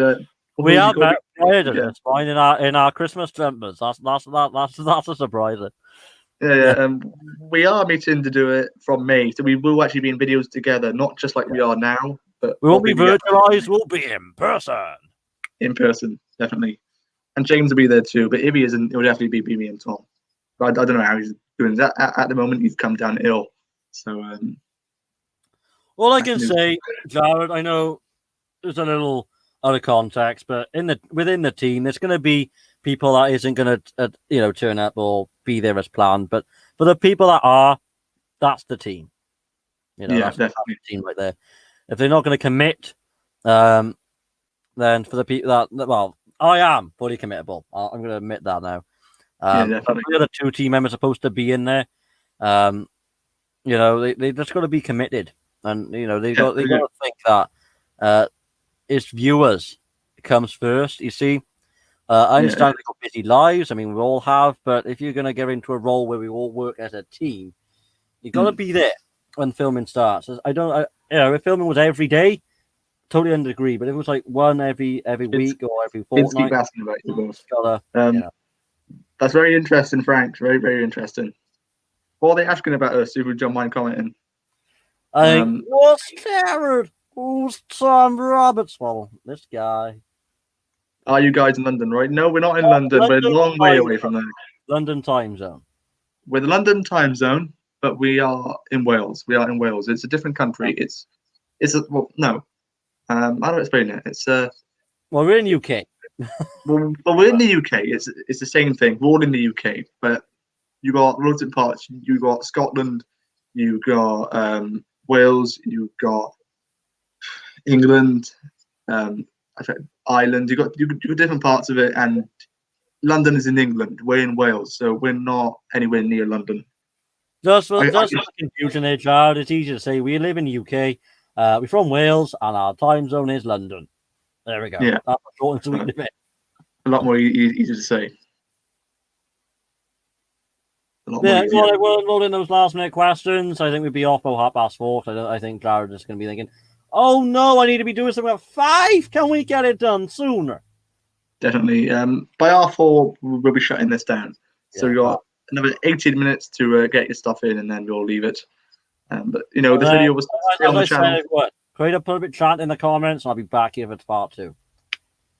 We have got- met prior to yeah. this, fine in our Christmas jumpers. That's a surprise. Yeah. We are meeting to do it from May, so we will actually be in videos together, not just like we are now, but We won't be probably virtualized. We'll be in person. in person, definitely. And James will be there too, but if he isn't, it will definitely be me and Tom. But I don't know how he's doing that. At the moment, he's come down ill. So All I can say, Jared, I know there's a little out of context, but within the team, there's going to be people that isn't going to turn up or be there as planned. But for the people that are, that's the team. yeah, that's definitely. the team right there. If they're not going to commit, then for the people that I am fully committable. I'm going to admit that now. Yeah, But definitely. the other two team members are supposed to be in there. They just got to be committed, and they got to think that it's viewers comes first. You see, I understand they've got busy lives. I mean, we all have, but if you're going to get into a role where we all work as a team, you got to be there when filming starts. If filming was every day, totally agree. But if it was like one every week or every Kids fortnight, keep asking about you both. gotta. That's very interesting, Frank. Very, very interesting. What are they asking about us? If you don't mind commenting. I think, what's Jared? Who's Tom Roberts? Well, this guy. Are you guys in London, right? No, we're not in London. We're a long way away from there. London time zone. We're the London time zone, but we are in Wales. We are in Wales. It's a different country. How do I explain it? It's Well, we're in UK. Well, we're in the UK. It's the same thing. We're all in the UK, but you got loads of parts. You got Scotland, you got Wales, you got England, I think Ireland. You got different parts of it, and London is in England. We're in Wales, so we're not anywhere near London. Just for confusion there, Jared, it's easy to say we live in the UK. We're from Wales, and our time zone is London. There we go. Yeah. That's short and sweet of it. A lot more easy to say. Yeah, we're loading those last minute questions. I think we'd be off by 4:30. I think Jared is going to be thinking, "Oh no, I need to be doing something at 5. Can we get it done sooner?" Definitely. By R4, we'll be shutting this down. So you got another 18 minutes to get your stuff in, and then we'll leave it. But this video was on the channel. Create a public chat in the comments, and I'll be back here for part 2.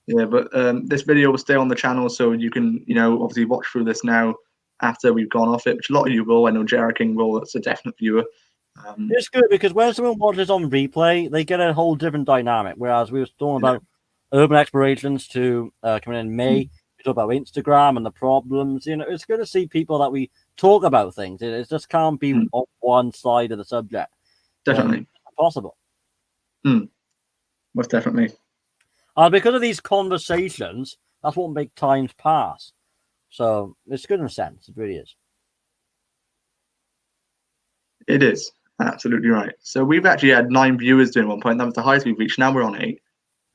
Yeah, but this video will stay on the channel, so you can, obviously watch through this now after we've gone off it, which a lot of you will. I know Jared King will. That's a definite viewer. It's good because when someone watches on replay, they get a whole different dynamic. Whereas we were talking about urban explorations to coming in May, we talk about Instagram and the problems. It's good to see people that we talk about things. It just can't be on one side of the subject. Definitely. It's possible. Most definitely. Because of these conversations, that's what makes times pass. So it's good in a sense. It really is. It is. Absolutely right. So we've actually had 9 viewers during one point. That was the highest we've reached. Now we're on 8.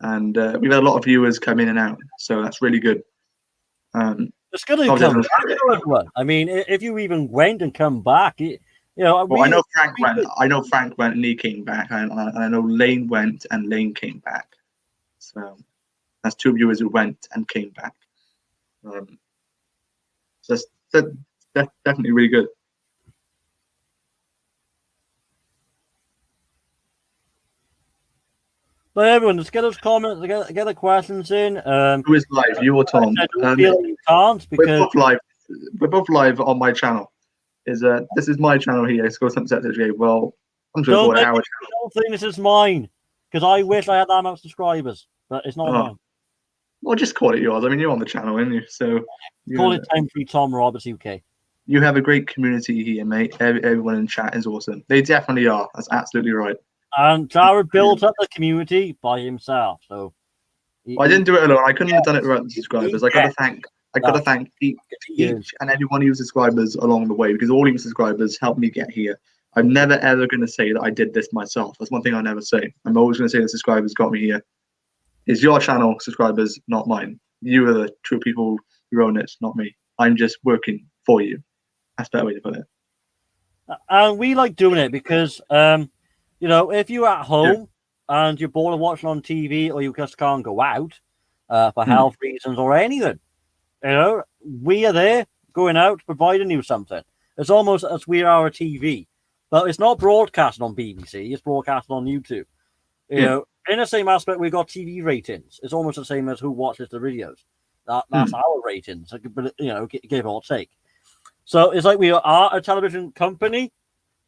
And we've had a lot of viewers come in and out. So that's really good. It's good to come back, everyone. I mean, if you even went and come back, I know Frank went. I know Frank went and he came back. And I know Lane went and Lane came back. So that's 2 viewers who went and came back. So that's definitely really good. But everyone, just get those comments, get the questions in. Who is live? You or Tom? You can't because we're both live on my channel. This is my channel here. It's called Sunset Today. Well, I'm just going to our channel. I don't think this is mine because I wish I had that amount of subscribers, but it's not mine. Well, just call it yours. I mean, you're on the channel, aren't you? So call it Time Free Tom Roberts UK. You have a great community here, mate. Everyone in chat is awesome. They definitely are. That's absolutely right. And Jared built up the community by himself. So I didn't do it alone. I couldn't have done it without the subscribers. I got to thank each and every one of you subscribers along the way, because all you subscribers helped me get here. I'm never ever going to say that I did this myself. That's one thing I never say. I'm always going to say the subscribers got me here. It's your channel, subscribers, not mine. You are the true people who own it, not me. I'm just working for you. That's a better way to put it. And we like doing it because if you're at home and you're bored of watching on TV, or you just can't go out for health reasons or anything, we are there going out, providing you something. It's almost as we are a TV, but it's not broadcasted on BBC. It's broadcasted on YouTube. You know, in the same aspect, we've got TV ratings. It's almost the same as who watches the videos. That's our ratings, give or take. So it's like we are a television company,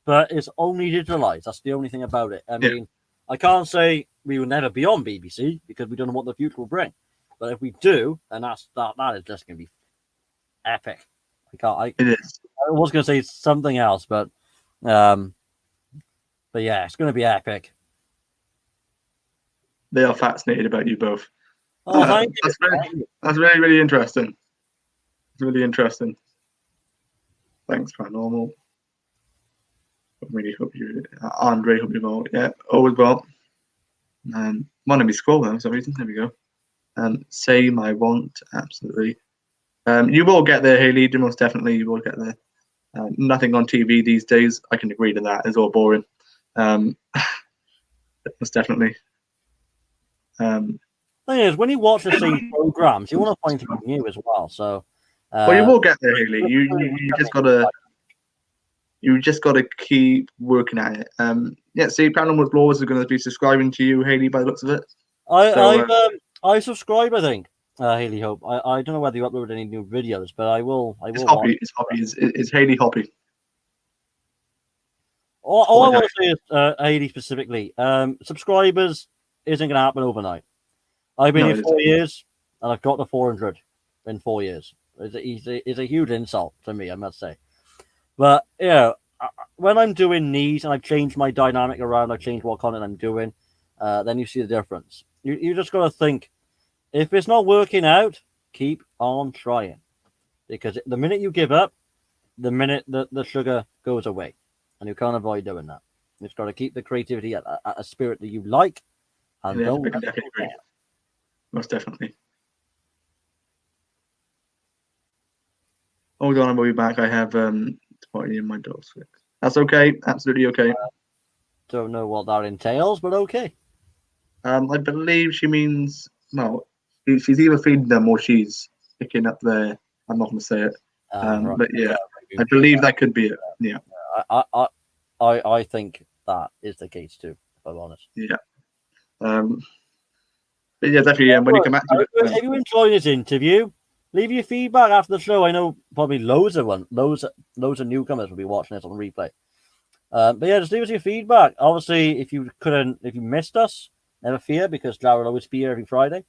but it's only digitalized. That's the only thing about it. I mean, I can't say we will never be on BBC because we don't know what the future will bring. But if we do, then that is just going to be epic. It is. I was going to say something else, but yeah, it's going to be epic. They are fascinated about you both. Oh, thank you. That's really, really interesting. It's really interesting. Thanks, Paranormal. I really hope you, Andre, hope you're well. Yeah, always well. Might not be scroll though for some reason. There we go. Say my want, absolutely. You will get there, Haley. Most definitely, you will get there. Nothing on TV these days. I can agree to that. It's all boring. Most definitely. Thing is, when you watch the same programs, you want to find something new as well. So, well, you will get there, Haley. You just gotta keep working at it. See, Paranormal Laws are going to be subscribing to you, Haley, by the looks of it. I subscribe, I think. Haley Hope. I don't know whether you uploaded any new videos, but I will. It's Hoppy. It's Haley Hoppy. All I want to say is Haley specifically. Subscribers isn't going to happen overnight. I've been here 4 years. and I've got to 400 in 4 years. It's a huge insult to me, I must say. But when I'm doing these and I've changed my dynamic around, I've changed what content I'm doing, then you see the difference. You just got to think, if it's not working out, keep on trying, because the minute you give up, the minute the sugar goes away, and you can't avoid doing that. You've got to keep the creativity at a spirit that you like, and don't let it go down. Most definitely. Hold on, I'll be back. I have party in my dog's fix. That's okay. Absolutely okay. Don't know what that entails, but okay. I believe she means, well, she's either feeding them or she's picking up their. I'm not going to say it. Right. But yeah, I believe that could be it. Yeah. I think that is the case too, if I'm honest. Yeah. But yeah, definitely. Yeah, when you come back to it, if you enjoyed this interview, leave your feedback after the show. I know probably loads of newcomers will be watching this on replay. But yeah, just leave us your feedback. Obviously, if you missed us, never fear, because Jared will always be here every Friday.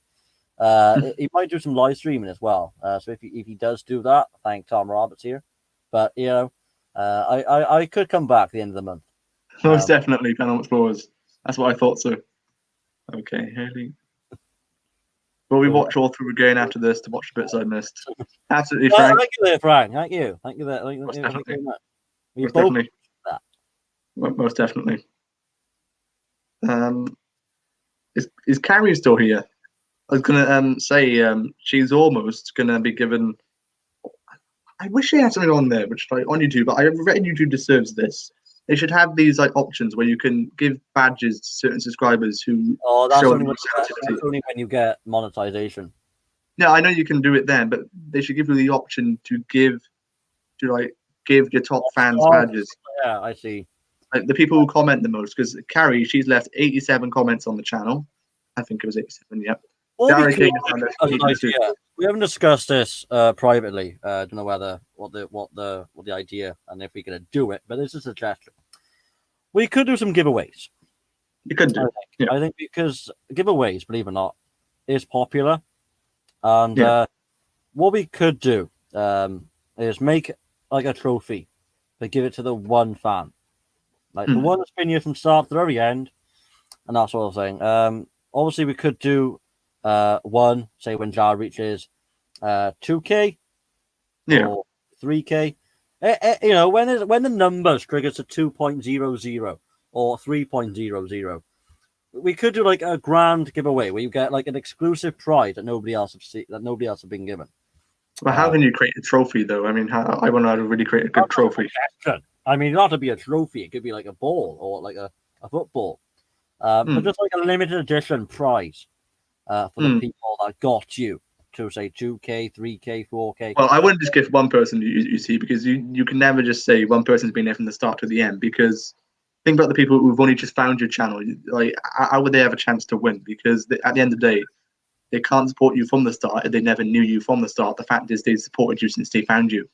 He might do some live streaming as well. So if he does do that, thank Tom Roberts here. But I could come back at the end of the month. Most definitely, Panel Explorers. That's what I thought so. Okay, Haley. Will we watch all through again after this to watch the bits I missed? Absolutely, Frank. Thank you there, Frank. Thank you. Thank you there. Most definitely. Most definitely. Most definitely. Is Carrie still here? I was gonna say she's almost gonna be given. I wish they had something on there, which like on YouTube, but I reckon YouTube deserves this. They should have these like options where you can give badges to certain subscribers who that's show only when you get monetization. Yeah, I know you can do it then, but they should give you the option to give your top fans badges. Yeah, I see. Like the people who comment the most, because Carrie, she's left 87 comments on the channel. I think it was 87. Yep. Well, we haven't discussed this privately. I don't know what the idea and if we're gonna do it, but this is a suggestion. We could do some giveaways. You could do. I think because giveaways, believe it or not, is popular, and what we could do is make like a trophy, but give it to the one fan, like the one that's been here from start to the very end, and that sort of thing. Obviously, we could do one, say when Jared reaches 2K or 3K. When the numbers triggers to 2.00 or 3.00, we could do like a grand giveaway where you get like an exclusive prize that nobody else has been given. Well, how can you create a trophy though? I mean, I want to really create a good trophy. I mean, not to be a trophy; it could be like a ball or like a football, but just like a limited edition prize for the people that got you to say 2K, 3K, 4K. Well, I wouldn't just give one person you see, because you can never just say one person's been there from the start to the end, because think about the people who've only just found your channel. Like, how would they have a chance to win? Because at the end of the day, they can't support you from the start if they never knew you from the start. The fact is they supported you since they found you.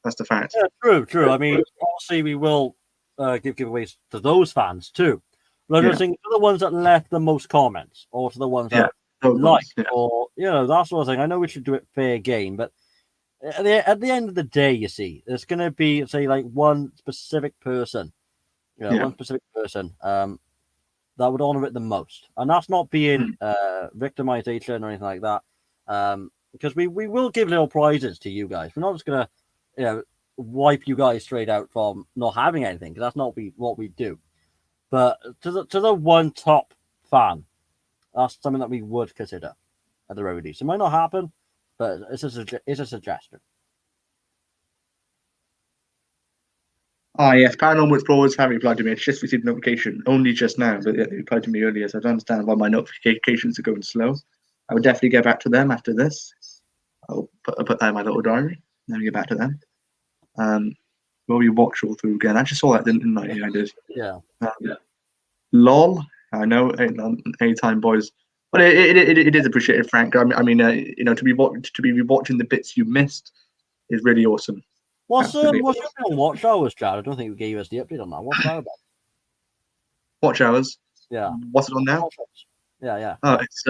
That's the fact. Yeah, true. I mean, obviously we will give giveaways to those fans too. But I'm just thinking to the ones that left the most comments, or to the ones that or that sort of thing. I know we should do it fair game, but at the end of the day, you see, there's going to be, say, like one specific person, one specific person that would honor it the most, and that's not being victimization or anything like that. Because we will give little prizes to you guys. We're not just going to wipe you guys straight out from not having anything, because that's not what we do. But to the one top fan, that's something that we would consider at the very least. It might not happen, but it's a suggestion. Yes, Paranormal Explorers have replied to me. It's just received a notification only just now, but they replied to me earlier, so I don't understand why my notifications are going slow. I would definitely get back to them after this. I'll put that in my little diary, then we get back to them. Will we watch all through again? I just saw that, didn't I? Yeah, I did. Yeah. LOL. I know, anytime, boys. But it is appreciated, Frank. I mean, to be rewatching the bits you missed is really awesome. What's your watch hours, Chad? I don't think we gave us the update on that. What's that about? Watch hours? Yeah. What's it on now? Yeah. Oh, it's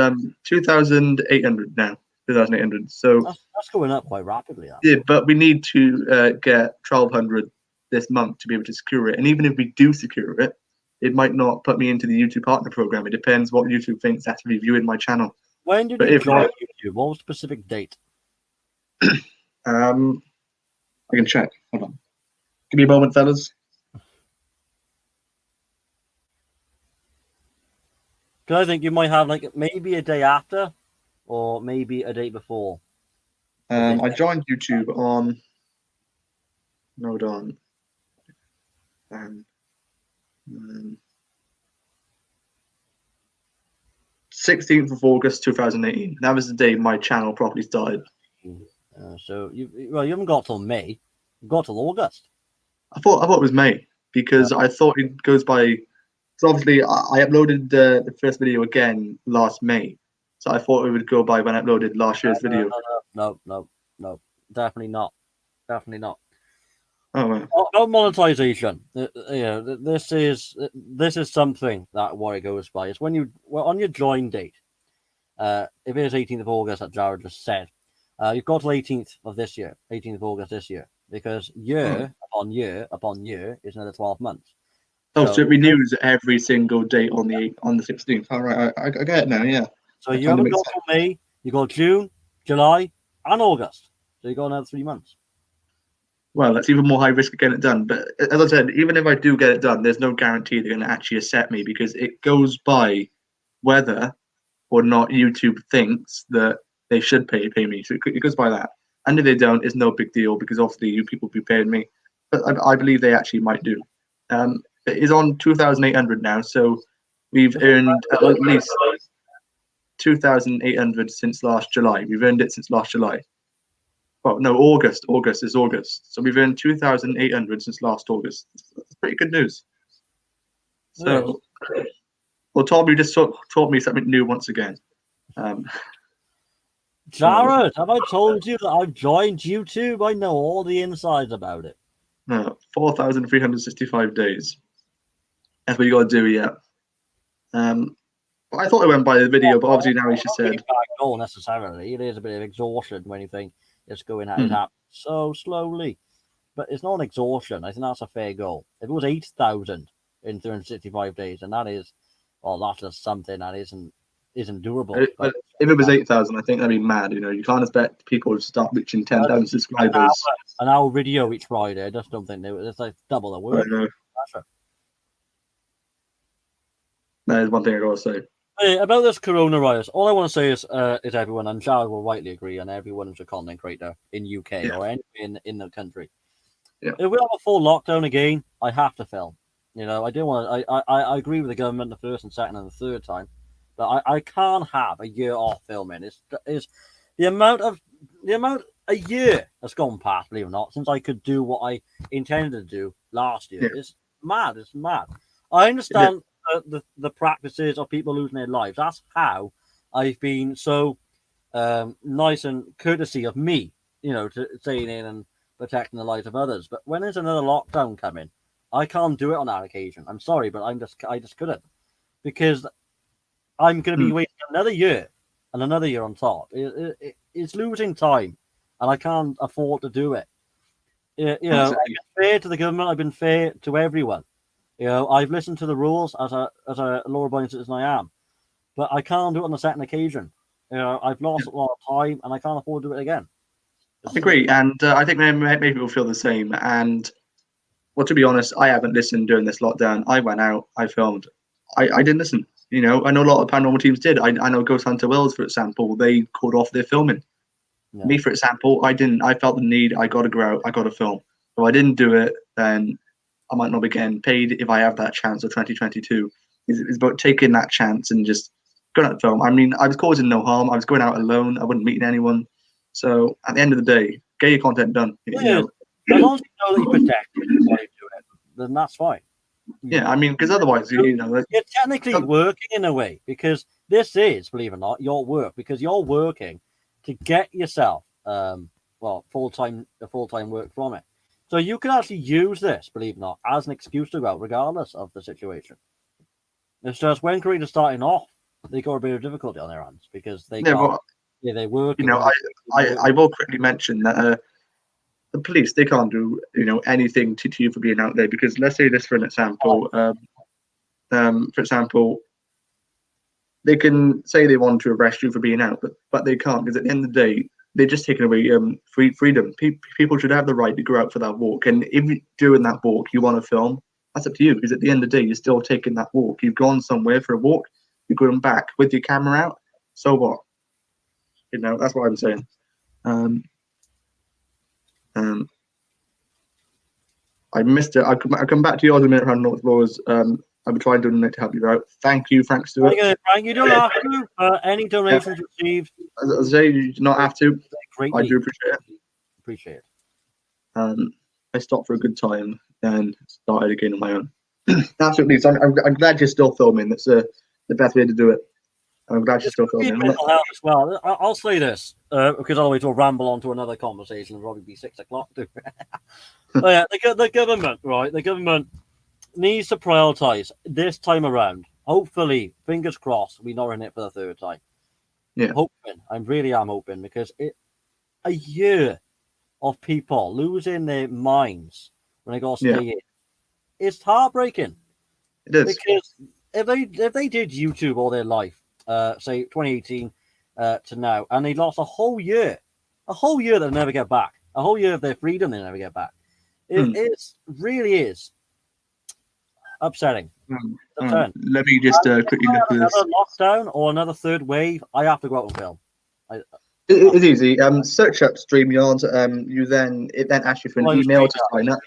2,800 now. 2,800. So That's going up quite rapidly. yeah, but we need to get 1,200 this month to be able to secure it. And even if we do secure it, it might not put me into the YouTube partner program. It depends what YouTube thinks after reviewing my channel. When did But you if join YouTube? What was the specific date? I can check. Hold on. Give me a moment, fellas. Because I think you might have like maybe a day after, or maybe a day before. I joined YouTube on. Hold on. 16th of August 2018. That was the day my channel properly started. So you haven't got till May. You've got till August. I thought it was May because I thought it goes by. So obviously I uploaded the first video again last May, so I thought it would go by when I uploaded last year's video. No, definitely not. Oh wow. About monetization, this is something that Warrior goes by. It's when on your join date. If it is 18th of August, that Jared just said, you've got till 18th of this year, 18th of August this year, because year upon year is another 12 months. Oh, so it renews every single date on the 16th. All right, I get it now. Yeah. So you haven't got till May. You got June, July, and August. So you got another 3 months. Well, that's even more high risk of getting it done. But as I said, even if I do get it done, there's no guarantee they're going to actually accept me because it goes by whether or not YouTube thinks that they should pay me. So it goes by that. And if they don't, it's no big deal because obviously you people be paying me. But I believe they actually might do. It is on 2,800 now, so we've earned at least 2,800 since last July. We've earned it since last July. Well, no, August. August is August. So we've earned 2,800 since last August. That's pretty good news. So, well, Tom, you just taught me something new once again. Jared, have I told you that I've joined YouTube? I know all the insides about it. No, 4,365 days. That's what you got to do, yeah. I thought it went by the video, but obviously now he just said. Not necessarily. It is a bit of exhaustion when you think it's going at it happen so slowly. But it's not an exhaustion. I think that's a fair goal. If it was 8,000 in 365 days, and that is, well, that's just something that isn't doable. If it was 8,000, I think that'd be mad. You know, you can't expect people to start reaching 10,000 subscribers. An hour video each Friday. I just don't think it's like double the work. That is one thing I gotta say. Hey, about this coronavirus, all I want to say is everyone, and Jared will rightly agree, and everyone who's a content creator in UK or in the country. Yeah. If we have a full lockdown again, I have to film. You know, I do want to. I agree with the government the first and second and the third time, but I can't have a year off filming. It's the amount a year has gone past, believe it or not, since I could do what I intended to do last year. It's mad. It's mad. I understand. The practices of people losing their lives. That's how I've been so nice and courtesy of me, you know, to staying in and protecting the lives of others. But when there's another lockdown coming, I can't do it on that occasion. I'm sorry, but I just couldn't because I'm going to be waiting another year and another year on top. It's losing time, and I can't afford to do it. You know, I've been fair to the government. I've been fair to everyone. You know, I've listened to the rules as a law-abiding citizen I am, but I can't do it on the second occasion. You know, I've lost a lot of time, and I can't afford to do it again. I agree, and I think maybe people feel the same. And well, to be honest, I haven't listened during this lockdown. I went out, I filmed. I didn't listen. You know, I know a lot of paranormal teams did. I know Ghost Hunter Wales, for example, they called off their filming. Yeah. Me, for example, I didn't. I felt the need. I got to go out. I got to film. If I didn't do it, then I might not be getting paid if I have that chance of 2022. It's about taking that chance and just going out to film. I mean, I was causing no harm. I was going out alone. I wasn't meeting anyone. So at the end of the day, get your content done. You know? As long as you know that you protect it while you do it, then that's fine. Yeah, I mean, because otherwise, you know, you're technically working in a way because this is, believe it or not, your work because you're working to get yourself, full-time work from it. So you can actually use this, believe it or not, as an excuse to go out, regardless of the situation. It's just when creators starting off, they got a bit of difficulty on their hands because they can't Yeah, they work. You know, I will quickly mention that the police, they can't do, you know, anything to you for being out there, because let's say this for an example. For example, they can say they want to arrest you for being out, but they can't, because at the end of the day, they're just taking away freedom. People should have the right to go out for that walk, and if during that walk you want to film, that's up to you. Because at the end of the day, you're still taking that walk. You've gone somewhere for a walk. You're going back with your camera out. So what? You know, that's what I'm saying. I missed it. I'll come back to yours in a minute around North Laws. I will try and donate to help you out. Thank you, Frank Stewart. Frank, you don't have to. Any donations received. As I say, you do not have to. Greatly. I do appreciate it. Appreciate it. I stopped for a good time and started again on my own. Absolutely. So I'm glad you're still filming. That's the best way to do it. I'm glad you're still filming. Mental health as well. I'll say this because otherwise we'll ramble on to another conversation. It'll probably be 6 o'clock. Too. But yeah, the government, right? The government needs to prioritize this time around. Hopefully, fingers crossed, we're not in it for the third time. Yeah. Hoping. I really am hoping, because a year of people losing their minds when they got to stay in, it's heartbreaking. It is. Because if they did YouTube all their life, say 2018 to now, and they lost a whole year they'll never get back, a whole year of their freedom they never get back. It really is upsetting. Let me just quickly look at this. Another lockdown or another third wave, I have to go out and film. It's easy. Search up StreamYard. It then asks you for an email to sign up.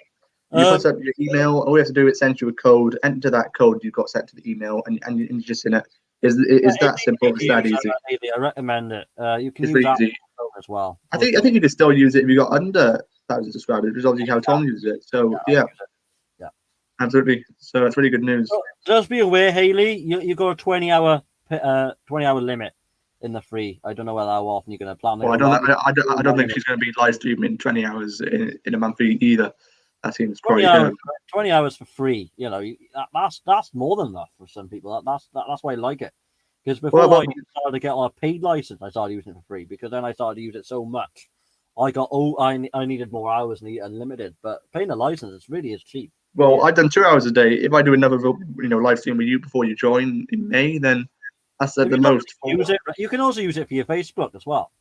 You put up your email. All you have to do is send you a code. Enter that code you got sent to the email, and you're just in it. Is that simple? It's that easy. I recommend it. You can it's use that easy. as well. I think you can still use it if you got under 1,000 subscribers, which is obviously how Tom uses it. So yeah. Absolutely. So that's really good news. So just be aware, Haley. You got a 20-hour limit in the free. I don't know how often you're going to plan. Well, I don't think she's going to be live streaming 20 hours in a month either. That seems 20 quite. Hours, 20 hours for free. You know, that's more than enough for some people. That's why I like it. Because before I started to get on a paid license, I started using it for free. Because then I started to use it so much, I needed more hours and unlimited. But paying a license, it really is cheap. Well, I've done 2 hours a day. If I do another, live stream with you before you join in May, then that's the most. Use it. You can also use it for your Facebook as well.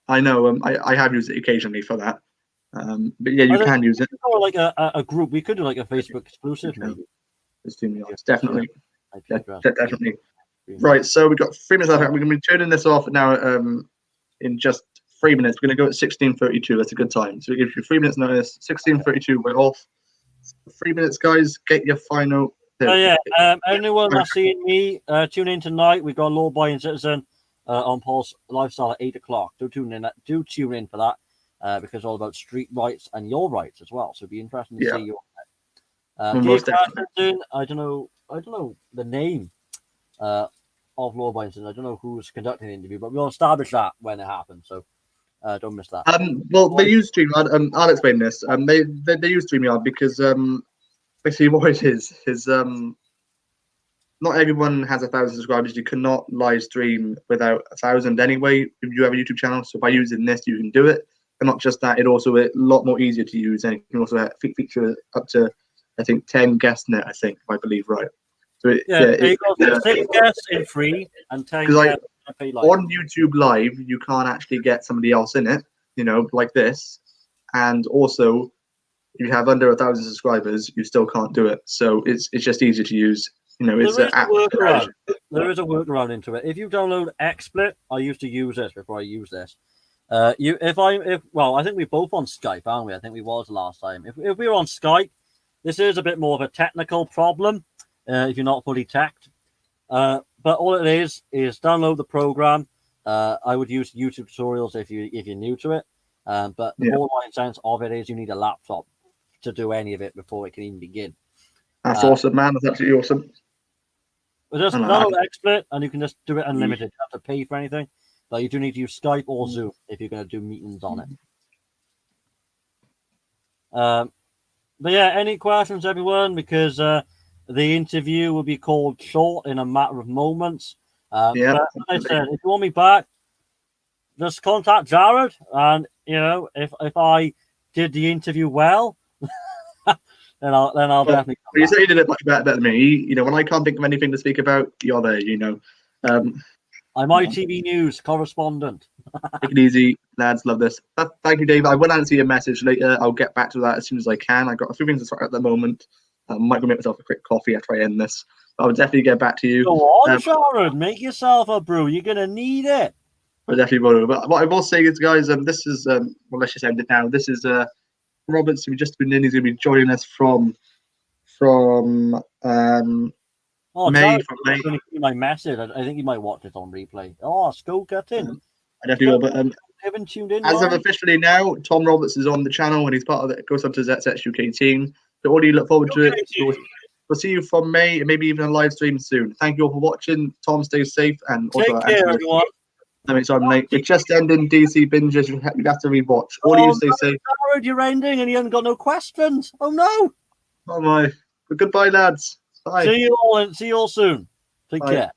I know. I have used it occasionally for that. But yeah, you can use it. Or like a group. We could do like a Facebook exclusive, maybe. Definitely. Definitely. Right. So we've got 3 minutes left. We're going to be turning this off now. In just 3 minutes, we're going to go at 16:32. That's a good time. So we give you 3 minutes notice. 16:32. We're off. 3 minutes, guys. Get your final. Anyone that's seeing me, tune in tonight. We've got Law Abiding Citizen on Pulse Lifestyle at 8 o'clock. Do tune in for that because it's all about street rights and your rights as well. So it'd be interesting to see your. I don't know the name of Law Abiding Citizen. I don't know who's conducting the interview, but we'll establish that when it happens. So. Don't miss that. Well, they use StreamYard. I'll explain this. They use StreamYard because basically what it is not everyone has 1,000 subscribers. You cannot live stream without 1,000 anyway if you have a YouTube channel. So by using this, you can do it. And not just that, it also a lot more easier to use, and you can also feature up to 10 guests in it. I believe, right? So got 6 guests in free and 10 guests. On YouTube Live, you can't actually get somebody else in it, like this. And also, if you have under 1,000 subscribers, you still can't do it. So it's just easier to use. It's an app. There is a workaround into it. If you download XSplit, I used to use this before I use this. I think we're both on Skype, aren't we? I think we was last time. If we were on Skype, this is a bit more of a technical problem. If you're not fully teched. But all it is download the program. I would use YouTube tutorials if you're new to it. But the bottom line sense of it is you need a laptop to do any of it before it can even begin. That's awesome, man. That's absolutely awesome. But just download XSplit and you can just do it unlimited. You don't have to pay for anything. But you do need to use Skype or Zoom if you're going to do meetings on it. But yeah, any questions, everyone? Because the interview will be called short in a matter of moments. But as I said, if you want me back, just contact Jared, and if I did the interview well, then I'll definitely. Well, you said you did it much better than me. When I can't think of anything to speak about, you're there. I'm ITV News correspondent. Take it easy, lads. Love this. Thank you, Dave. I will answer your message later. I'll get back to that as soon as I can. I've got a few things to sort out at the moment. I might go make myself a quick coffee after I end this. But I'll definitely get back to you. Go on, Sharon. Make yourself a brew. You're going to need it. I definitely will. But what I will say is, guys, this is, let's just end it now. This is Roberts, who just been in. He's going to be joining us from Jared, May. Going to see my message. I think you might watch it on replay. Oh, school cutting. I definitely will. But haven't tuned in. As of officially now, Tom Roberts is on the channel and he's part of the Ghost Hunters ZX UK team. So all of you look forward to it. We'll see you from May and maybe even a live stream soon. Thank you all for watching. Tom, stay safe and take care, everyone. Sorry, mate. We're just ending DC binges. You have to rewatch. All of you stay safe. Jared, you're ending and you haven't got no questions. Oh no. Oh my. But goodbye, lads. Bye. See you all soon. Take care.